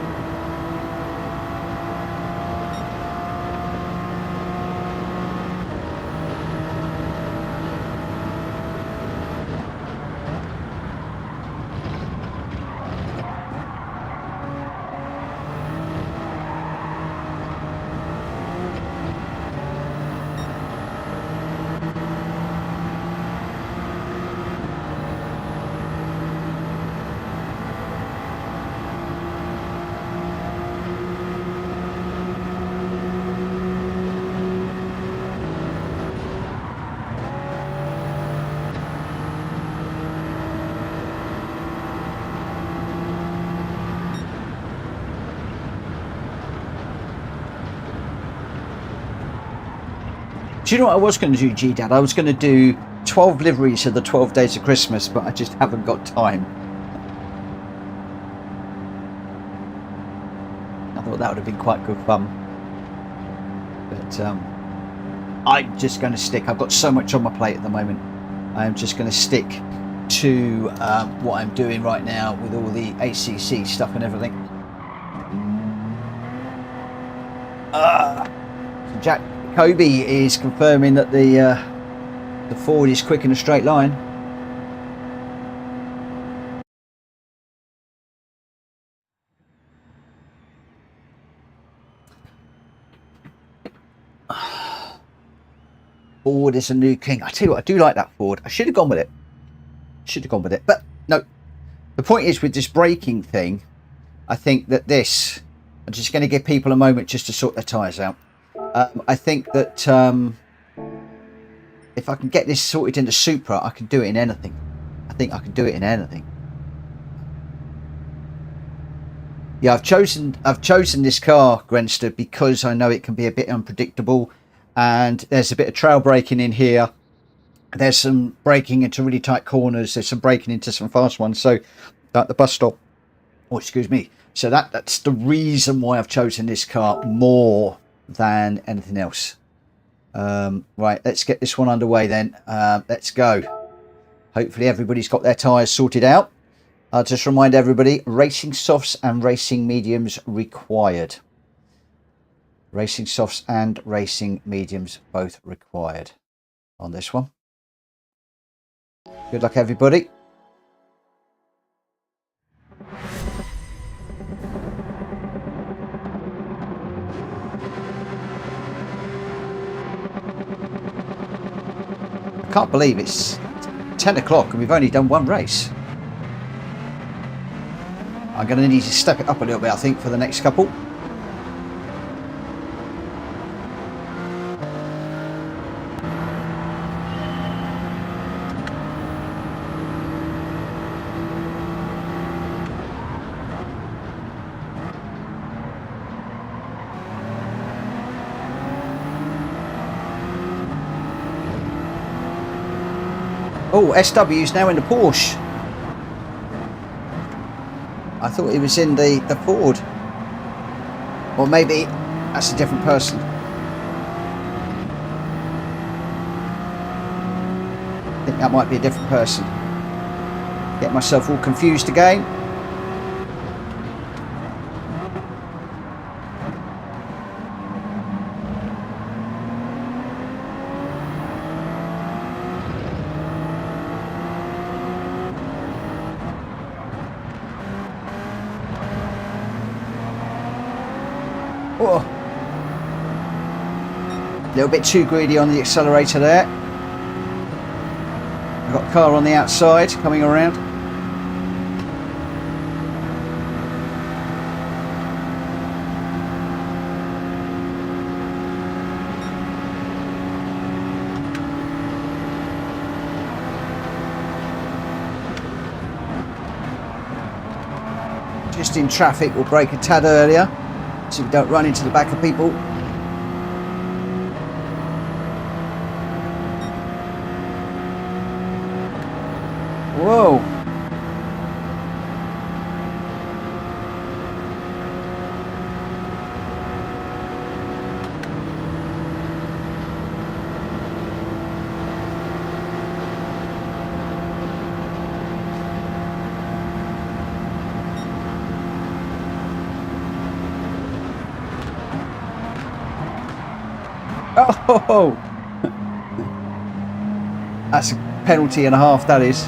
Do you know what I was going to do, G-Dad? I was going to do 12 liveries of the 12 days of Christmas, but I just haven't got time. I thought that would have been quite good fun. But I'm just going to stick. I've got so much on my plate at the moment. I'm just going to stick to what I'm doing right now with all the ACC stuff and everything. So Jack Kobe is confirming that the Ford is quick in a straight line. Ford is a new king. I tell you what, I do like that Ford. I should have gone with it. But no. The point is with this braking thing, I think that this, I'm just going to give people a moment just to sort their tyres out. I think that if I can get this sorted into Supra, I can do it in anything. I think I can do it in anything. Yeah, I've chosen this car, Grenster, because I know it can be a bit unpredictable, and there's a bit of trail braking in here. There's some braking into really tight corners. There's some braking into some fast ones. So at the bus stop, oh excuse me. So that's the reason why I've chosen this car more than anything else. Right, let's get this one underway then. Let's go. Hopefully everybody's got their tyres sorted out. I'll just remind everybody, racing softs and racing mediums required. Racing softs and racing mediums both required on this one. Good luck everybody. I can't believe it's 10 o'clock and we've only done one race. I'm going to need to step it up a little bit, I think, for the next couple. Oh, SW's now in the Porsche. I thought he was in the Ford. Or maybe that's a different person. I think that might be a different person. Get myself all confused again. Oh, a little bit too greedy on the accelerator there. I've got a car on the outside coming around. Just in traffic, we'll brake a tad earlier so we don't run into the back of people. Whoa. Oh, that's a penalty and a half, that is.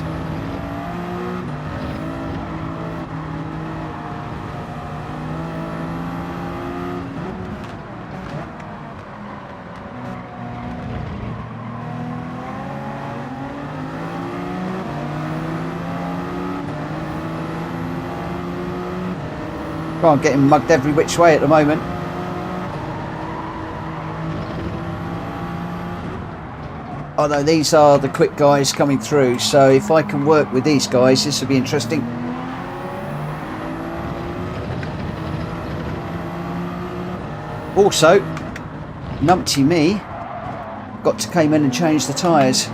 Can't get him mugged every which way at the moment. Although these are the quick guys coming through, so if I can work with these guys, this will be interesting. Also, numpty me, got to come in and change the tyres.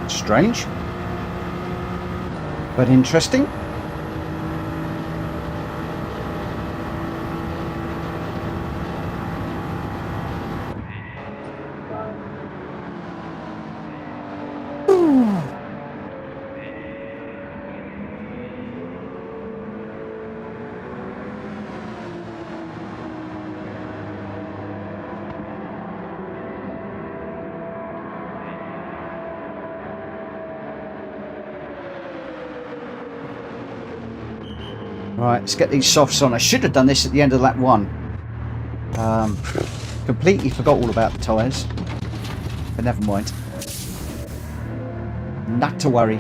Strange, but interesting. Right, let's get these softs on. I should have done this at the end of lap 1. Completely forgot all about the tyres. But never mind. Not to worry.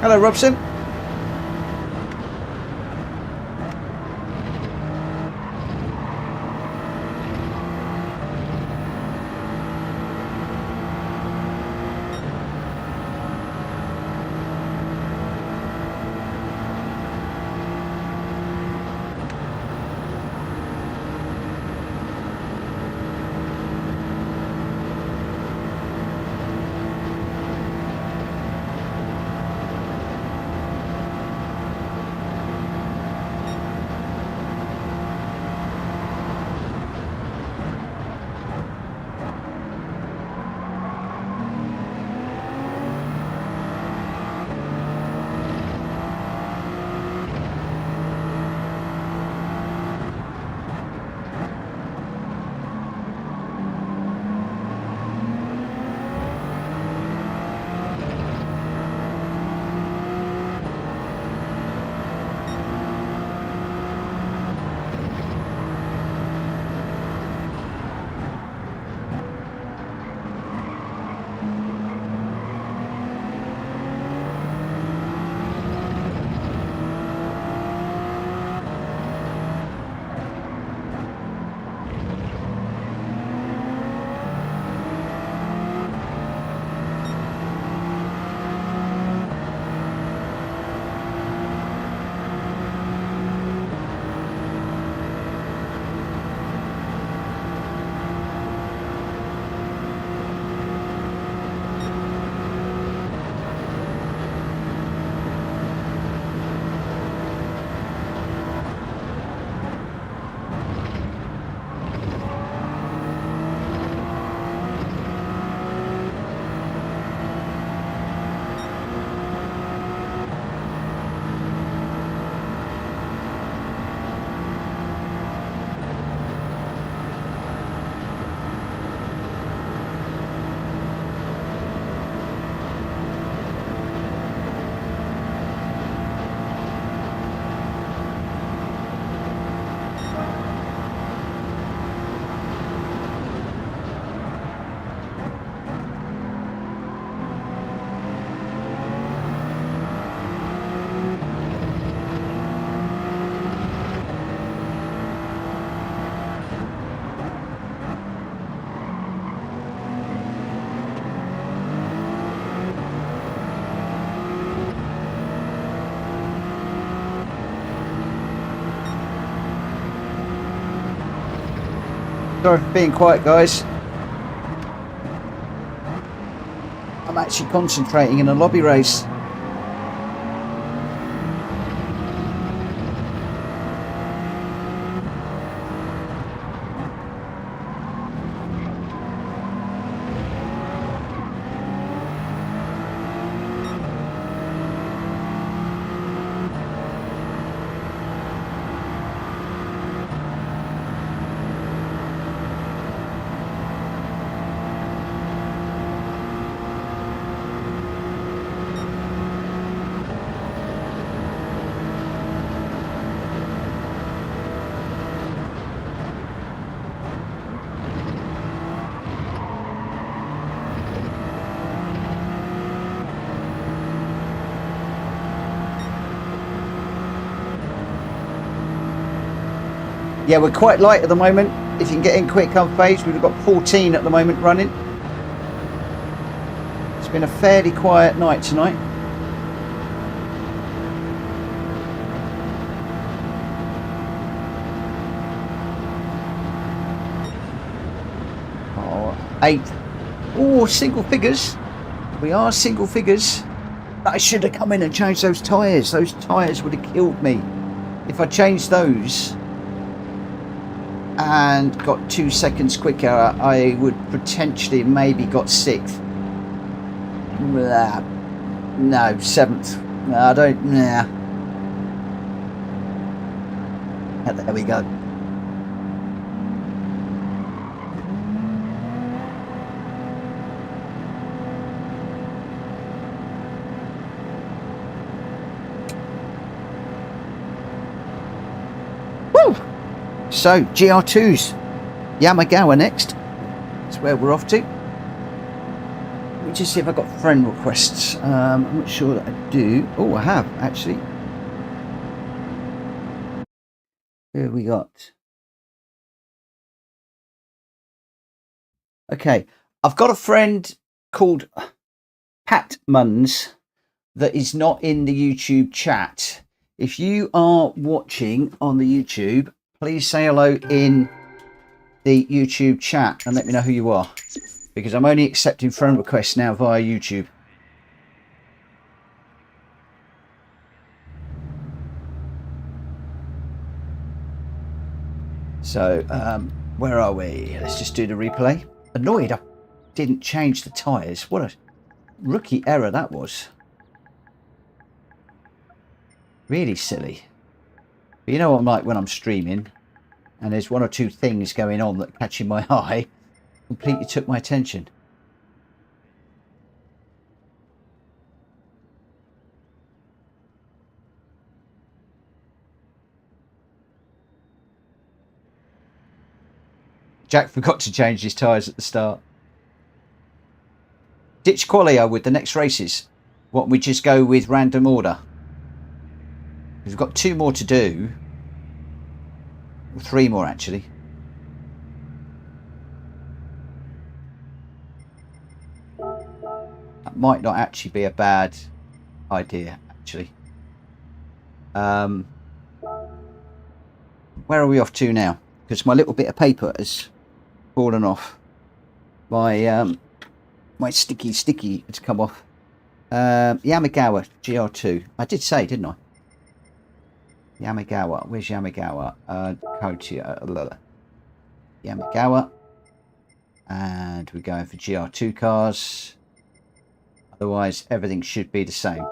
Hello, Robson. Sorry for being quiet, guys. I'm actually concentrating in a lobby race. Yeah, we're quite light at the moment. If you can get in quick, come phase. We've got 14 at the moment running. It's been a fairly quiet night tonight. Oh, 8. Oh, single figures. We are single figures. I should have come in and changed those tyres. Those tyres would have killed me. If I changed those and got 2 seconds quicker, I would potentially maybe got 6th. No, 7th. I don't. Nah. There we go. Woo! So, GR2s. Yamagawa next. That's where we're off to. Let me just see if I've got friend requests. I'm not sure that I do. Oh, I have, actually. Who have we got? Okay. I've got a friend called Pat Munns that is not in the YouTube chat. If you are watching on the YouTube, please say hello in the YouTube chat and let me know who you are, because I'm only accepting friend requests now via YouTube. So, where are we? Let's just do the replay. Annoyed I didn't change the tyres. What a rookie error that was. Really silly. But you know what I'm like when I'm streaming and there's 1 or 2 things going on that catching my eye, completely took my attention. Jack forgot to change his tyres at the start. Ditch qualia with the next races. What, we just go with random order? We've got 2 more to do. 3 more, actually. That might not actually be a bad idea, actually. Where are we off to now? Because my little bit of paper has fallen off. My my sticky has come off. Yamagawa GR2. I did say, didn't I? Yamagawa. Where's Yamagawa? Kochi. Yamagawa. And we're going for GR2 cars. Otherwise, everything should be the same.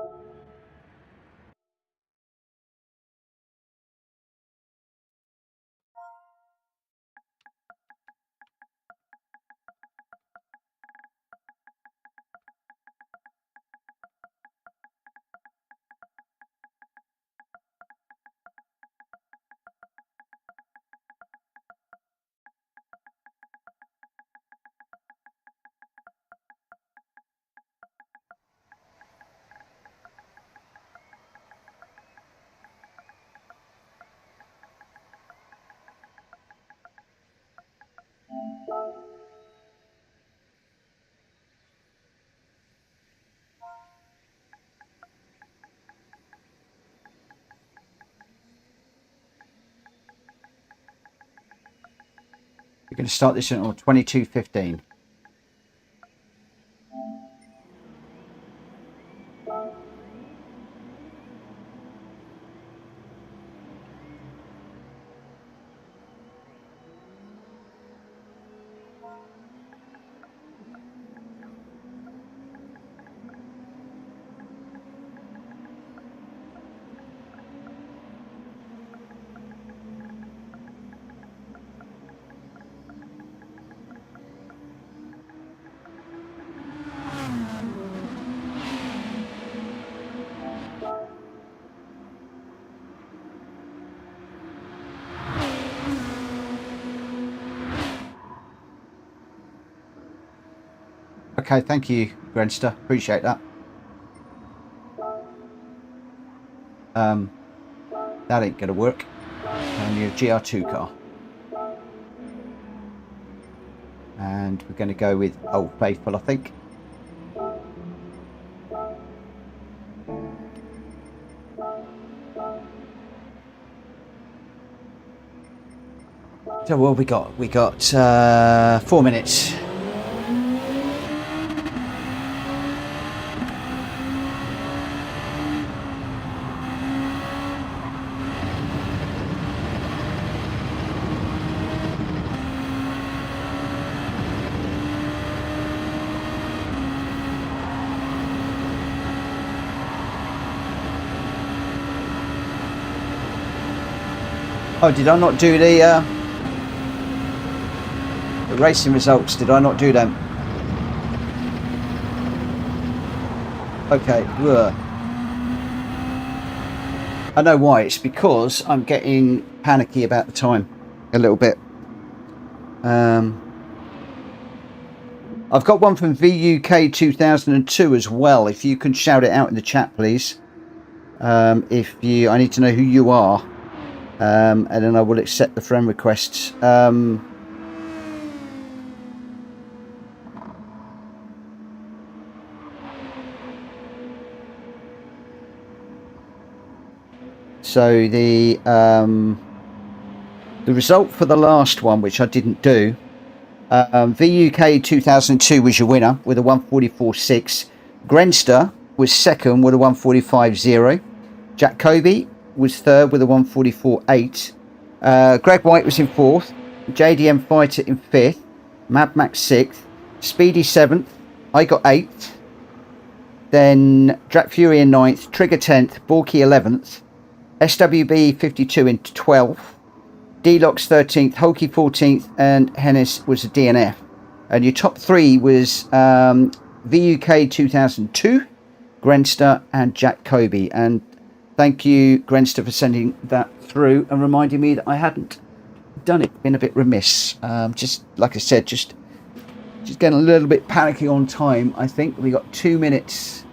going to start this at 22:15. Okay, thank you, Grenster. Appreciate that. That ain't gonna work. And your GR2 car. And we're going to go with Old Faithful, I think. So what we got? We got 4 minutes. Oh, did I not do the racing results? Did I not do them? Okay. Ugh. I know why. It's because I'm getting panicky about the time a little bit. I've got one from VUK 2002 as well. If you can shout it out in the chat, please. I need to know who you are. And then I will accept the friend requests. So the result for the last one, which I didn't do, VUK 2002 was your winner with a 144.6. Grenster was second with a 145.0. Jack Kobe was third with a 144.8. Greg White was in fourth. JDM Fighter in fifth. Mad Max sixth. Speedy seventh. I got eighth. Then Drac Fury in ninth. Trigger 10th. Borky 11th. SWB 52 in 12th. D-Lox 13th. Hulky 14th. And Hennis was a DNF. And your top three was VUK 2002, Grenster, and Jack Kobe. And thank you, Grenster, for sending that through and reminding me that I hadn't done it. Been a bit remiss. Just like I said, just getting a little bit panicky on time. I think we got 2 minutes.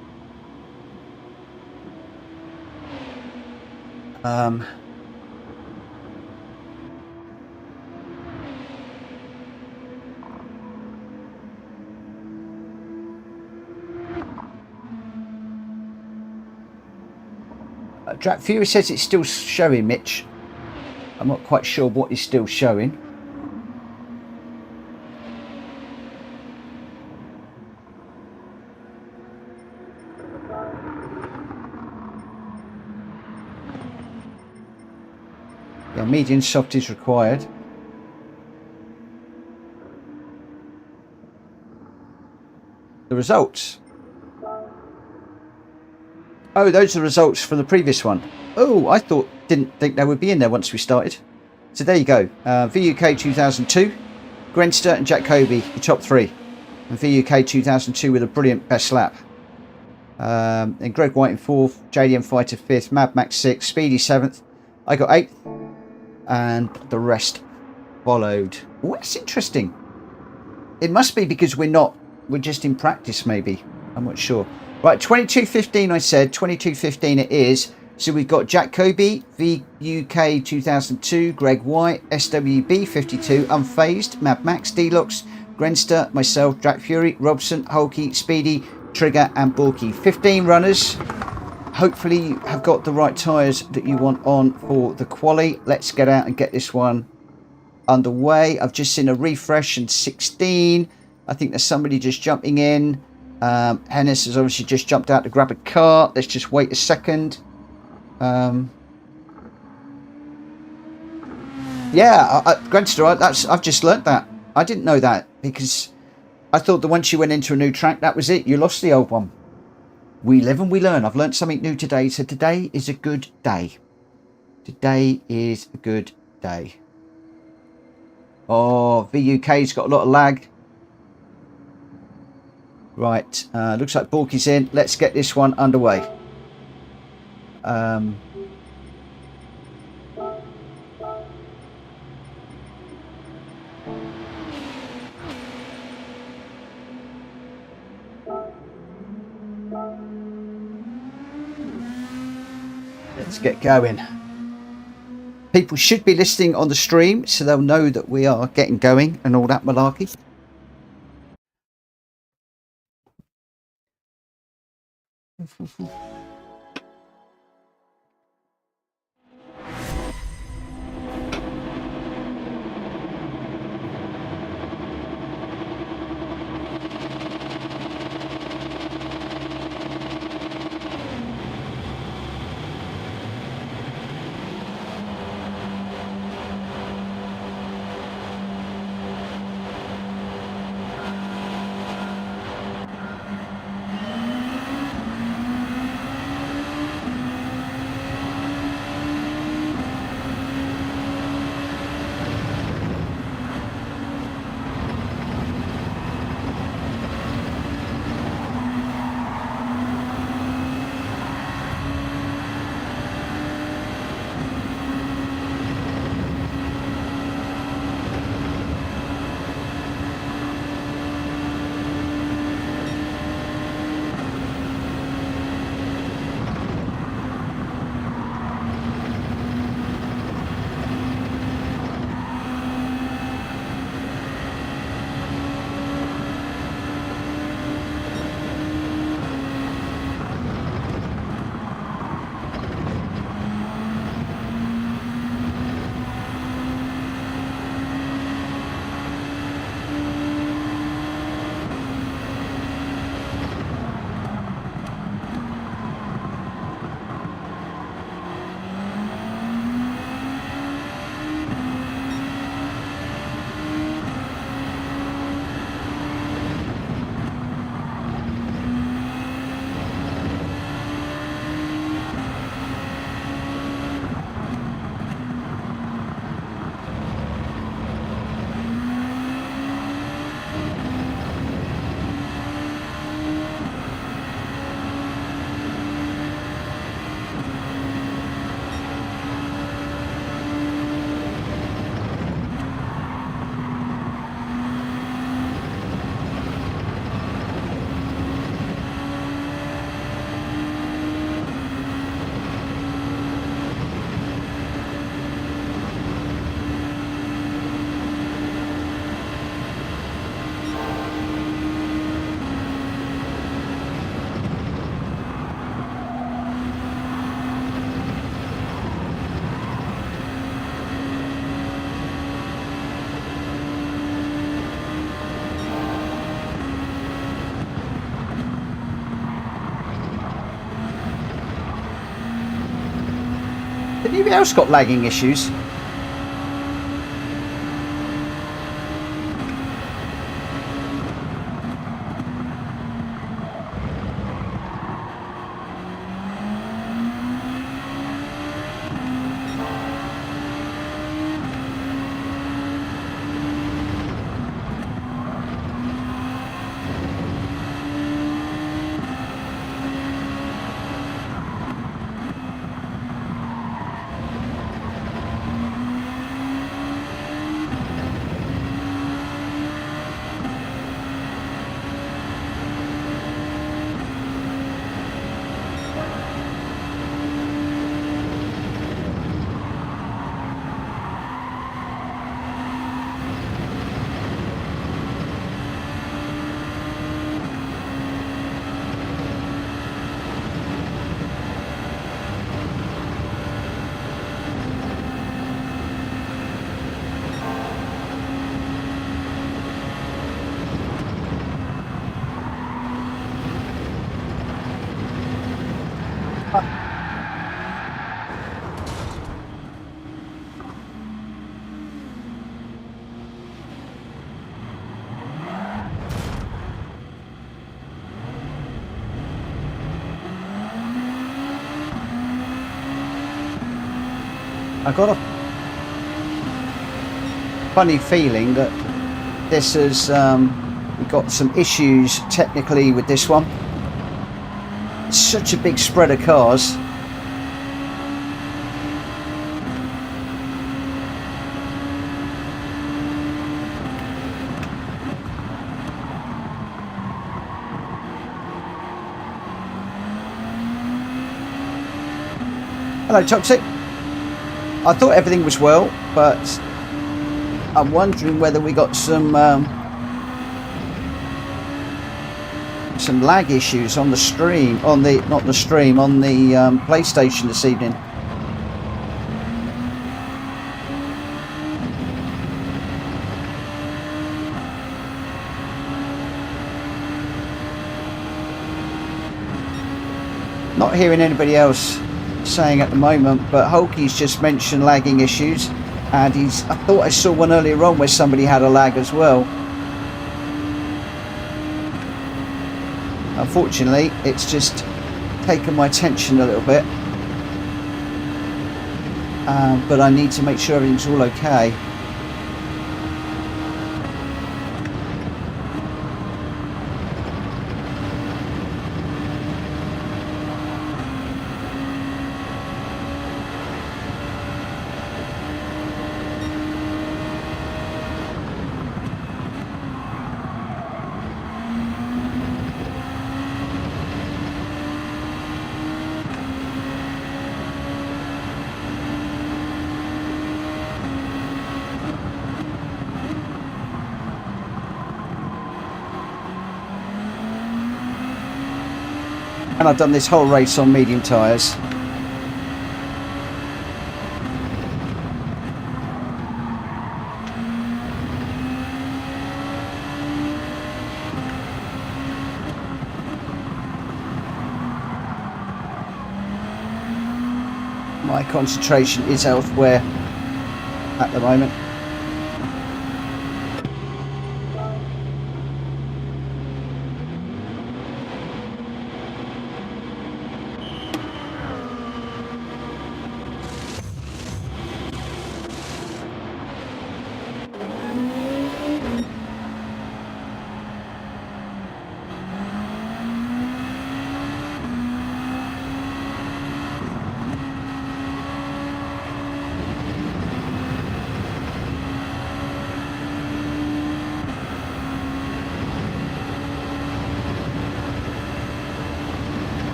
Drac Fury says it's still showing, Mitch. I'm not quite sure what is still showing. Yeah, medium soft is required. The results. Oh, those are the results from the previous one. Oh, I didn't think they would be in there once we started. So there you go. VUK 2002, Grenster and Jack Kobe, the top three. And VUK 2002 with a brilliant best lap. And Greg White in fourth, JDM Fighter fifth, Mad Max sixth, Speedy seventh. I got eighth, and the rest followed. Oh, that's interesting. It must be because we're just in practice, maybe. I'm not sure. Right, 22:15 I said, 22:15 it is. So we've got Jack Kobe, VUK 2002, Greg White, SWB 52, Unfazed, Mad Max, D-Lox, Grenster, myself, Drac Fury, Robson, Hulky, Speedy, Trigger and Borky. 15 runners. Hopefully you have got the right tyres that you want on for the quali. Let's get out and get this one underway. I've just seen a refresh in 16. I think there's somebody just jumping in. Hennis has obviously just jumped out to grab a car. Let's just wait a second. Yeah, Grandster, I've just learnt that. I didn't know that because I thought that once you went into a new track, that was it. You lost the old one. We live and we learn. I've learnt something new today. So today is a good day. Today is a good day. Oh, VUK's got a lot of lag. Right, looks like Borky's in. Let's get this one underway. Let's get going. People should be listening on the stream, so they'll know that we are getting going and all that malarkey. Anybody else got lagging issues? I got a funny feeling that this has we've got some issues technically with this one. It's such a big spread of cars. Hello, Toxic. I thought everything was well, but I'm wondering whether we got some lag issues on the stream, on the PlayStation this evening. Not hearing anybody else saying at the moment, but Hulky's just mentioned lagging issues, and I thought I saw one earlier on where somebody had a lag as well. Unfortunately, it's just taken my attention a little bit, but I need to make sure everything's all okay. And I've done this whole race on medium tyres. My concentration is elsewhere at the moment.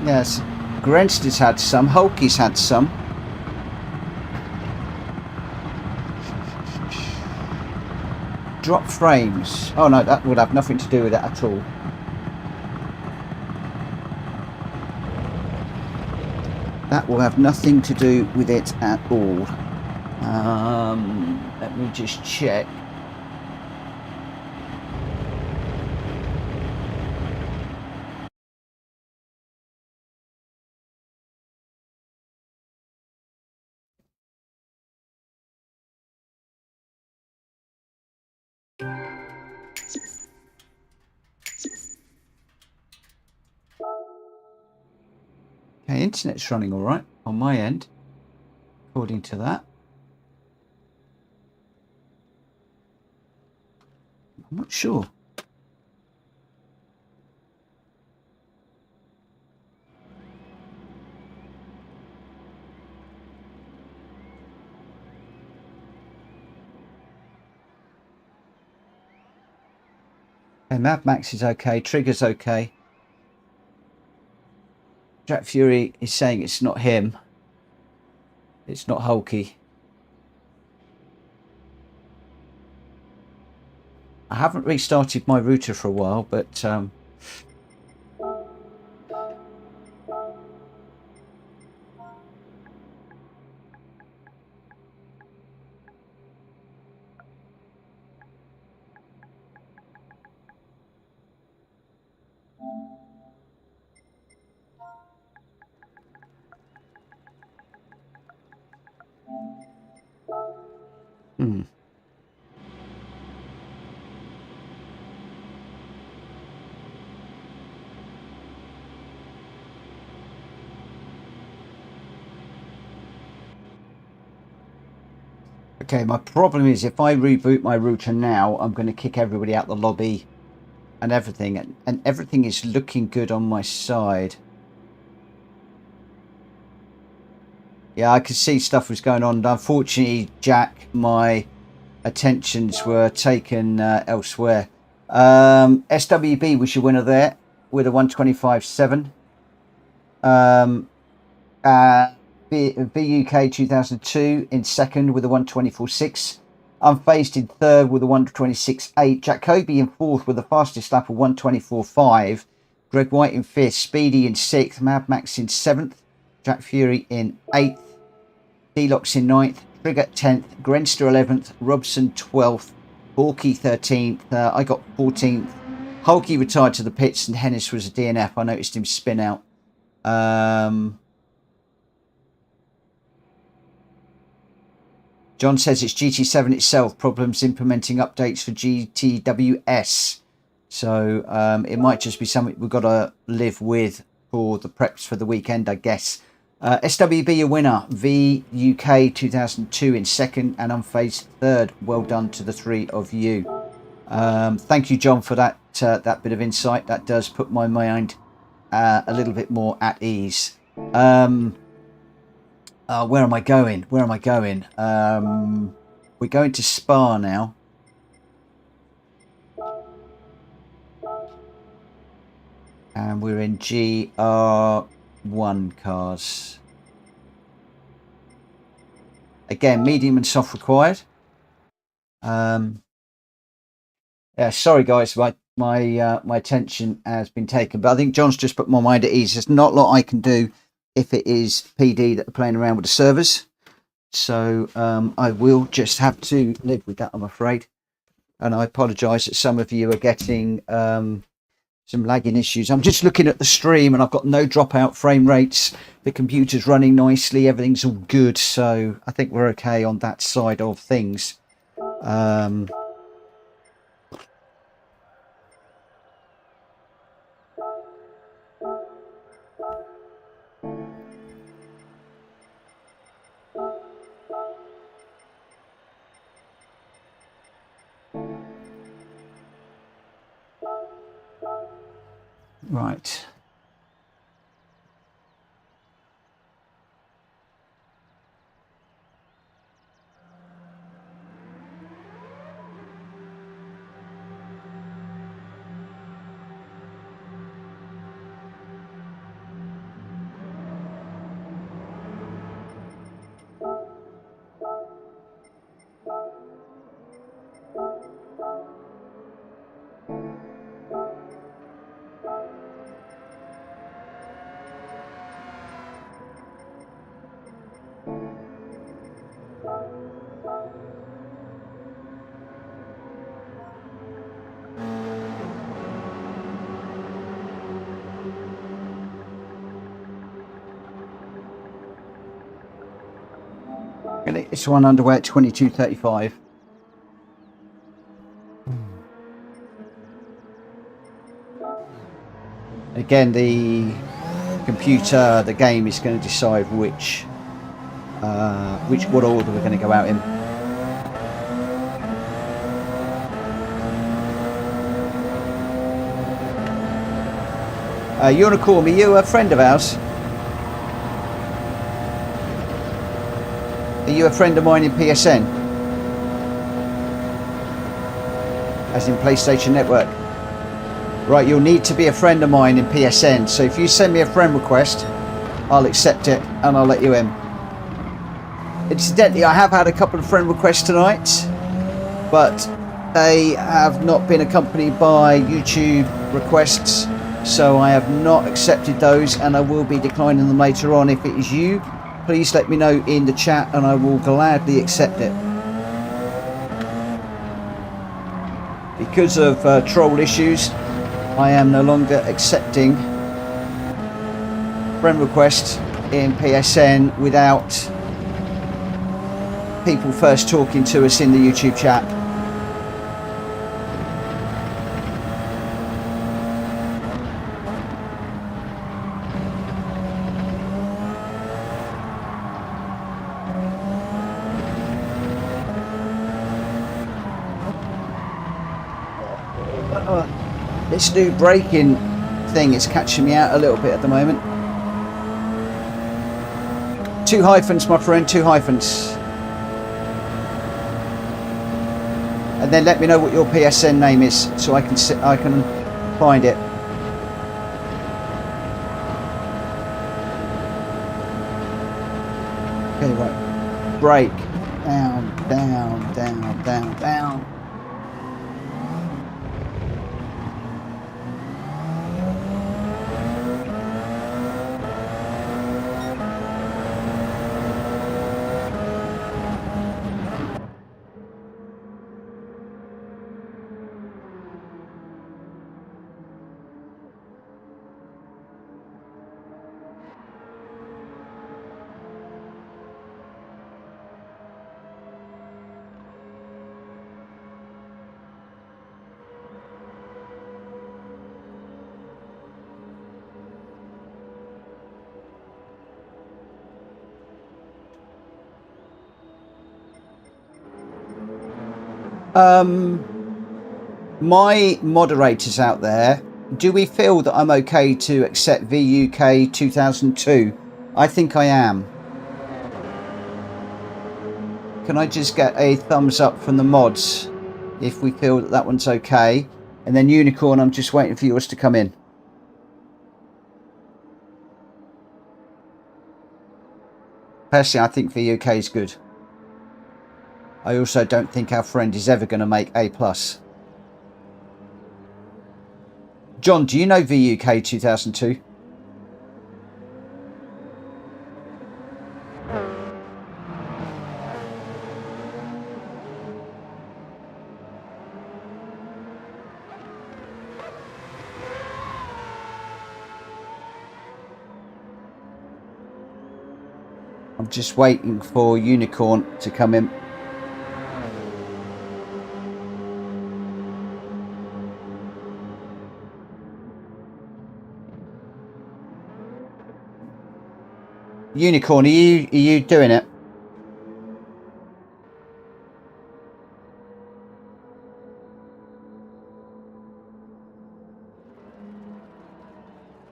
Yes, Grenster's had some, Hulky's had some. Drop frames. Oh no, that would have nothing to do with it at all. That will have nothing to do with it at all. Let me just check. Okay, internet's running all right on my end. according to that. I'm not sure. Okay, Mad Max is okay. Trigger's okay. Jack Fury is saying it's not him. It's not Hulky. I haven't restarted my router for a while, but okay, my problem is if I reboot my router now, I'm going to kick everybody out the lobby and everything. And everything is looking good on my side. Yeah, I could see stuff was going on. Unfortunately, Jack, my attentions were taken elsewhere. SWB was your winner there with a 125.7. VUK 2002 in second with a 124.6. Unfazed in third with a 126.8. Jack Kobe in fourth with the fastest lap of 124.5. Greg White in fifth. Speedy in sixth. Mad Max in seventh. Jack Fury in eighth. D-Lox in ninth. Trigger 10th. Grenster 11th. Robson 12th. Borky 13th. I got 14th. Hulky retired to the pits and Hennis was a DNF. I noticed him spin out. John says it's GT7 itself. Problems implementing updates for GTWS. So it might just be something we've got to live with for the preps for the weekend, I guess. SWB a winner. VUK 2002 in second and Unfazed third. Well done to the three of you. Thank you, John, for that bit of insight. That does put my mind a little bit more at ease. Where am I going? Where am I going? We're going to Spa now. And we're in GR1 cars. Again, medium and soft required. Yeah, sorry guys, my attention has been taken, but I think John's just put my mind at ease. There's not a lot I can do if it is PD that are playing around with the servers. So I will just have to live with that, I'm afraid. And I apologise that some of you are getting some lagging issues. I'm just looking at the stream and I've got no dropout frame rates. The computer's running nicely. Everything's all good. So I think we're okay on that side of things. Right. This one underway at 22.35. Again, the computer, the game is going to decide which what order we're going to go out in. You want to call me? You a friend of ours? Are you a friend of mine in PSN? As in PlayStation Network? Right, you'll need to be a friend of mine in PSN. So if you send me a friend request, I'll accept it and I'll let you in. Incidentally, I have had a couple of friend requests tonight, but they have not been accompanied by YouTube requests. So I have not accepted those, and I will be declining them later on. If it is you, please let me know in the chat and I will gladly accept it. Because of troll issues, I am no longer accepting friend requests in PSN without people first talking to us in the YouTube chat. This new braking thing is catching me out a little bit at the moment. 2 hyphens, my friend, 2 hyphens. And then let me know what your PSN name is so I can find it. Okay, right. Brake. Down, down, down, down, down. My moderators out there, do we feel that I'm okay to accept VUK 2002? I think I am. Can I just get a thumbs up from the mods if we feel that that one's okay? And then Unicorn, I'm just waiting for yours to come in. Personally, I think VUK is good. I also don't think our friend is ever going to make A+. John, do you know VUK 2002? I'm just waiting for Unicorn to come in. Unicorn, are you doing it?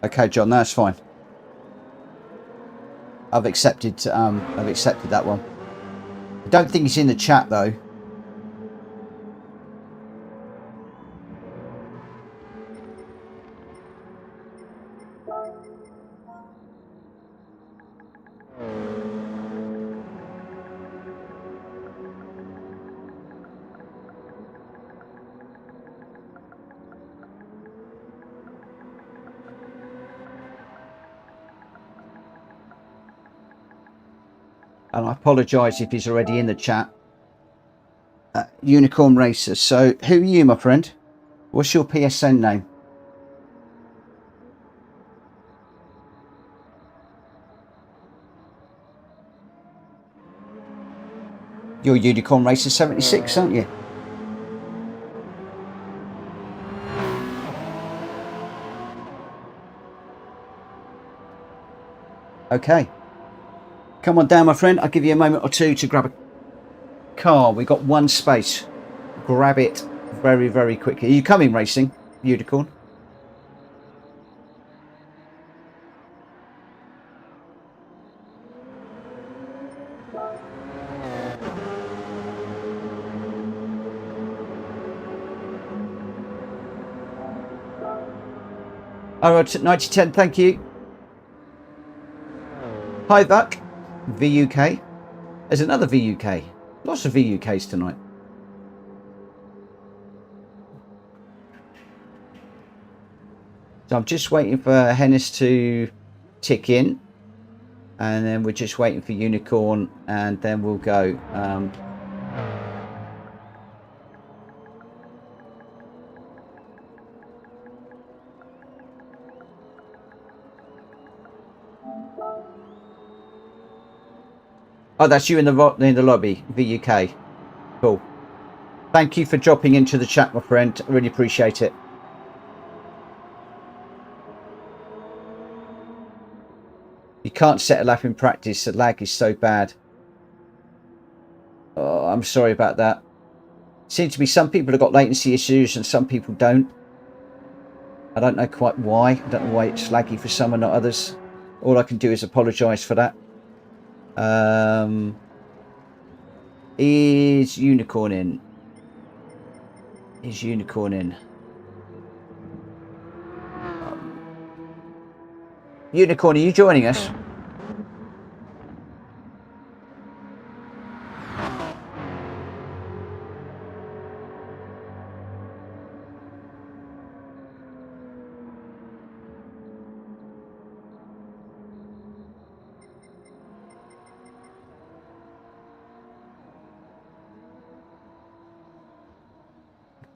Okay, John, that's fine. I've accepted that one. I don't think it's in the chat though. And I apologise if he's already in the chat. Unicorn Racer. So, who are you, my friend? What's your PSN name? You're Unicorn Racer 76, aren't you? Okay. Come on down, my friend. I'll give you a moment or two to grab a car. We got one space. Grab it very, very quickly. Are you coming racing, Unicorn? All right, 9010, thank you. Hi, Buck. VUK. There's another VUK. Lots of VUKs tonight. So I'm just waiting for Hennis to tick in. And then we're just waiting for Unicorn. And then we'll go. Oh, that's you in the lobby, VUK. Cool. Thank you for dropping into the chat, my friend. I really appreciate it. You can't set a lap in practice. The lag is so bad. Oh, I'm sorry about that. Seems to be some people have got latency issues and some people don't. I don't know quite why. I don't know why it's laggy for some and not others. All I can do is apologise for that. Is Unicorn in? Is Unicorn in? Unicorn, are you joining us?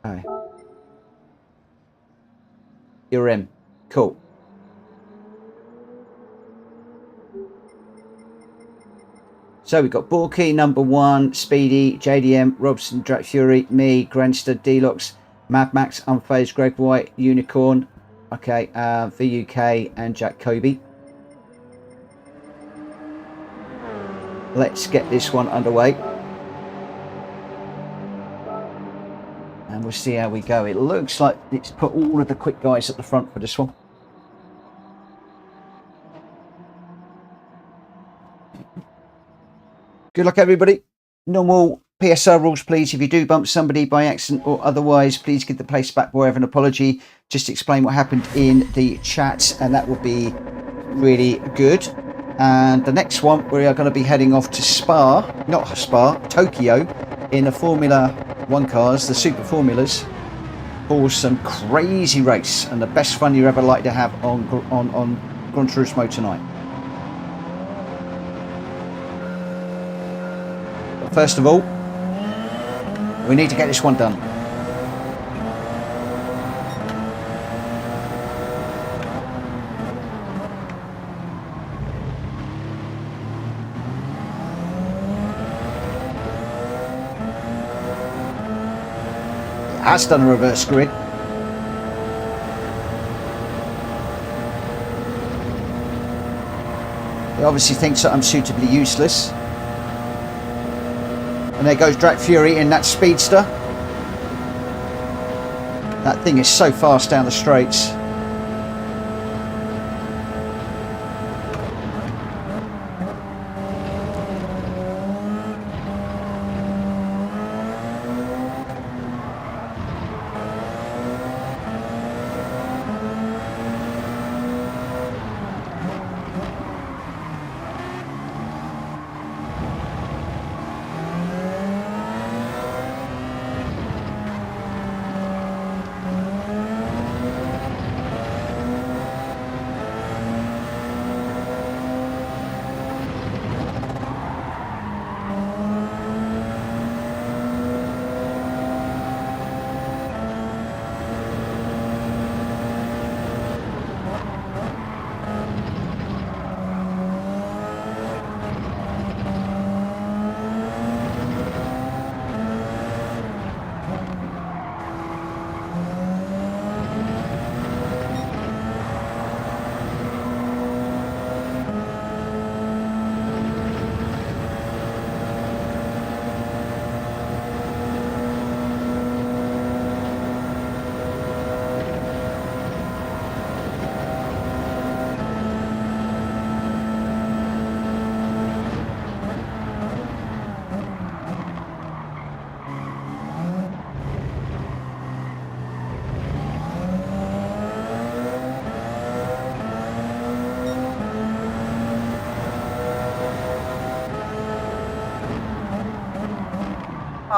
Okay. You're in. Cool. So we've got Borky, number one, Speedy, JDM, Robson, Drac Fury, me, Grenster, Deluxe, Mad Max, Unfazed, Greg White, Unicorn, okay, VUK, and Jack Kobe. Let's get this one underway. And we'll see how we go. It looks like it's put all of the quick guys at the front for this one. Good luck, everybody. Normal PSR rules, please. If you do bump somebody by accident or otherwise, please give the place back by way of an apology. Just explain what happened in the chat, and that would be really good. And the next one, we are going to be heading off to Tokyo, in the Formula 1 cars, the Super Formulas, for some crazy race and the best fun you're ever likely to have on Gran Turismo tonight. First of all, we need to get this one done. It has done a reverse grid. It obviously thinks that I'm suitably useless. And there goes Drac Fury in that speedster. That thing is so fast down the straights.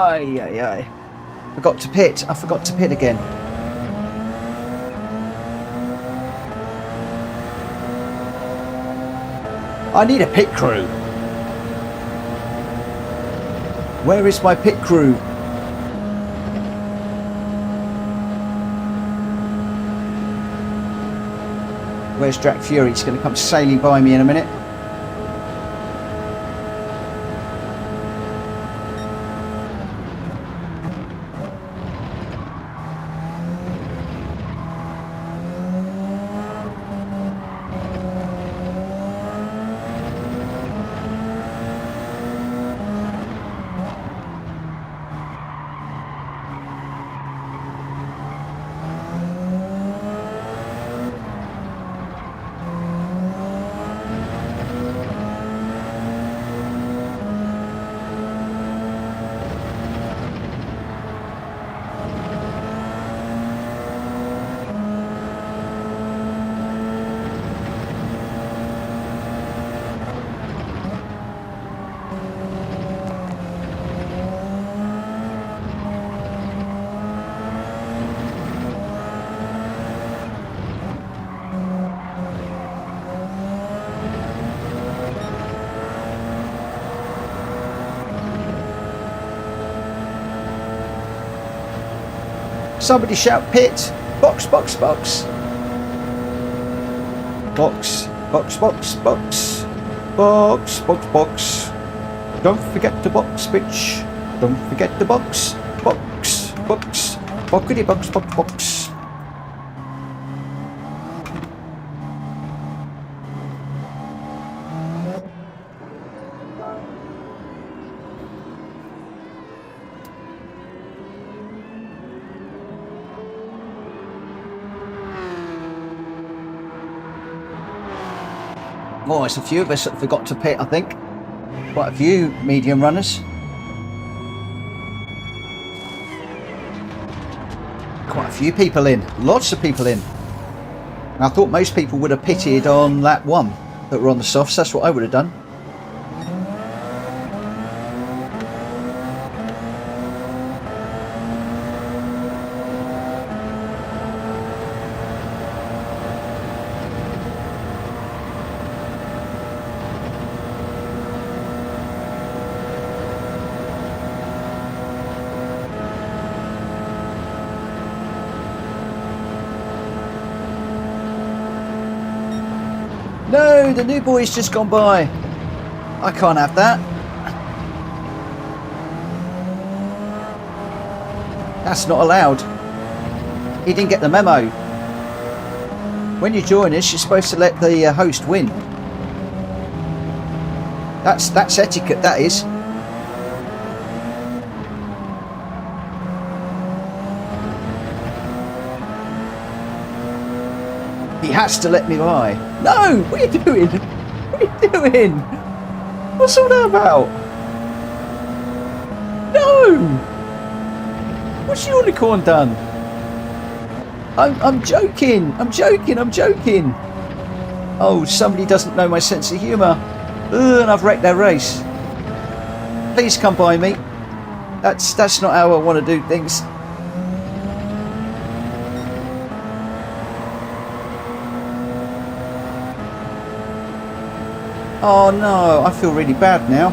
Ay, ay, ay. Forgot to pit. I forgot to pit again. I need a pit crew. Where is my pit crew? Where's Drac Fury? He's going to come sailing by me in a minute. Somebody shout pit. Box, box, box. Box, box, box, box. Box, box, box. Don't forget the box, bitch. Don't forget the box. Box, box. Boxity box, box, box. Oh, it's a few of us that forgot to pit, I think. Quite a few medium runners. Quite a few people in. Lots of people in. And I thought most people would have pitted on lap 1 that were on the softs. That's what I would have done. No, the new boy's just gone by. I can't have that. That's not allowed. He didn't get the memo. When you join us, you're supposed to let the host win. That's etiquette, that is. He has to let me by. No! What are you doing? What are you doing? What's all that about? No! What's Unicorn done? I'm joking. I'm joking. I'm joking. Oh, somebody doesn't know my sense of humour. Ugh, and I've wrecked their race. Please come by me. That's not how I want to do things. Oh no, I feel really bad now.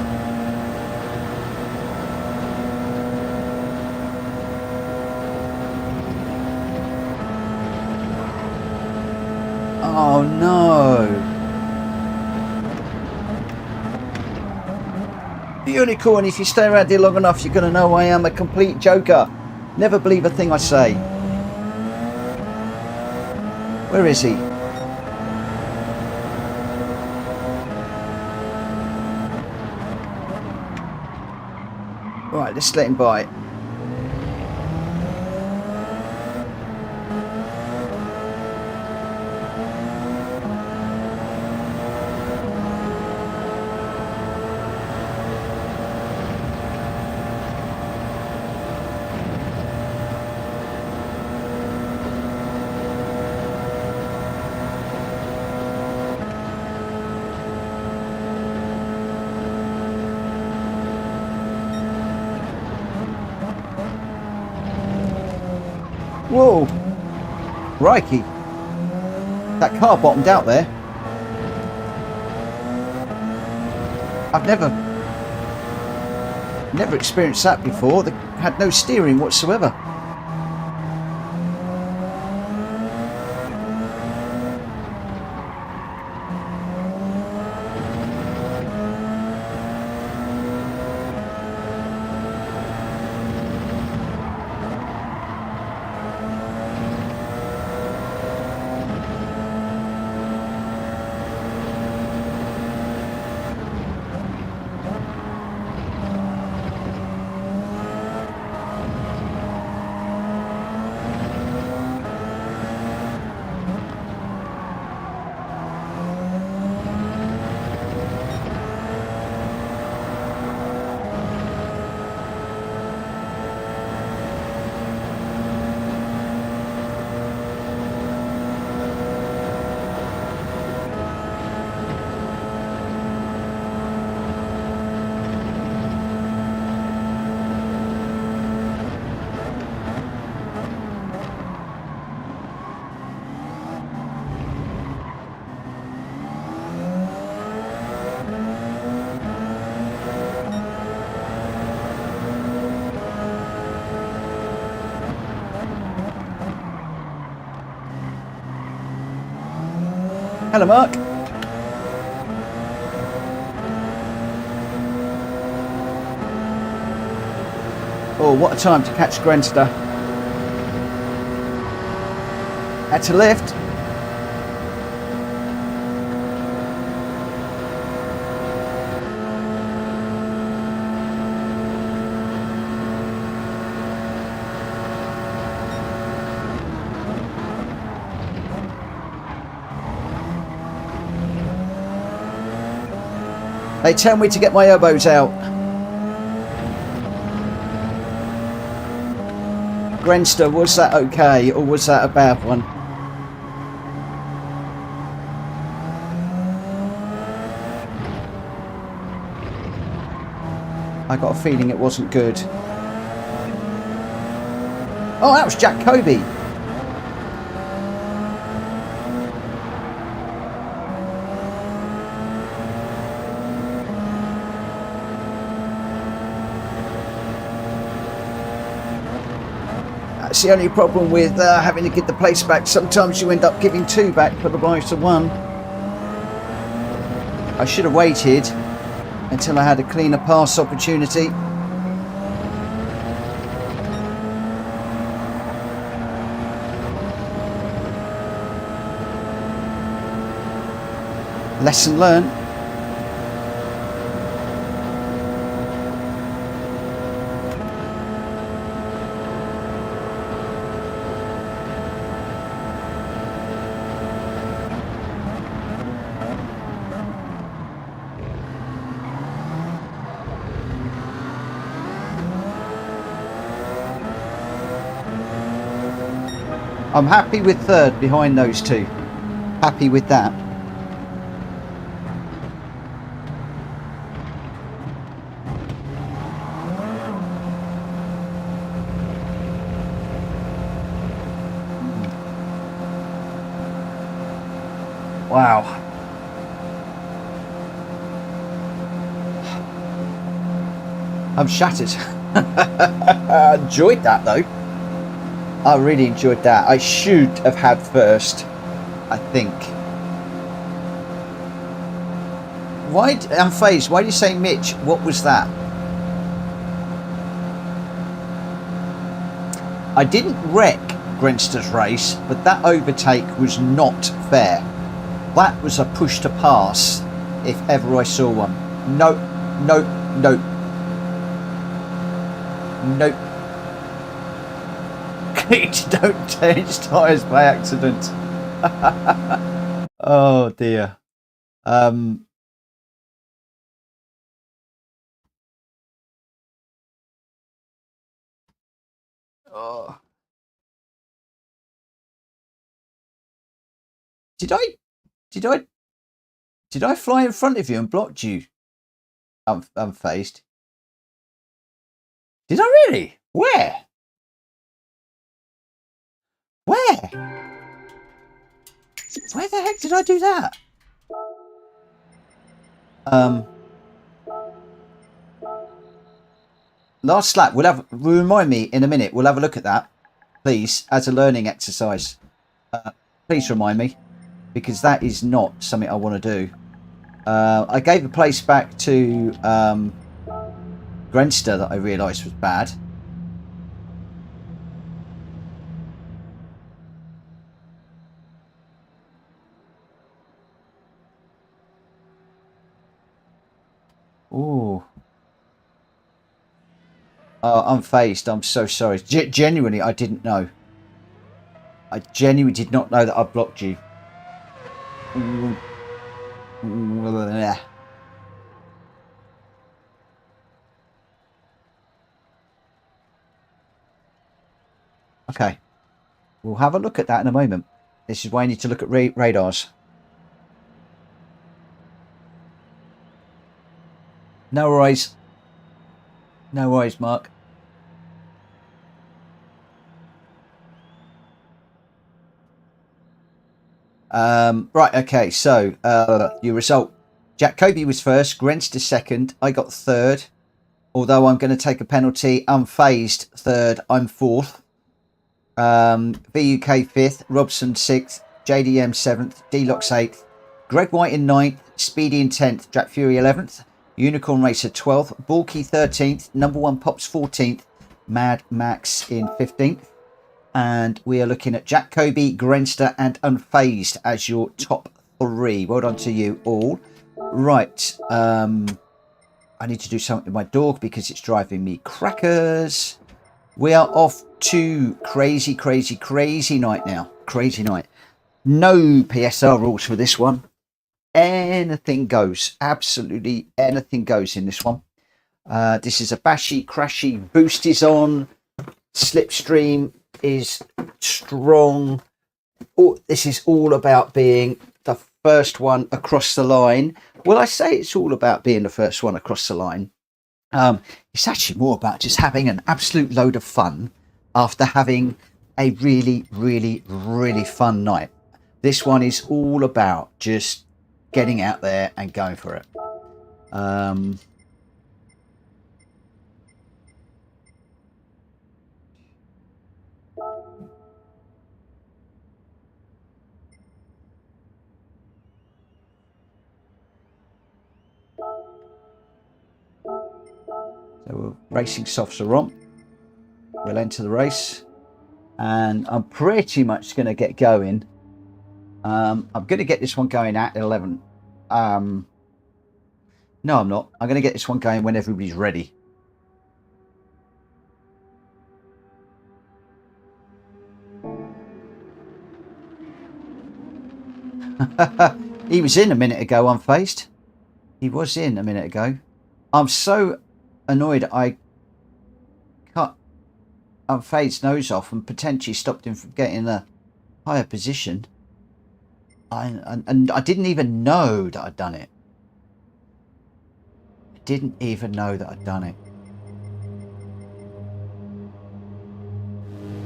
Oh no. Unicorn, if you stay around here long enough, you're going to know I am a complete joker. Never believe a thing I say. Where is he? Right, let's let him by. Whoa. Crikey. That car bottomed out there. I've never experienced that before. They had no steering whatsoever. Hello, Mark. Oh, what a time to catch Grenster. Had to lift. They tell me to get my elbows out. Grenster, was that okay or was that a bad one? I got a feeling it wasn't good. Oh, that was Jack Kobe. That's the only problem with having to give the place back. Sometimes you end up giving two back for the price of one. I should have waited until I had a cleaner pass opportunity. Lesson learned. I'm happy with third behind those two. Happy with that. Wow. I'm shattered. I enjoyed that though. I really enjoyed that. I should have had first, I think. Why? I'm phased. Why do you say Mitch? What was that? I didn't wreck Grenster's race, but that overtake was not fair. That was a push to pass, if ever I saw one. Nope, nope, nope. Nope. Don't change tyres by accident. Oh dear. Oh. Did I fly in front of you and blocked you? I'm phased. Did I really? Where? Where the heck did I do that? Last lap. Remind me in a minute. We'll have a look at that, please, as a learning exercise. Please remind me, because that is not something I want to do. I gave a place back to Grenster that I realised was bad. Oh, I'm phased. I'm so sorry. Genuinely, I didn't know. I genuinely did not know that I blocked you. Okay. We'll have a look at that in a moment. This is why I need to look at radars. No worries. No worries, Mark. Right, okay, so your result. Jack Kobe was first, Grenster second, I got third. Although I'm going to take a penalty, unfazed third, I'm fourth. VUK fifth, Robson sixth, JDM seventh, D-Locks eighth, Greg White in ninth, Speedy in 10th, Jack Fury 11th, Unicorn Racer 12th, Bulky 13th, Number One Pops 14th, Mad Max in 15th. And we are looking at Jack Kobe, Grenster and Unfazed as your top three. Well done to you all. Right. I need to do something with my dog because it's driving me crackers. We are off to crazy night now. Crazy night. No PSR rules for this one. Anything goes. Absolutely anything goes in this one. This is a bashy, crashy. Boost is on. Slipstream is strong. This is all about being the first one across the line. Well, I say it's all about being the first one across the line. It's actually more about just having an absolute load of fun after having a really fun night. This one is all about just getting out there and going for it. So racing softs are on. We'll enter the race, and I'm pretty much going to get going. I'm going to get this one going at 11. No, I'm not. I'm going to get this one going when everybody's ready. He was in a minute ago, unfazed. He was in a minute ago. I'm so annoyed I cut unfazed's nose off and potentially stopped him from getting a higher position. And I didn't even know that I'd done it. I didn't even know that I'd done it.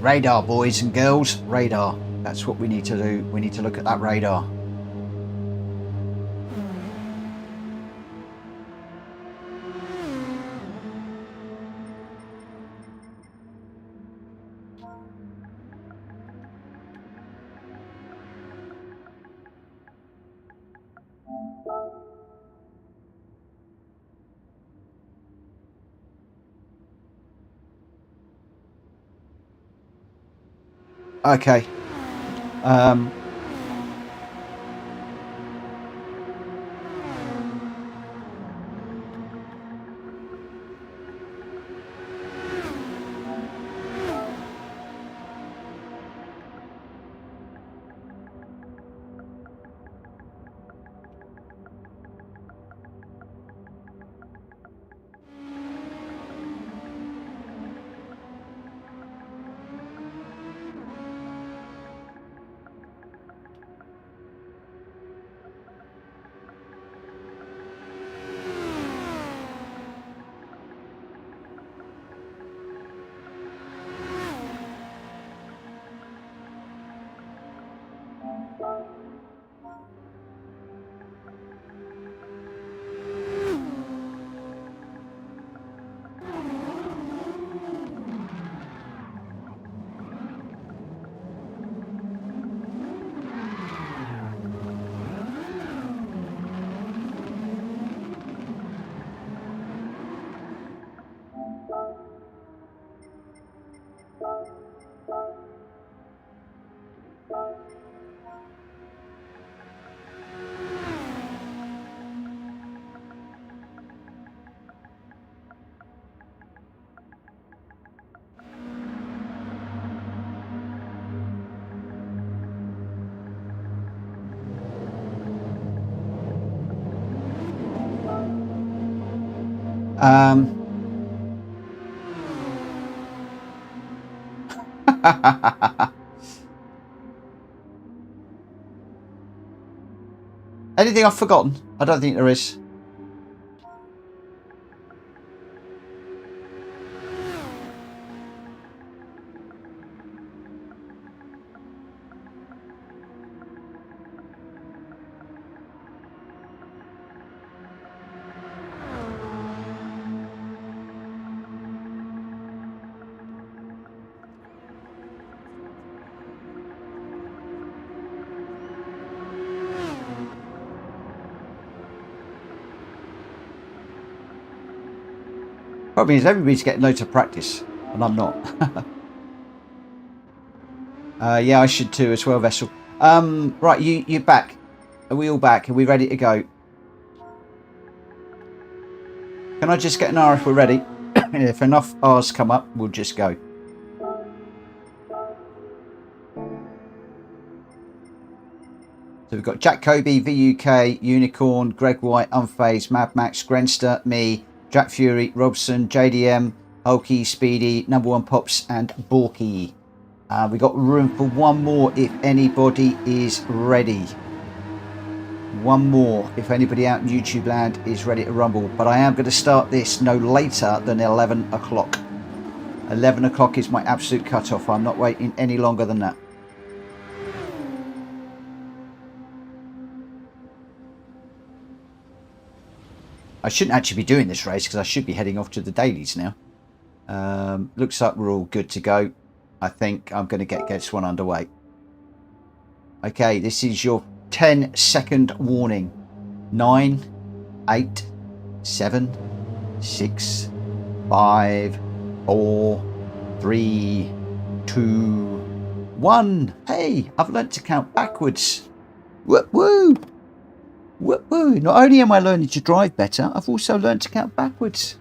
Radar, boys and girls. Radar. That's what we need to do. We need to look at that radar. Okay. Anything I've forgotten? I don't think there is. Problem is everybody's getting loads of practice, and I'm not. Yeah, I should too as well, Vessel. Right, you're back. Are we all back? Are we ready to go? Can I just get an R if we're ready? If enough R's come up, we'll just go. So we've got Jack Kobe, VUK, Unicorn, Greg White, Unfazed, Mad Max, Grenster, me, Jack Fury, Robson, JDM, Hulky, Speedy, Number One Pops, and Borky. We got room for one more if anybody is ready. One more if anybody out in YouTube land is ready to rumble. But I am going to start this no later than 11 o'clock. 11 o'clock is my absolute cutoff. I'm not waiting any longer than that. I shouldn't actually be doing this race because I should be heading off to the dailies now. Looks like we're all good to go. I think I'm going to get this one underway. Okay, this is your 10-second warning. 9, 8, 7, 6, 5, 4, 3, 2, 1. Hey, I've learnt to count backwards. Woo woo! Woo woo! Not only am I learning to drive better, I've also learnt to count backwards.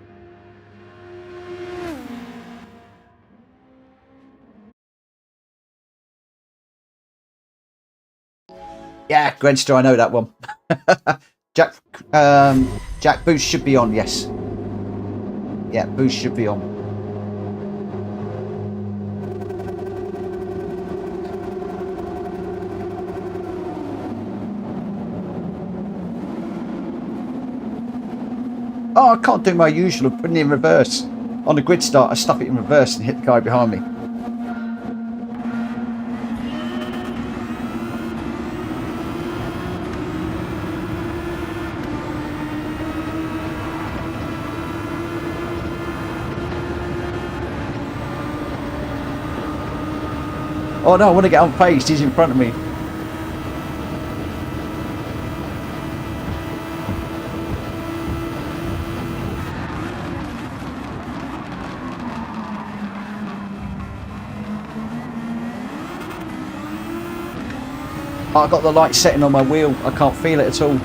Yeah, Grenster, I know that one. Jack, boost should be on, yes. Yeah, boost should be on. Oh, I can't do my usual of putting it in reverse. On the grid start, I stuff it in reverse and hit the guy behind me. Oh no, I want to get unfazed. He's in front of me. Oh, I've got the light setting on my wheel. I can't feel it at all.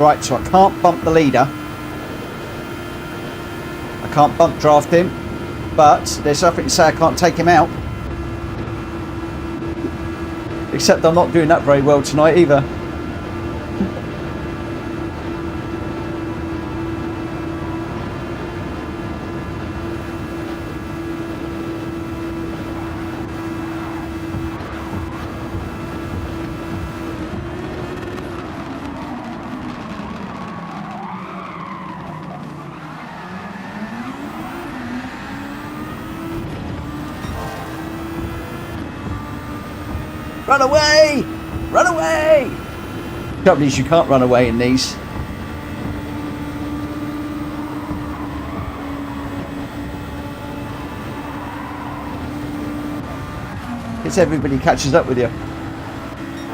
Right, so I can't bump the leader. I can't bump draft him. But there's nothing to say I can't take him out. Except I'm not doing that very well tonight either. Run away! Run away! The trouble is you can't run away in these. It's everybody catches up with you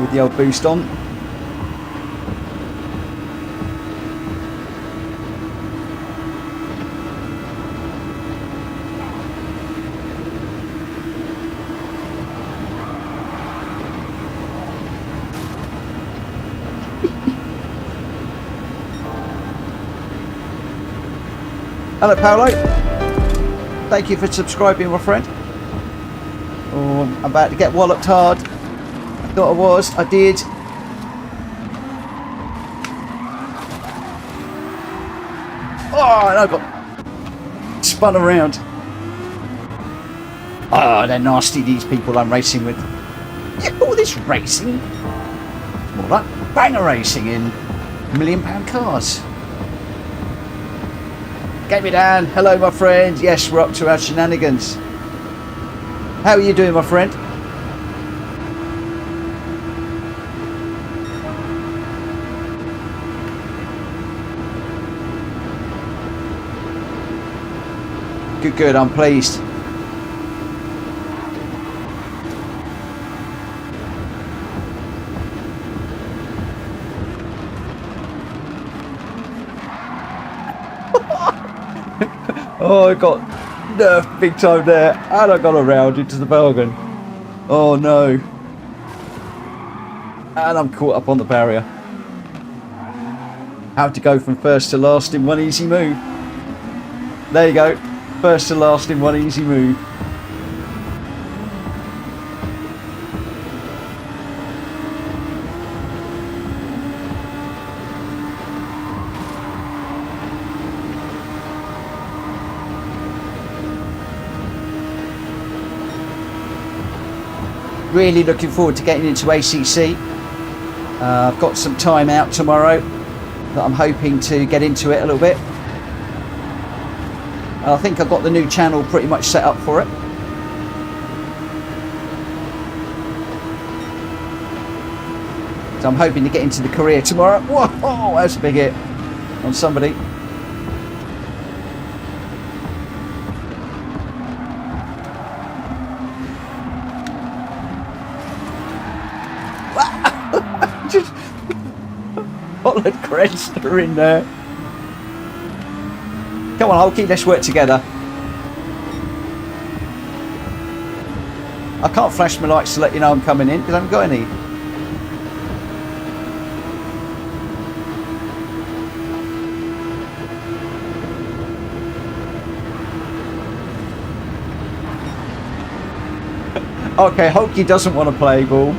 with the old boost on. Hello Paolo, thank you for subscribing, my friend. Oh, I'm about to get walloped hard. I thought I was, I did. Oh, and I got spun around. Oh, they're nasty, these people I'm racing with. You call this racing? It's more like banger racing in £1 million cars. Get me down. Hello, my friend. Yes, we're up to our shenanigans. How are you doing, my friend? Good, good. I'm pleased. Oh, I got nerfed big time there, and I got around into the bargain. Oh no. And I'm caught up on the barrier. How to go from first to last in one easy move. There you go. First to last in one easy move. Really looking forward to getting into ACC. I've got some time out tomorrow that I'm hoping to get into it a little bit. I think I've got the new channel pretty much set up for it. So I'm hoping to get into the career tomorrow. Whoa, that's a big hit on somebody. Just followed Cresta in there. Come on, Hulky, let's work together. I can't flash my lights to let you know I'm coming in because I haven't got any. Okay, Hulky doesn't want to play ball.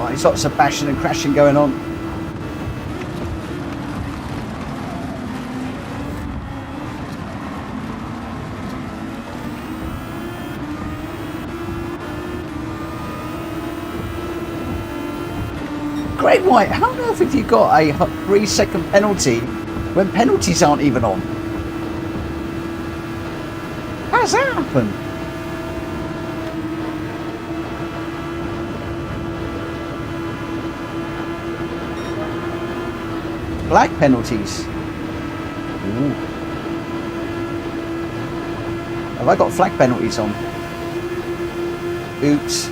There's lots of bashing and crashing going on. Great White, how on earth have you got a 3-second penalty when penalties aren't even on? How's that happen? Flag penalties. Ooh. Have I got flag penalties on? Oops.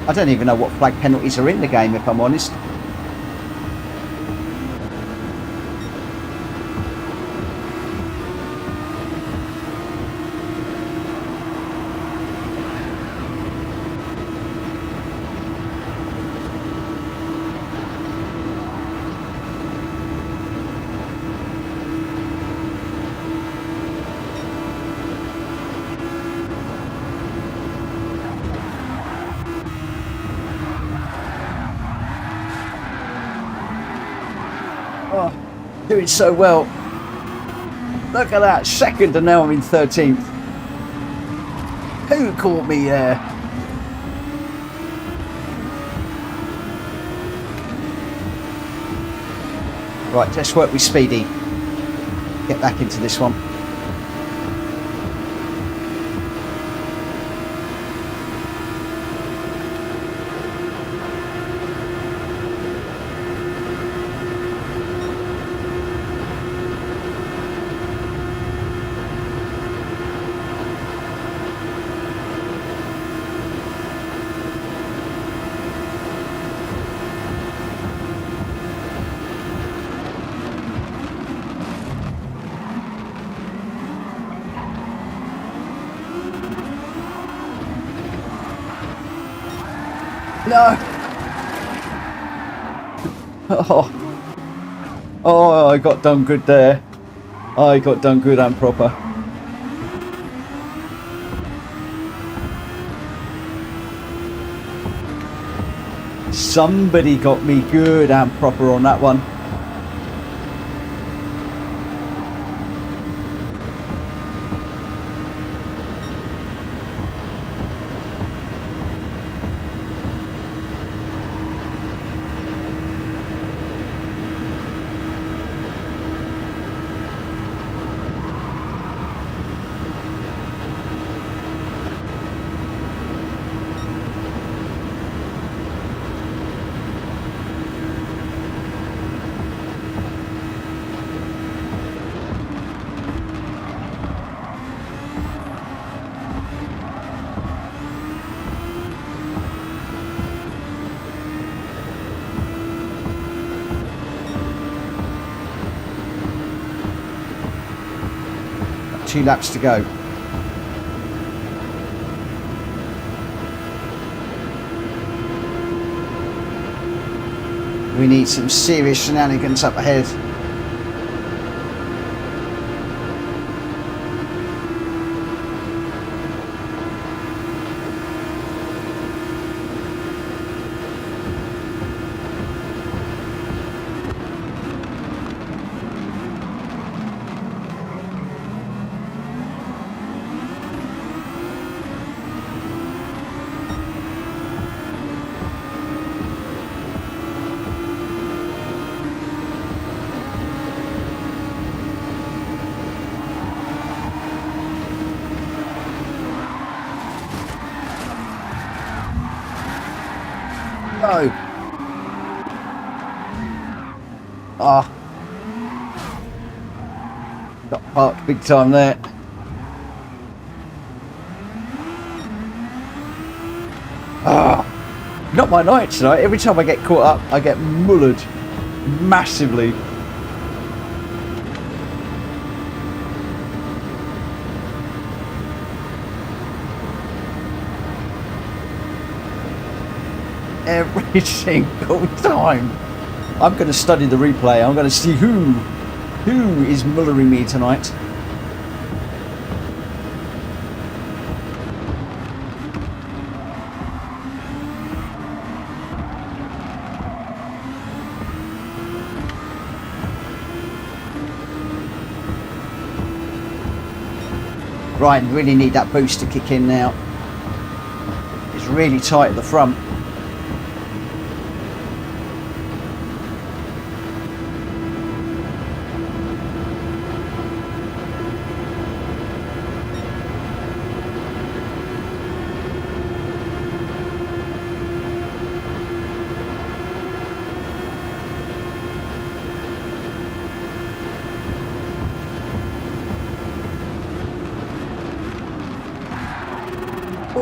I don't even know what flag penalties are in the game, if I'm honest. Oh, doing so well. Look at that, second, and now I'm in 13th. Who caught me there? Right, let's work with Speedy. Get back into this one. No! Oh, I got done good there. I got done good and proper. Somebody got me good and proper on that one. Two laps to go. We need some serious shenanigans up ahead. No. Ah. Got parked big time there. Ah. Not my night tonight. Every time I get caught up, I get mullered massively. Every single time. I'm going to study the replay. I'm going to see who is mullering me tonight. Right, really need that boost to kick in now. It's really tight at the front.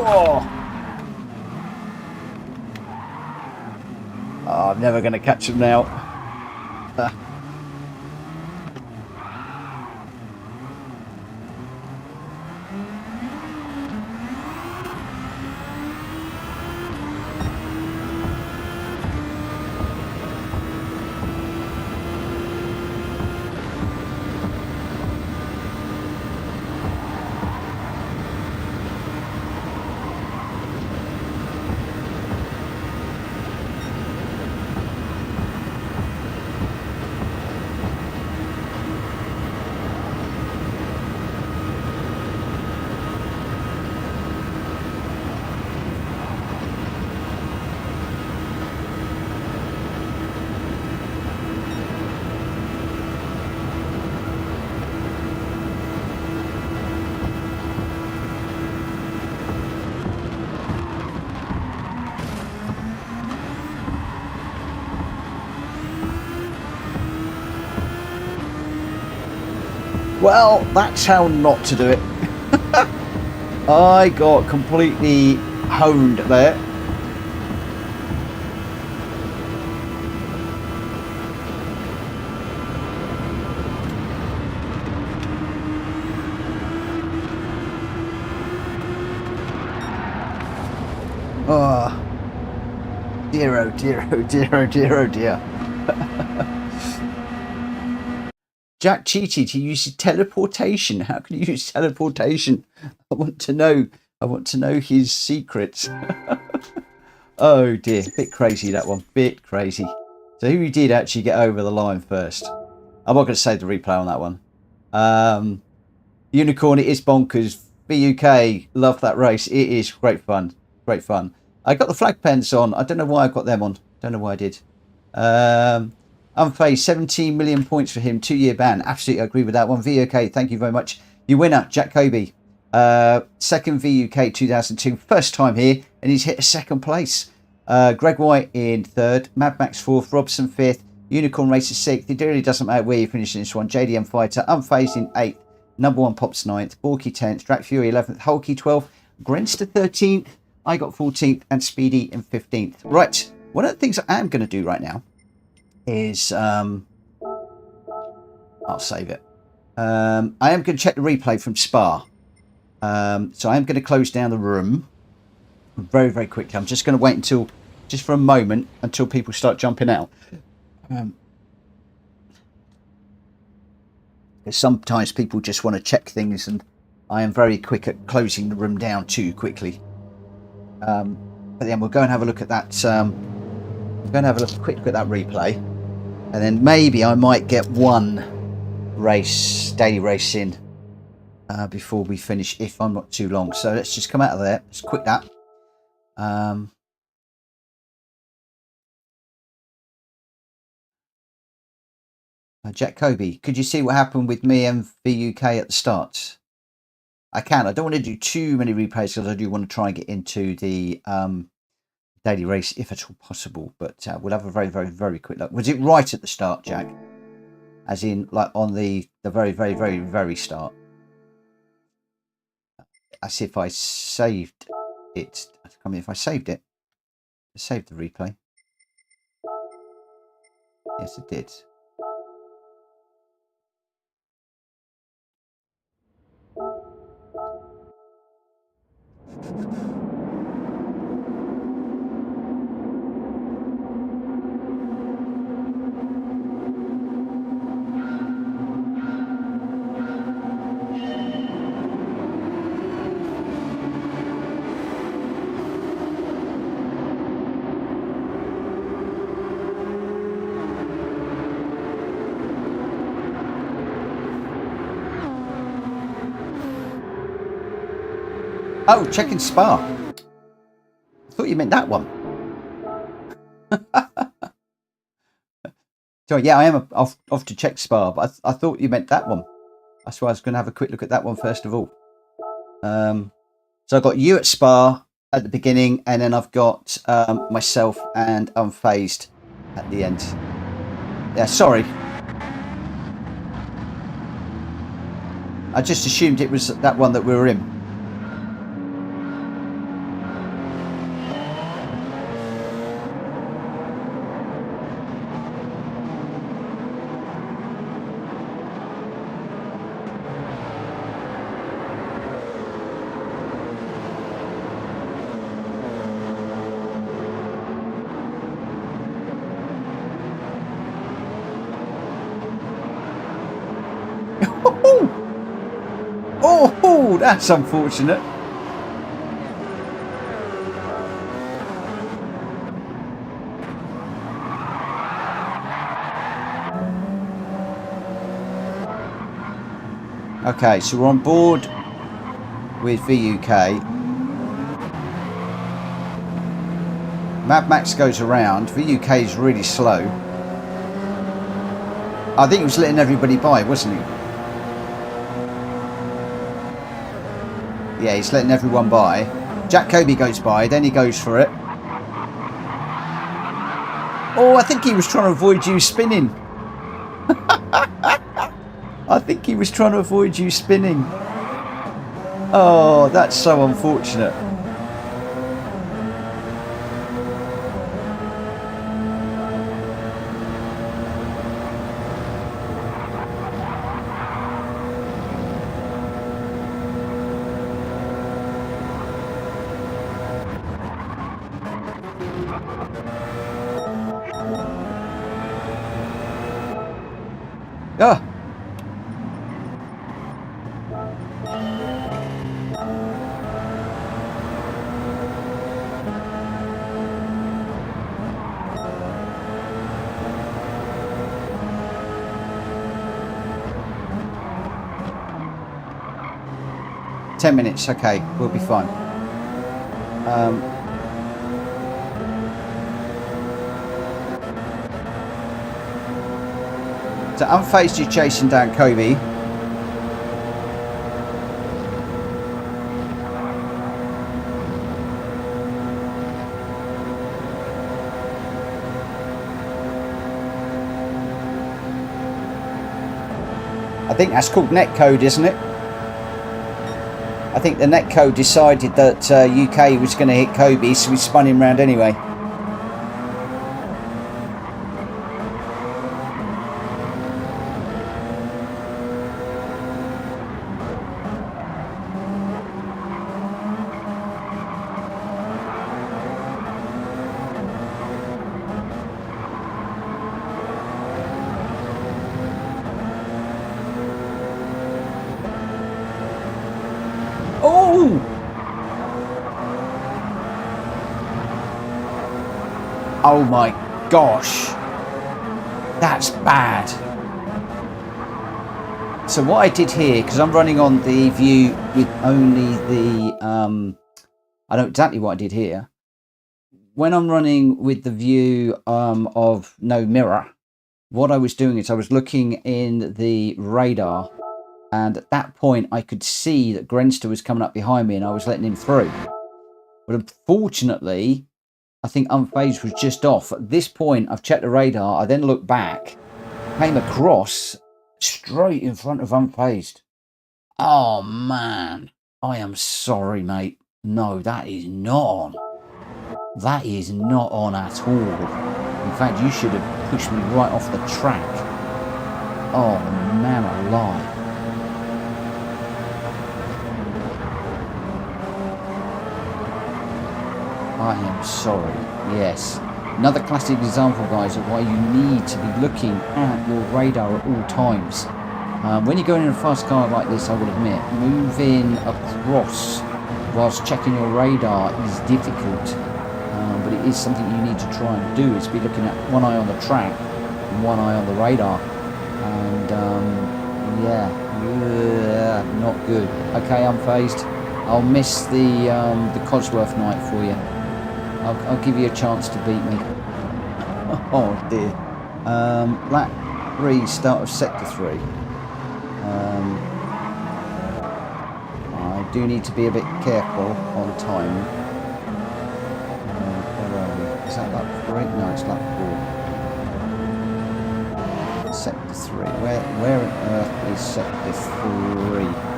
Oh. Oh, I'm never going to catch them now. Well, that's how not to do it. I got completely honed there. Oh, dear, oh dear, oh dear, oh dear, oh dear. Jack cheated. He uses teleportation. How can you use teleportation? I want to know. I want to know his secrets. Oh dear, bit crazy that one. Bit crazy. So who did actually get over the line first? I'm not going to save the replay on that one. Unicorn, it is bonkers. BUK, love that race. It is great fun. Great fun. I got the flag pens on. I don't know why I got them on. Don't know why I did. Unfazed, 17 million points for him. 2-year ban. Absolutely agree with that one. VUK, thank you very much. Your winner, Jack Kobe. Second VUK 2002. First time here, and he's hit a second place. Greg White in third. Mad Max fourth. Robson fifth. Unicorn Racer sixth. It really doesn't matter where you finish in this one. JDM Fighter, Unfazed in eighth. Number one Pops 9th, Borky 10th, Drac Fury 11th, Hulky 12th, Grenster 13th, I got 14th, and Speedy in 15th. Right, one of the things I am going to do right now is, I'll save it. I am going to check the replay from Spa. So I am going to close down the room very, very quickly. I'm just going to wait until, just for a moment, until people start jumping out. Sometimes people just want to check things, and I am very quick at closing the room down too quickly. But then we'll go and have a look at that. We're going to have a quick look at that replay, and then maybe I might get one daily race in before we finish, if I'm not too long. So let's just come out of there. Let's quit that. Jack Kobe, could you see what happened with me and VUK at the start? I can. I don't want to do too many replays because I do want to try and get into the daily race if at all possible. But we'll have a very, very, very quick look. Was it right at the start, Jack? As in, like on the very, very, very, very start? As if I saved it. I mean, if I saved it, I saved the replay. Yes, it did. Oh, checking Spa. I thought you meant that one. So yeah, I am off to check Spa, but I thought you meant that one. That's why I was going to have a quick look at that one first of all. So I got you at Spa at the beginning, and then I've got myself and Unfazed at the end. Yeah, sorry. I just assumed it was that one that we were in. that's unfortunate. Okay, so we're on board with VUK. Mad Max goes around. VUK is really slow. I think he was letting everybody by, wasn't he? Yeah, he's letting everyone by. Jack Kobe goes by, then he goes for it. Oh, I think he was trying to avoid you spinning. I think he was trying to avoid you spinning. Oh, that's so unfortunate. Ah. Ten minutes, okay, we'll be fine. So Unfazed, you're chasing down Kobe. I think that's called netcode, isn't it? I think the netcode decided that UK was going to hit Kobe, so we spun him round anyway. Oh my gosh, that's bad. So what I did here, because I'm running on the view with only the, I know exactly what I did here. When I'm running with the view of no mirror, what I was doing is I was looking in the radar, and at that point I could see that Grenster was coming up behind me and I was letting him through. But unfortunately, I think Unfazed was just off. At this point, I've checked the radar. I then looked back, came across straight in front of Unfazed. Oh, man. I am sorry, mate. No, that is not on. That is not on at all. In fact, you should have pushed me right off the track. Oh, man alive. I am sorry, yes. Another classic example, guys, of why you need to be looking at your radar at all times. When you're going in a fast car like this, I will admit, moving across whilst checking your radar is difficult. But it is something you need to try and do, is be looking at one eye on the track and one eye on the radar. And yeah, not good. Okay, Unfazed. I'll miss the Cosworth night for you. I'll give you a chance to beat me. Oh dear. Lap 3, start of sector 3. I do need to be a bit careful on time. Where are we? Is that lap 3? No, it's lap 4. Sector 3. Where on earth is sector 3?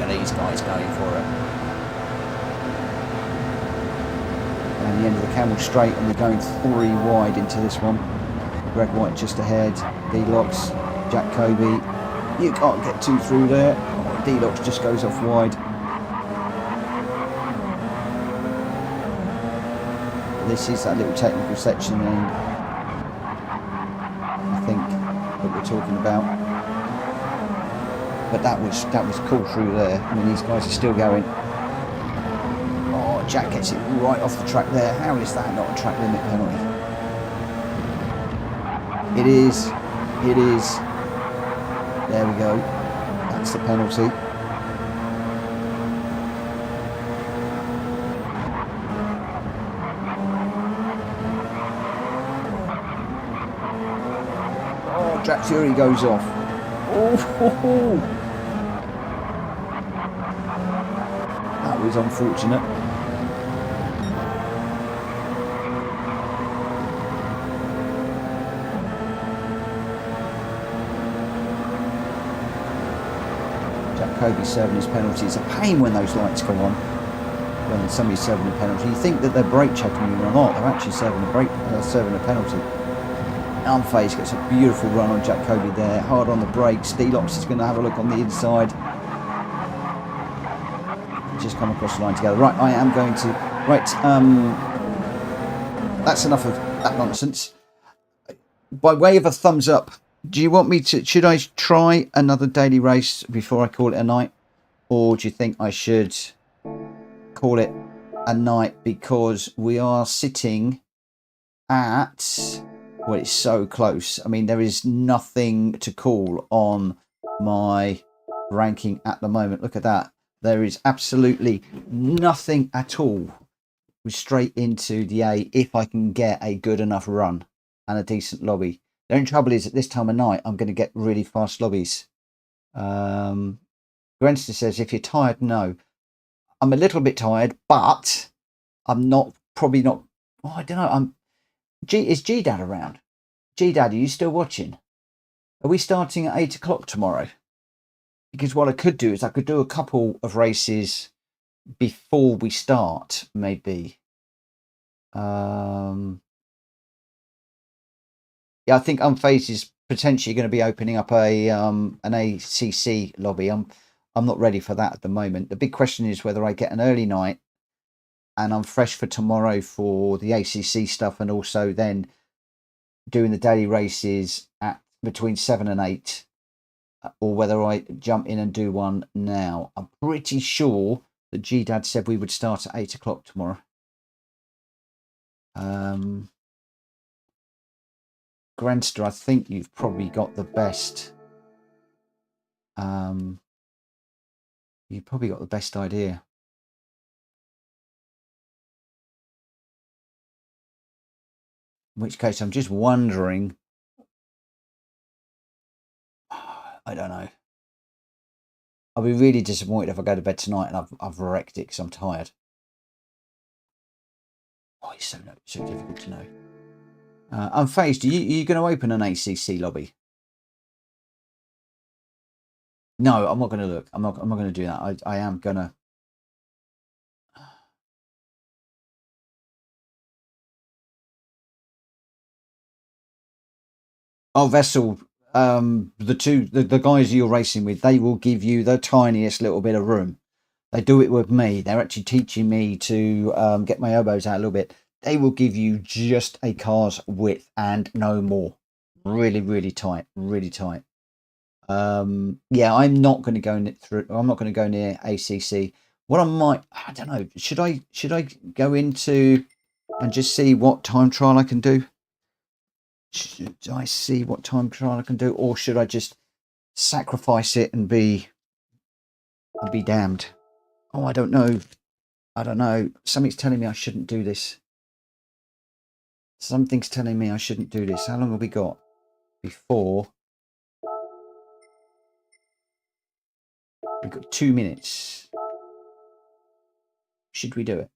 These guys going for it. And the end of the Camel Straight, and we're going 3 wide into this one. Greg White just ahead. D-Locks, Jack Kobe. You can't get 2 through there. Oh, D-Locks just goes off wide. This is that little technical section, and I think that we're talking about. But that was cool through there. I mean, these guys are still going. Oh, Jack gets it right off the track there. How is that not a track limit penalty? It is. It is. There we go. That's the penalty. Oh, Jack Fury goes off. Oh, that was unfortunate. Kobe's serving his penalty. It's a pain when those lights go on, when somebody's serving a penalty. You think that they're brake checking you or not, they're actually serving a penalty. Unfazed gets a beautiful run on Jack Kobe there, hard on the brakes. Delox is going to have a look on the inside. Just come across the line together. Right, I am going to... Right, that's enough of that nonsense. By way of a thumbs up, do you want me to, should I try another daily race before I call it a night? Or do you think I should call it a night because we are sitting at, well, it's so close. I mean, there is nothing to call on my ranking at the moment. Look at that. There is absolutely nothing at all. We're straight into the A if I can get a good enough run and a decent lobby. The only trouble is at this time of night, I'm going to get really fast lobbies. Grenster says, if you're tired, no. I'm a little bit tired, but I'm not, probably not, oh, I don't know. Is G-Dad around? G-Dad, are you still watching? Are we starting at 8 o'clock tomorrow? Because what I could do is I could do a couple of races before we start, maybe. Yeah, I think Unfazed is potentially going to be opening up a an ACC lobby. I'm not ready for that at the moment. The big question is whether I get an early night and I'm fresh for tomorrow for the ACC stuff, and also then doing the daily races at between 7 and 8, or whether I jump in and do one now. I'm pretty sure that G-Dad said we would start at 8 o'clock tomorrow. Grenster, I think you've probably got the best. You've probably got the best idea. In which case, I'm just wondering. I don't know. I'll be really disappointed if I go to bed tonight and I've wrecked it because I'm tired. Oh, it's so difficult to know. Unfazed, are you going to open an ACC lobby? No, I'm not going to look. I'm not going to do that. I am going to. Oh, Vessel, the guys you're racing with, they will give you the tiniest little bit of room. They do it with me. They're actually teaching me to get my elbows out a little bit. They will give you just a car's width and no more. Really, really tight. Really tight. Yeah, I'm not going to go through. I'm not going to go near ACC. What I don't know. Should I go into and just see what time trial I can do? Should I see what time trial I can do, or should I just sacrifice it and be damned? Oh, I don't know. I don't know. Something's telling me I shouldn't do this. Something's telling me I shouldn't do this. How long have we got before? We've got 2 minutes. Should we do it?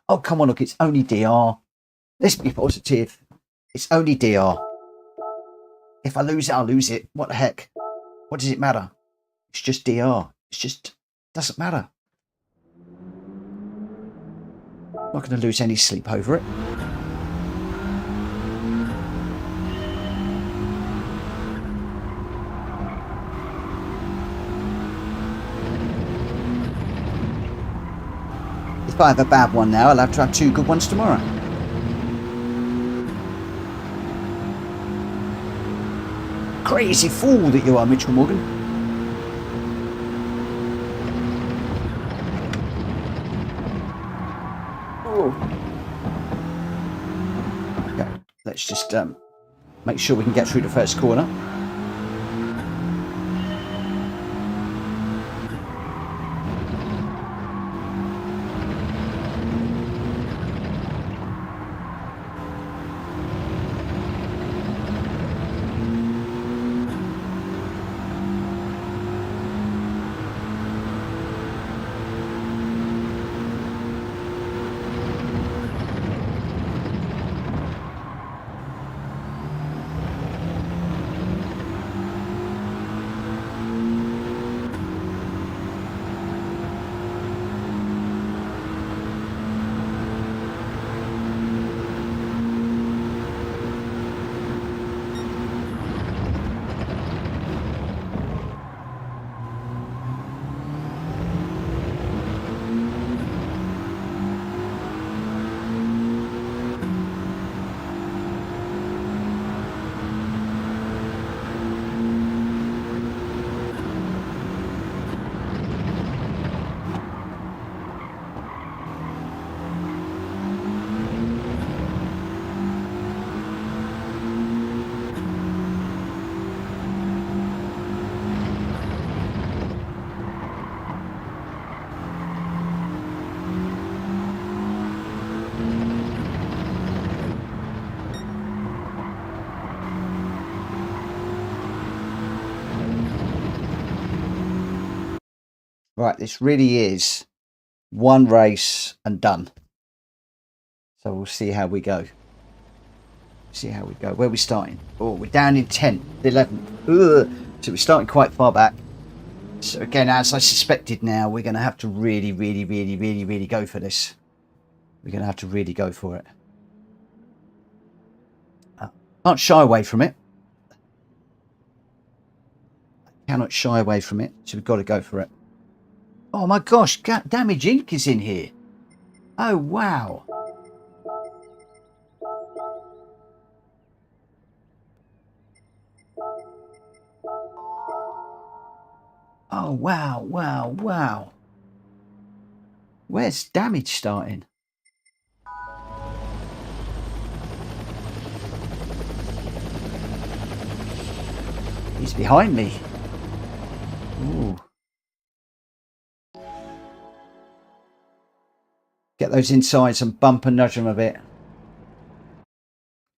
Oh, come on, look, it's only DR. Let's be positive. It's only DR. If I lose it, I'll lose it. What the heck? What does it matter? It's just DR. It's just, doesn't matter. I'm not going to lose any sleep over it. If I have a bad one now, I'll have to have 2 good ones tomorrow. crazy fool that you are, Mitchell Morgan. Oh. Okay, let's just make sure we can get through the first corner. Right, this really is one race and done. So we'll see how we go. See how we go. Where are we starting? Oh, we're down in 10th, 11th. Ugh. So we're starting quite far back. So again, as I suspected now, we're going to have to really go for this. We're going to have to really go for it. Can't shy away from it. Cannot shy away from it. So we've got to go for it. Oh my gosh, Damage Inc. is in here. Oh, wow. Oh, wow. Where's Damage starting? He's behind me. Ooh. Get those insides and bump and nudge them a bit.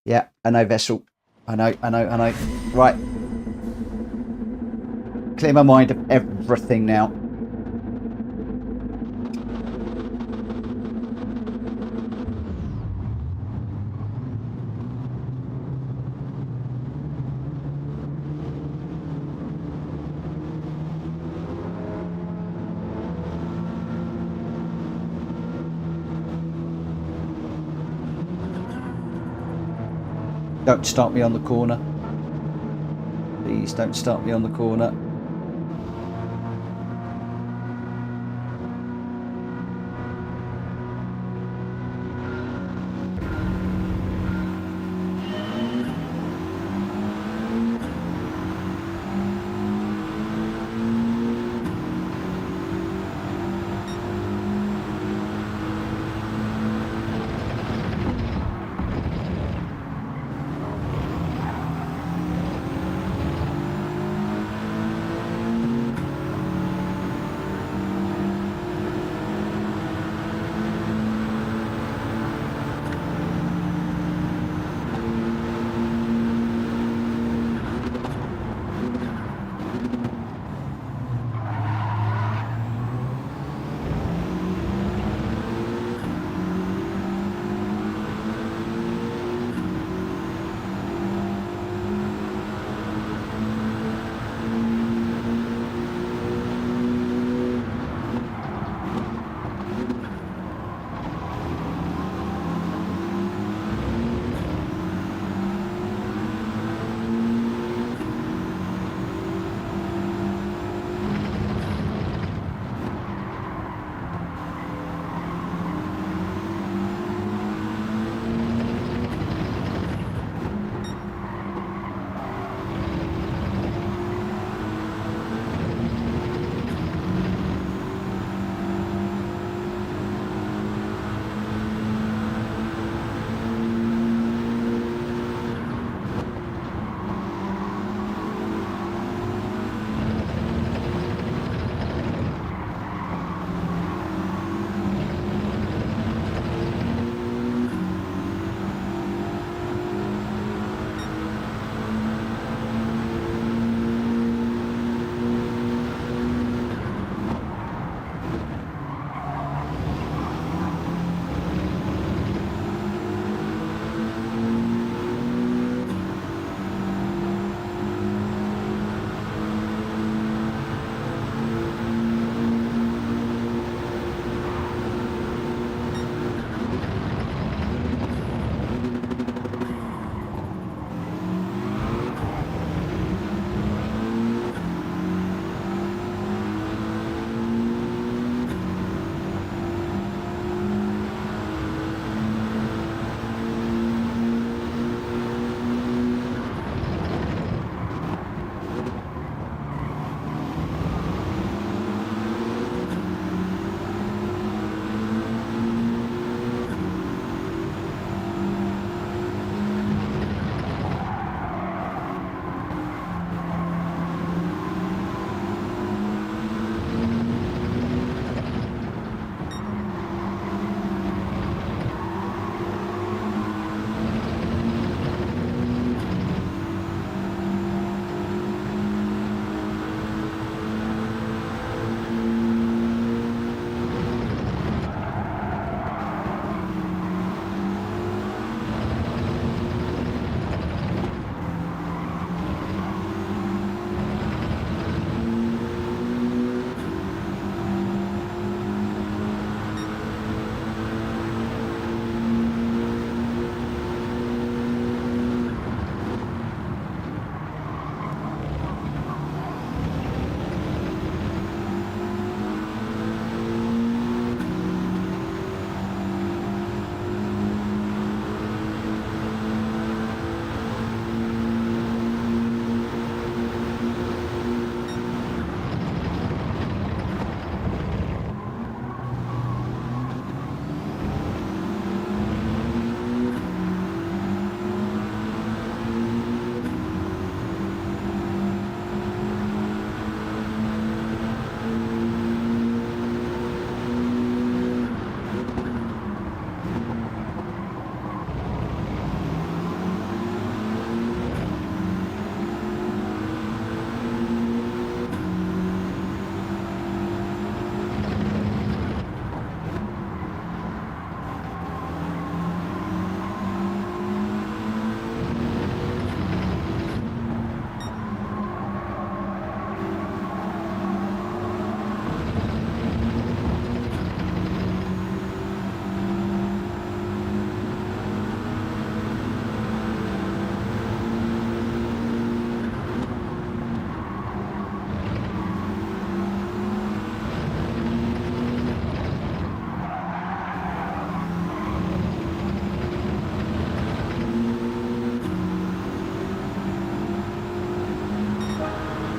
Yeah, I know, Vessel. I know. Right. Clear my mind of everything now. Don't start me on the corner. Please don't start me on the corner.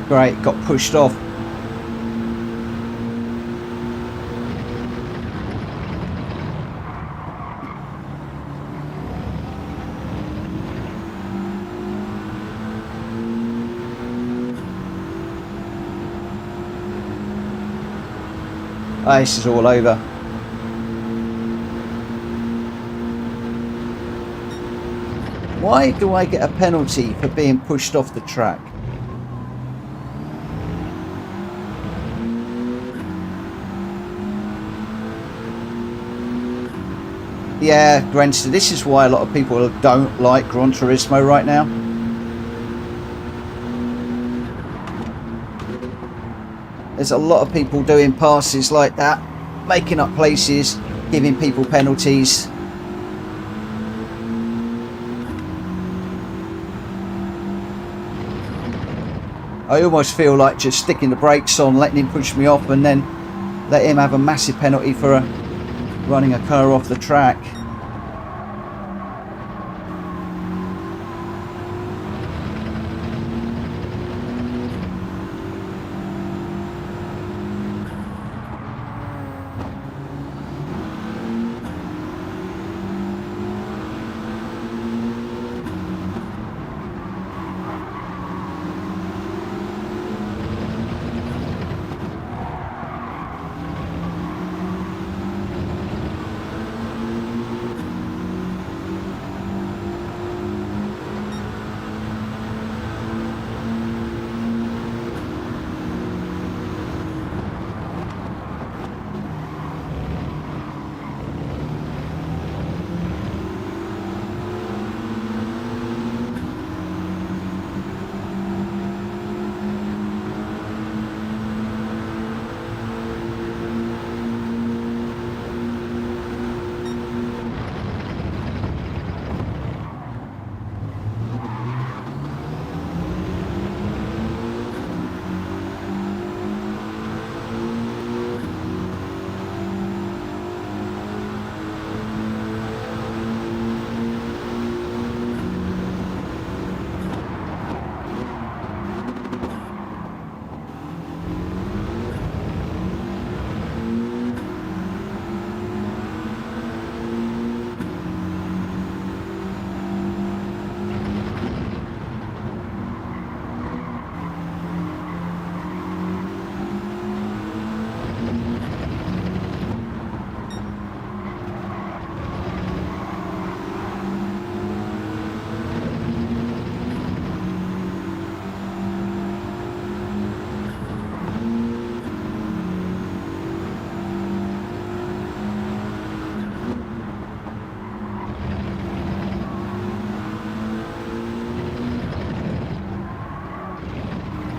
Great, got pushed off. Oh, this is all over. Why do I get a penalty for being pushed off the track? Yeah, Granster, this is why a lot of people don't like Gran Turismo right now. There's a lot of people doing passes like that, making up places, giving people penalties. I almost feel like just sticking the brakes on, letting him push me off, and then let him have a massive penalty for running a car off the track.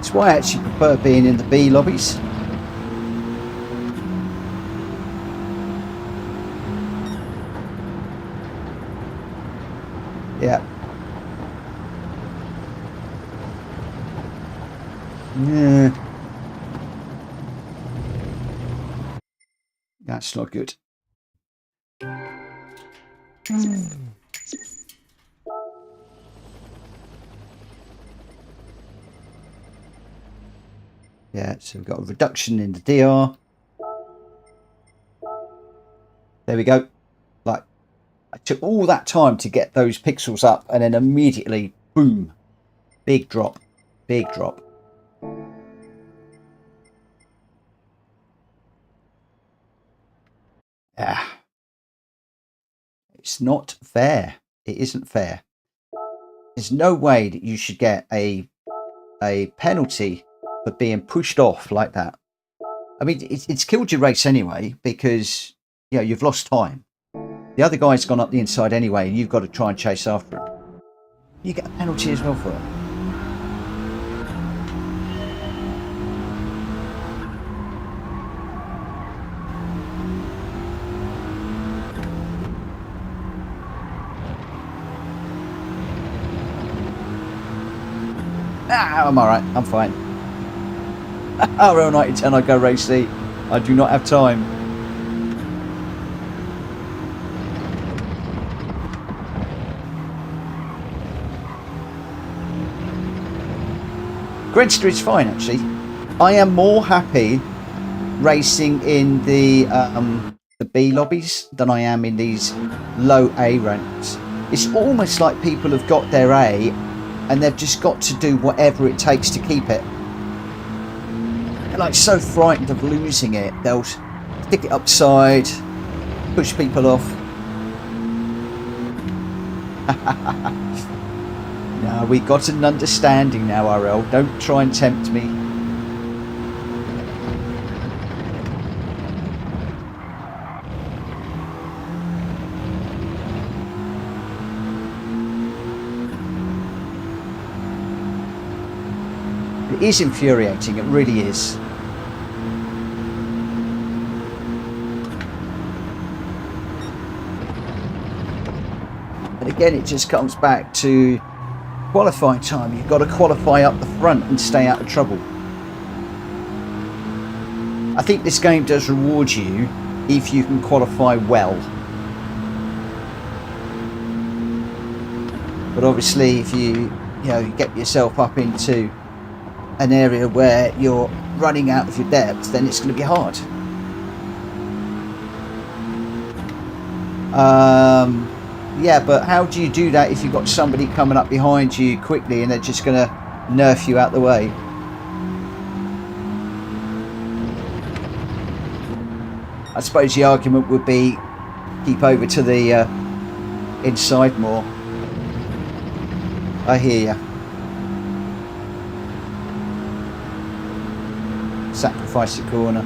That's why I actually prefer being in the B lobbies. Yeah. Yeah. That's not good. Yeah, so we've got a reduction in the DR. There we go. Like, I took all that time to get those pixels up, and then immediately, boom, big drop, big drop. Ah, it's not fair. It isn't fair. There's no way that you should get a penalty for being pushed off like that. I mean, it's killed your race anyway, because you've lost time. The other guy's gone up the inside anyway, and you've got to try and chase after him. You get a penalty as well for it. I'm alright, I'm fine. Real 9010, I go race C. I do not have time. Greenster is fine, actually. I am more happy racing in the B lobbies than I am in these low A ranks. It's almost like people have got their A and they've just got to do whatever it takes to keep it. They're like so frightened of losing it, they'll stick it upside, push people off. No, we got an understanding now, RL. Don't try and tempt me. It is infuriating, it really is. And again, it just comes back to qualifying time. You've got to qualify up the front and stay out of trouble. I think this game does reward you if you can qualify well. But obviously if you get yourself up into an area where you're running out of your depth, then it's going to be hard. Yeah, but how do you do that if you've got somebody coming up behind you quickly and they're just going to nerf you out the way? I suppose the argument would be keep over to the inside more. I hear you. Sacrifice the corner.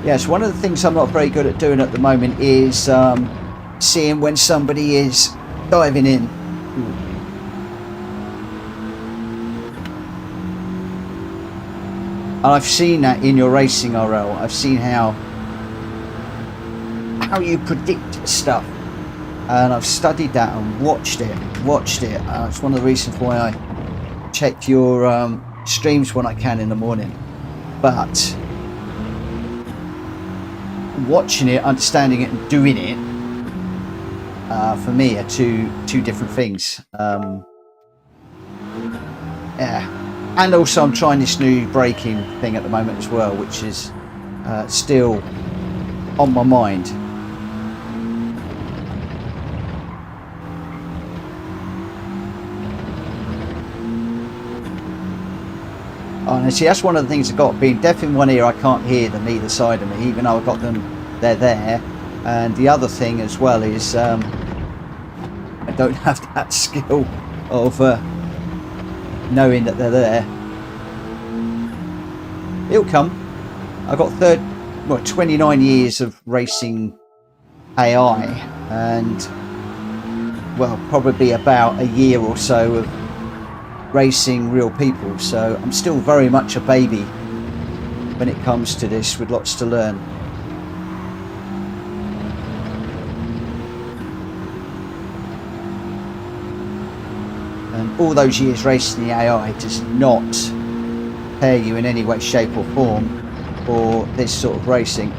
Yes, one of the things I'm not very good at doing at the moment is seeing when somebody is diving in. And I've seen that in your racing, RL. I've seen how you predict stuff, and I've studied that and watched it. It's one of the reasons why I check your streams when I can in the morning. But watching it, understanding it, and doing it, for me, are two different things. Yeah. And also I'm trying this new braking thing at the moment as well, which is still on my mind. Honestly, that's one of the things I've got. Being deaf in one ear, I can't hear them either side of me, even though I've got them, they're there. And the other thing as well is I don't have that skill of knowing that they're there. It'll come. I've got 29 years of racing AI, and well, probably about a year or so of racing real people, so I'm still very much a baby when it comes to this, with lots to learn. And all those years racing the AI does not prepare you in any way, shape or form for this sort of racing.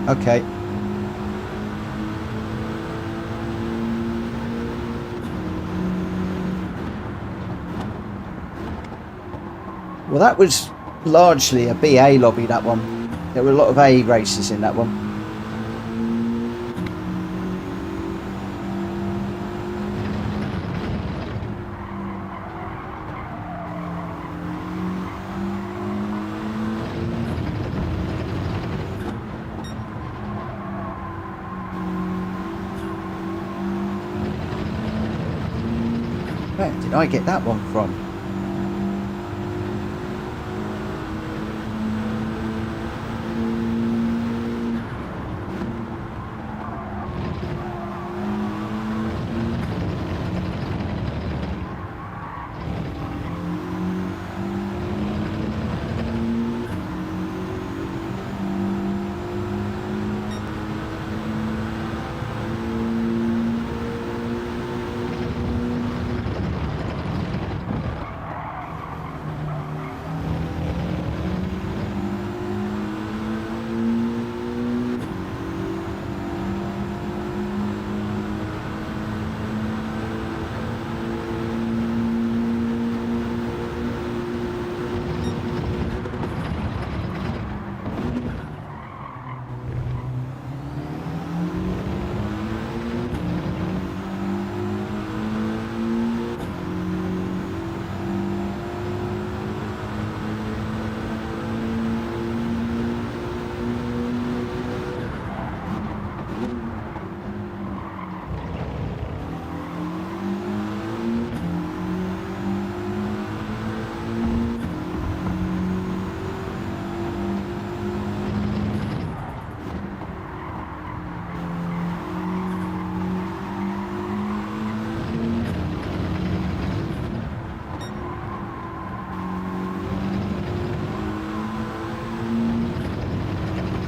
Okay. Well, that was largely a BA lobby, that one. There were a lot of A races in that one. Where did I get that one from?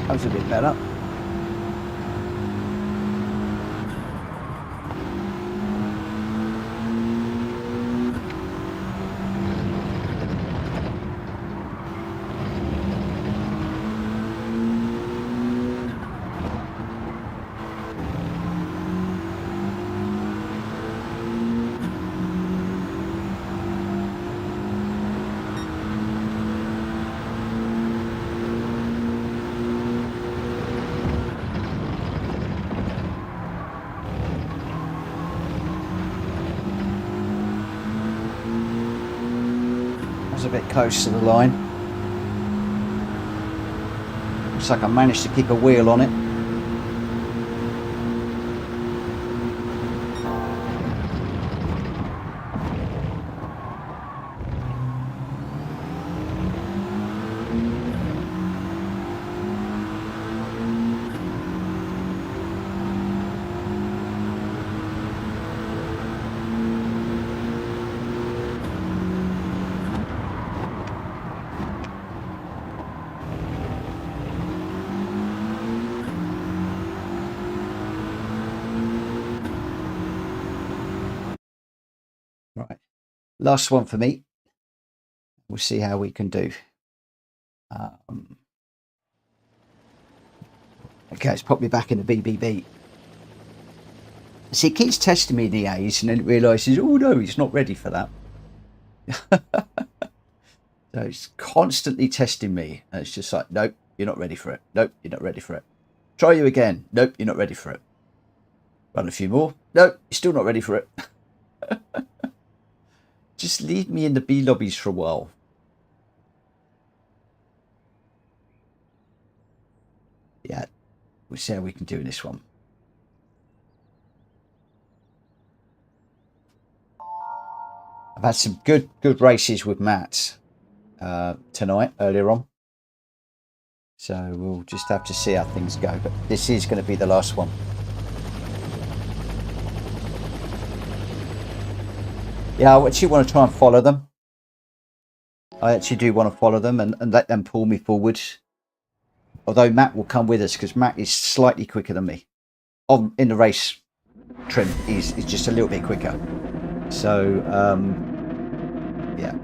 That was a bit better. A bit close to the line. Looks like I managed to keep a wheel on it. Right, last one for me. We'll see how we can do. Okay, let's pop me back in the BBB. See, it keeps testing me in the A's and then it realises, oh no, it's not ready for that. So it's constantly testing me. And it's just like, nope, you're not ready for it. Nope, you're not ready for it. Try you again. Nope, you're not ready for it. Run a few more. Nope, you're still not ready for it. Just leave me in the B lobbies for a while. Yeah, we'll see how we can do in this one. I've had some good races with Matt tonight, earlier on. So we'll just have to see how things go. But this is going to be the last one. Yeah, I actually want to try and follow them. I actually do want to follow them and let them pull me forward. Although Matt will come with us because Matt is slightly quicker than me. In the race trim, he's just a little bit quicker. So, yeah.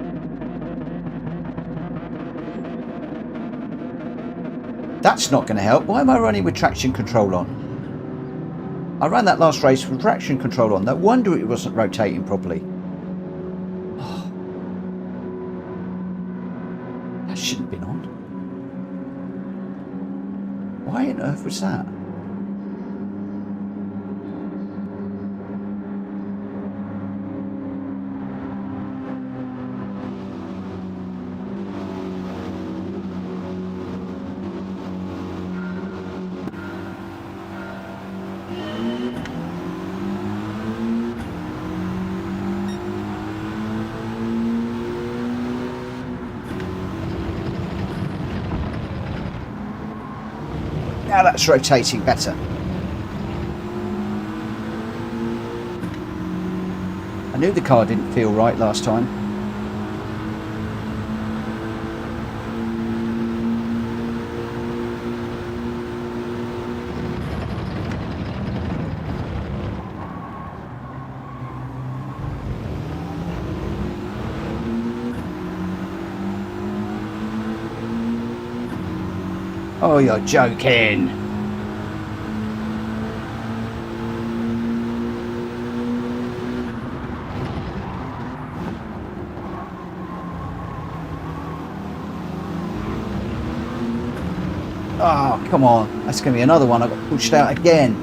That's not going to help. Why am I running with traction control on? I ran that last race with traction control on. No wonder it wasn't rotating properly. That shouldn't have been on. Why on earth was that? Now that's rotating better. I knew the car didn't feel right last time. Oh, you're joking. Oh, come on. That's going to be another one. I got pushed out again.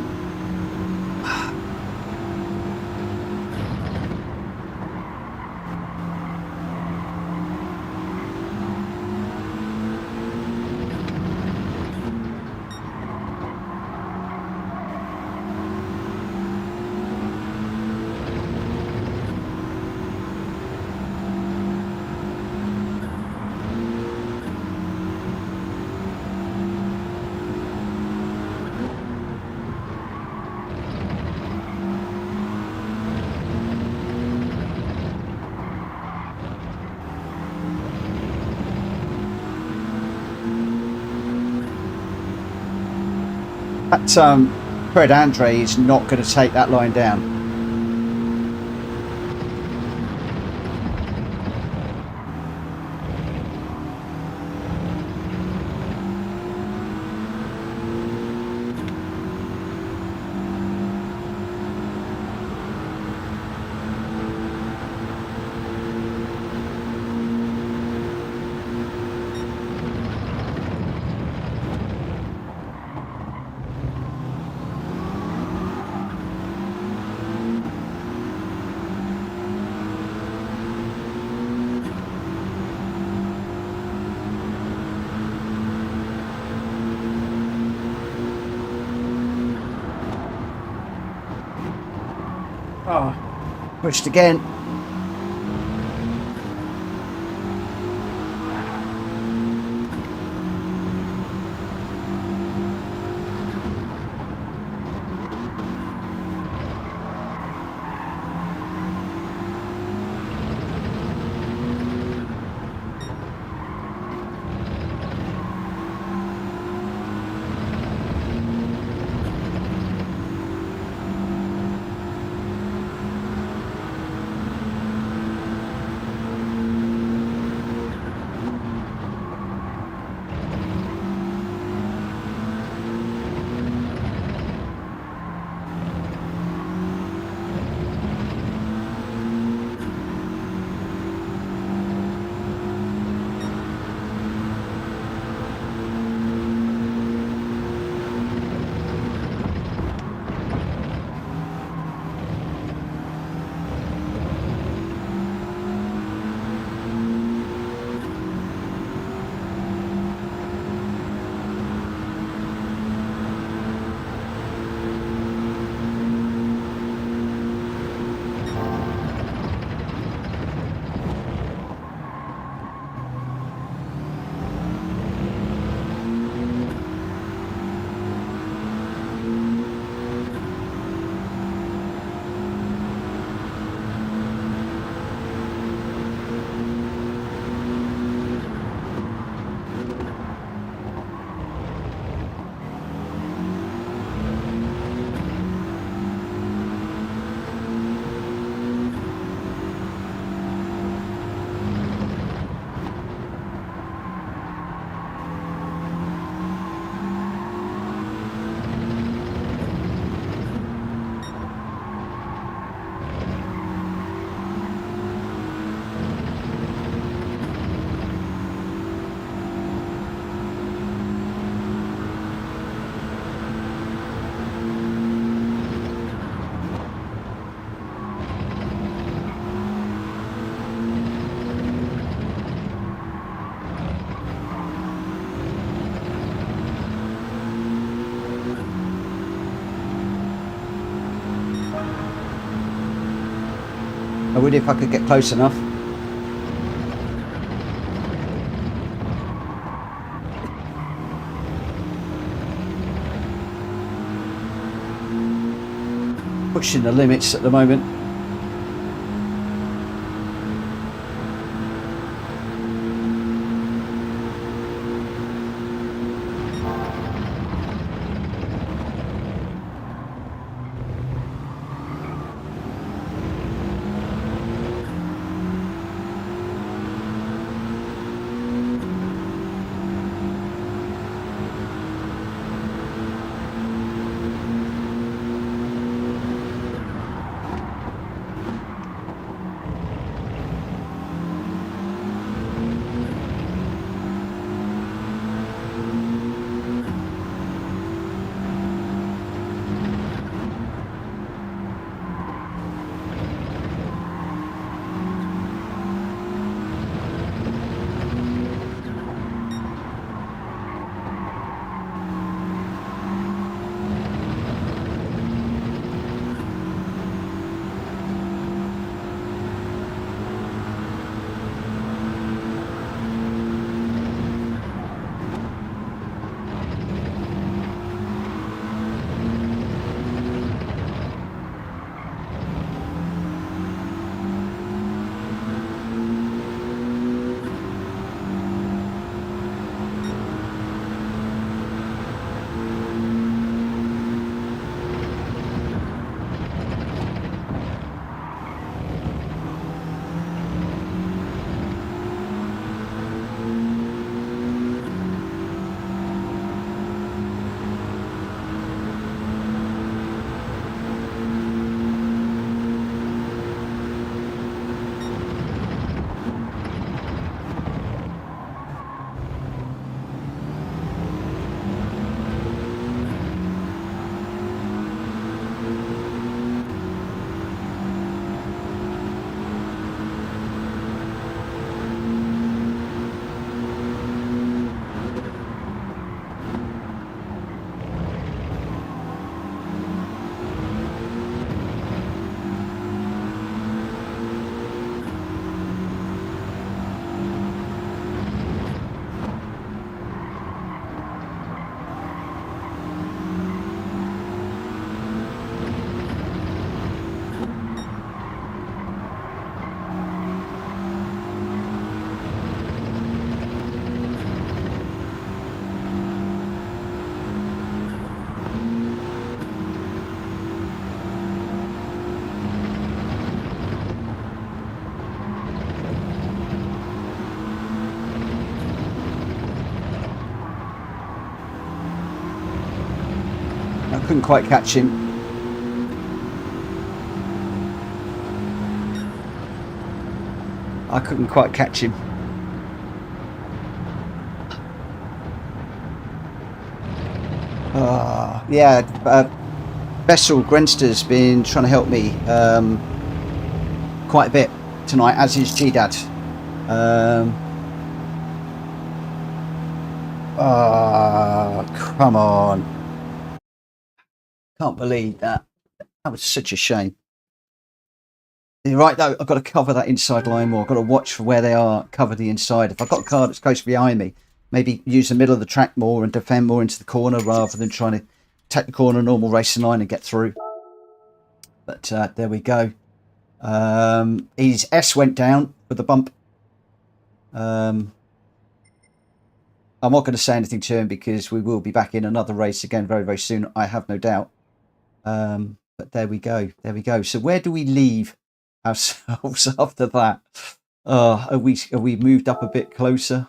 That Fred Andre is not going to take that line down. Oh, pushed again. I would if I could get close enough. pushing the limits at the moment. I couldn't quite catch him. I couldn't quite catch him. Yeah, Bessel Grenster's been trying to help me quite a bit tonight, as is G-Dad. Come on. Can't believe that. That was such a shame. You're right, though. I've got to cover that inside line more. I've got to watch for where they are, cover the inside. If I've got a car that's close behind me, maybe use the middle of the track more and defend more into the corner rather than trying to take the corner, normal racing line and get through. But there we go. His S went down with the bump. I'm not going to say anything to him because we will be back in another race again very, very soon, I have no doubt. But there we go. There we go. So where do we leave ourselves after that? Are we moved up a bit closer?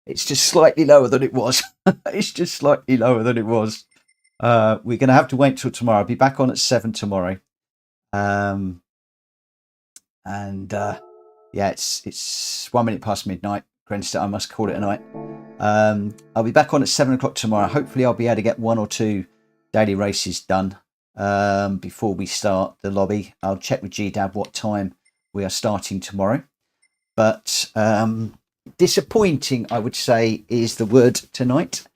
It's just slightly lower than it was. It's just slightly lower than it was. We're going to have to wait till tomorrow. I'll be back on at 7 tomorrow. Yeah, it's 1 minute past midnight. Grenstead, I must call it a night. I'll be back on at 7 o'clock tomorrow. Hopefully I'll be able to get 1 or 2 daily races done before we start the lobby. I'll check with G-Dab what time we are starting tomorrow. But disappointing, I would say, is the word tonight.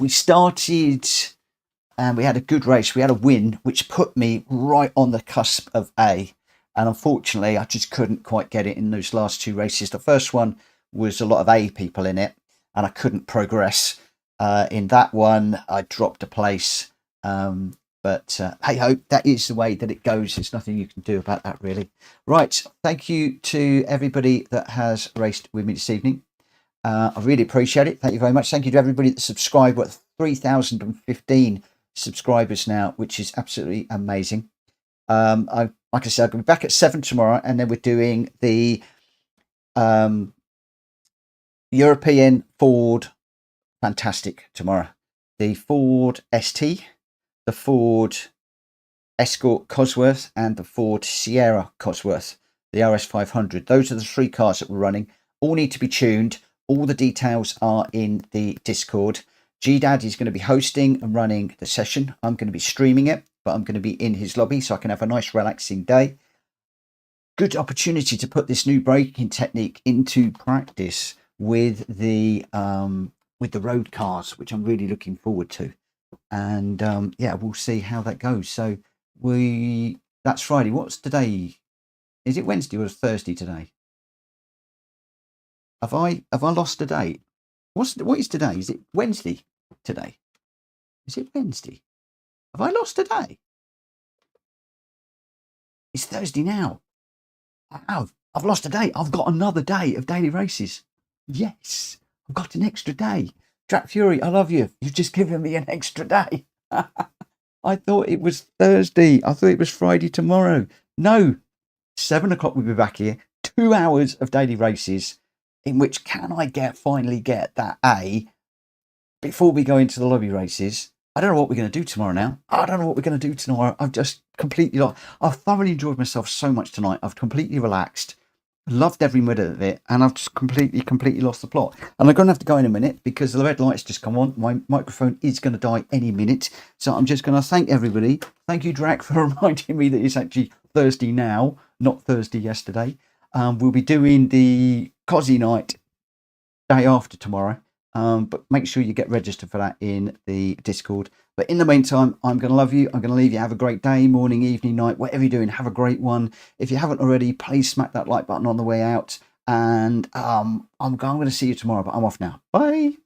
We started and we had a good race. We had a win, which put me right on the cusp of A. And unfortunately, I just couldn't quite get it in those last 2 races. The first one was a lot of A people in it, and I couldn't progress. In that one, I dropped a place. But hey ho, that is the way that it goes. There's nothing you can do about that, really. Right. Thank you to everybody that has raced with me this evening. I really appreciate it. Thank you very much. Thank you to everybody that subscribed. We're at 3,015 subscribers now, which is absolutely amazing. Like I said, I'm going to be back at 7 tomorrow, and then we're doing the European Ford Fantastic tomorrow. The Ford ST, the Ford Escort Cosworth, and the Ford Sierra Cosworth, the RS500. Those are the 3 cars that we're running. All need to be tuned. All the details are in the Discord. G-Dad is going to be hosting and running the session. I'm going to be streaming it, but I'm going to be in his lobby so I can have a nice relaxing day. Good opportunity to put this new braking technique into practice with the road cars, which I'm really looking forward to. And yeah, we'll see how that goes. So that's Friday. What's today? Is it Wednesday or Thursday today? Have I lost a date? What is today? Is it Wednesday today? Is it Wednesday? Have I lost a day? It's Thursday now. I've lost a day. I've got another day of daily races. Yes, I've got an extra day. Jack Fury, I love you. You've just given me an extra day. I thought it was Thursday. I thought it was Friday tomorrow. No, 7 o'clock we'll be back here. 2 hours of daily races, in which can I finally get that A before we go into the lobby races. I don't know what we're going to do tomorrow now. I don't know what we're going to do tomorrow. I've just completely lost. I've thoroughly enjoyed myself so much tonight. I've completely relaxed. Loved every minute of it, and I've just completely lost the plot. And I'm going to have to go in a minute because the red light's just come on. My microphone is going to die any minute. So I'm just going to thank everybody. Thank you, Drac, for reminding me that it's actually Thursday now, not Thursday yesterday. We'll be doing the Cosy night day after tomorrow. But make sure you get registered for that in the Discord. But in the meantime, I'm going to love you. I'm going to leave you. Have a great day, morning, evening, night, whatever you're doing. Have a great one. If you haven't already, please smack that like button on the way out. And I'm going to see you tomorrow, but I'm off now. Bye.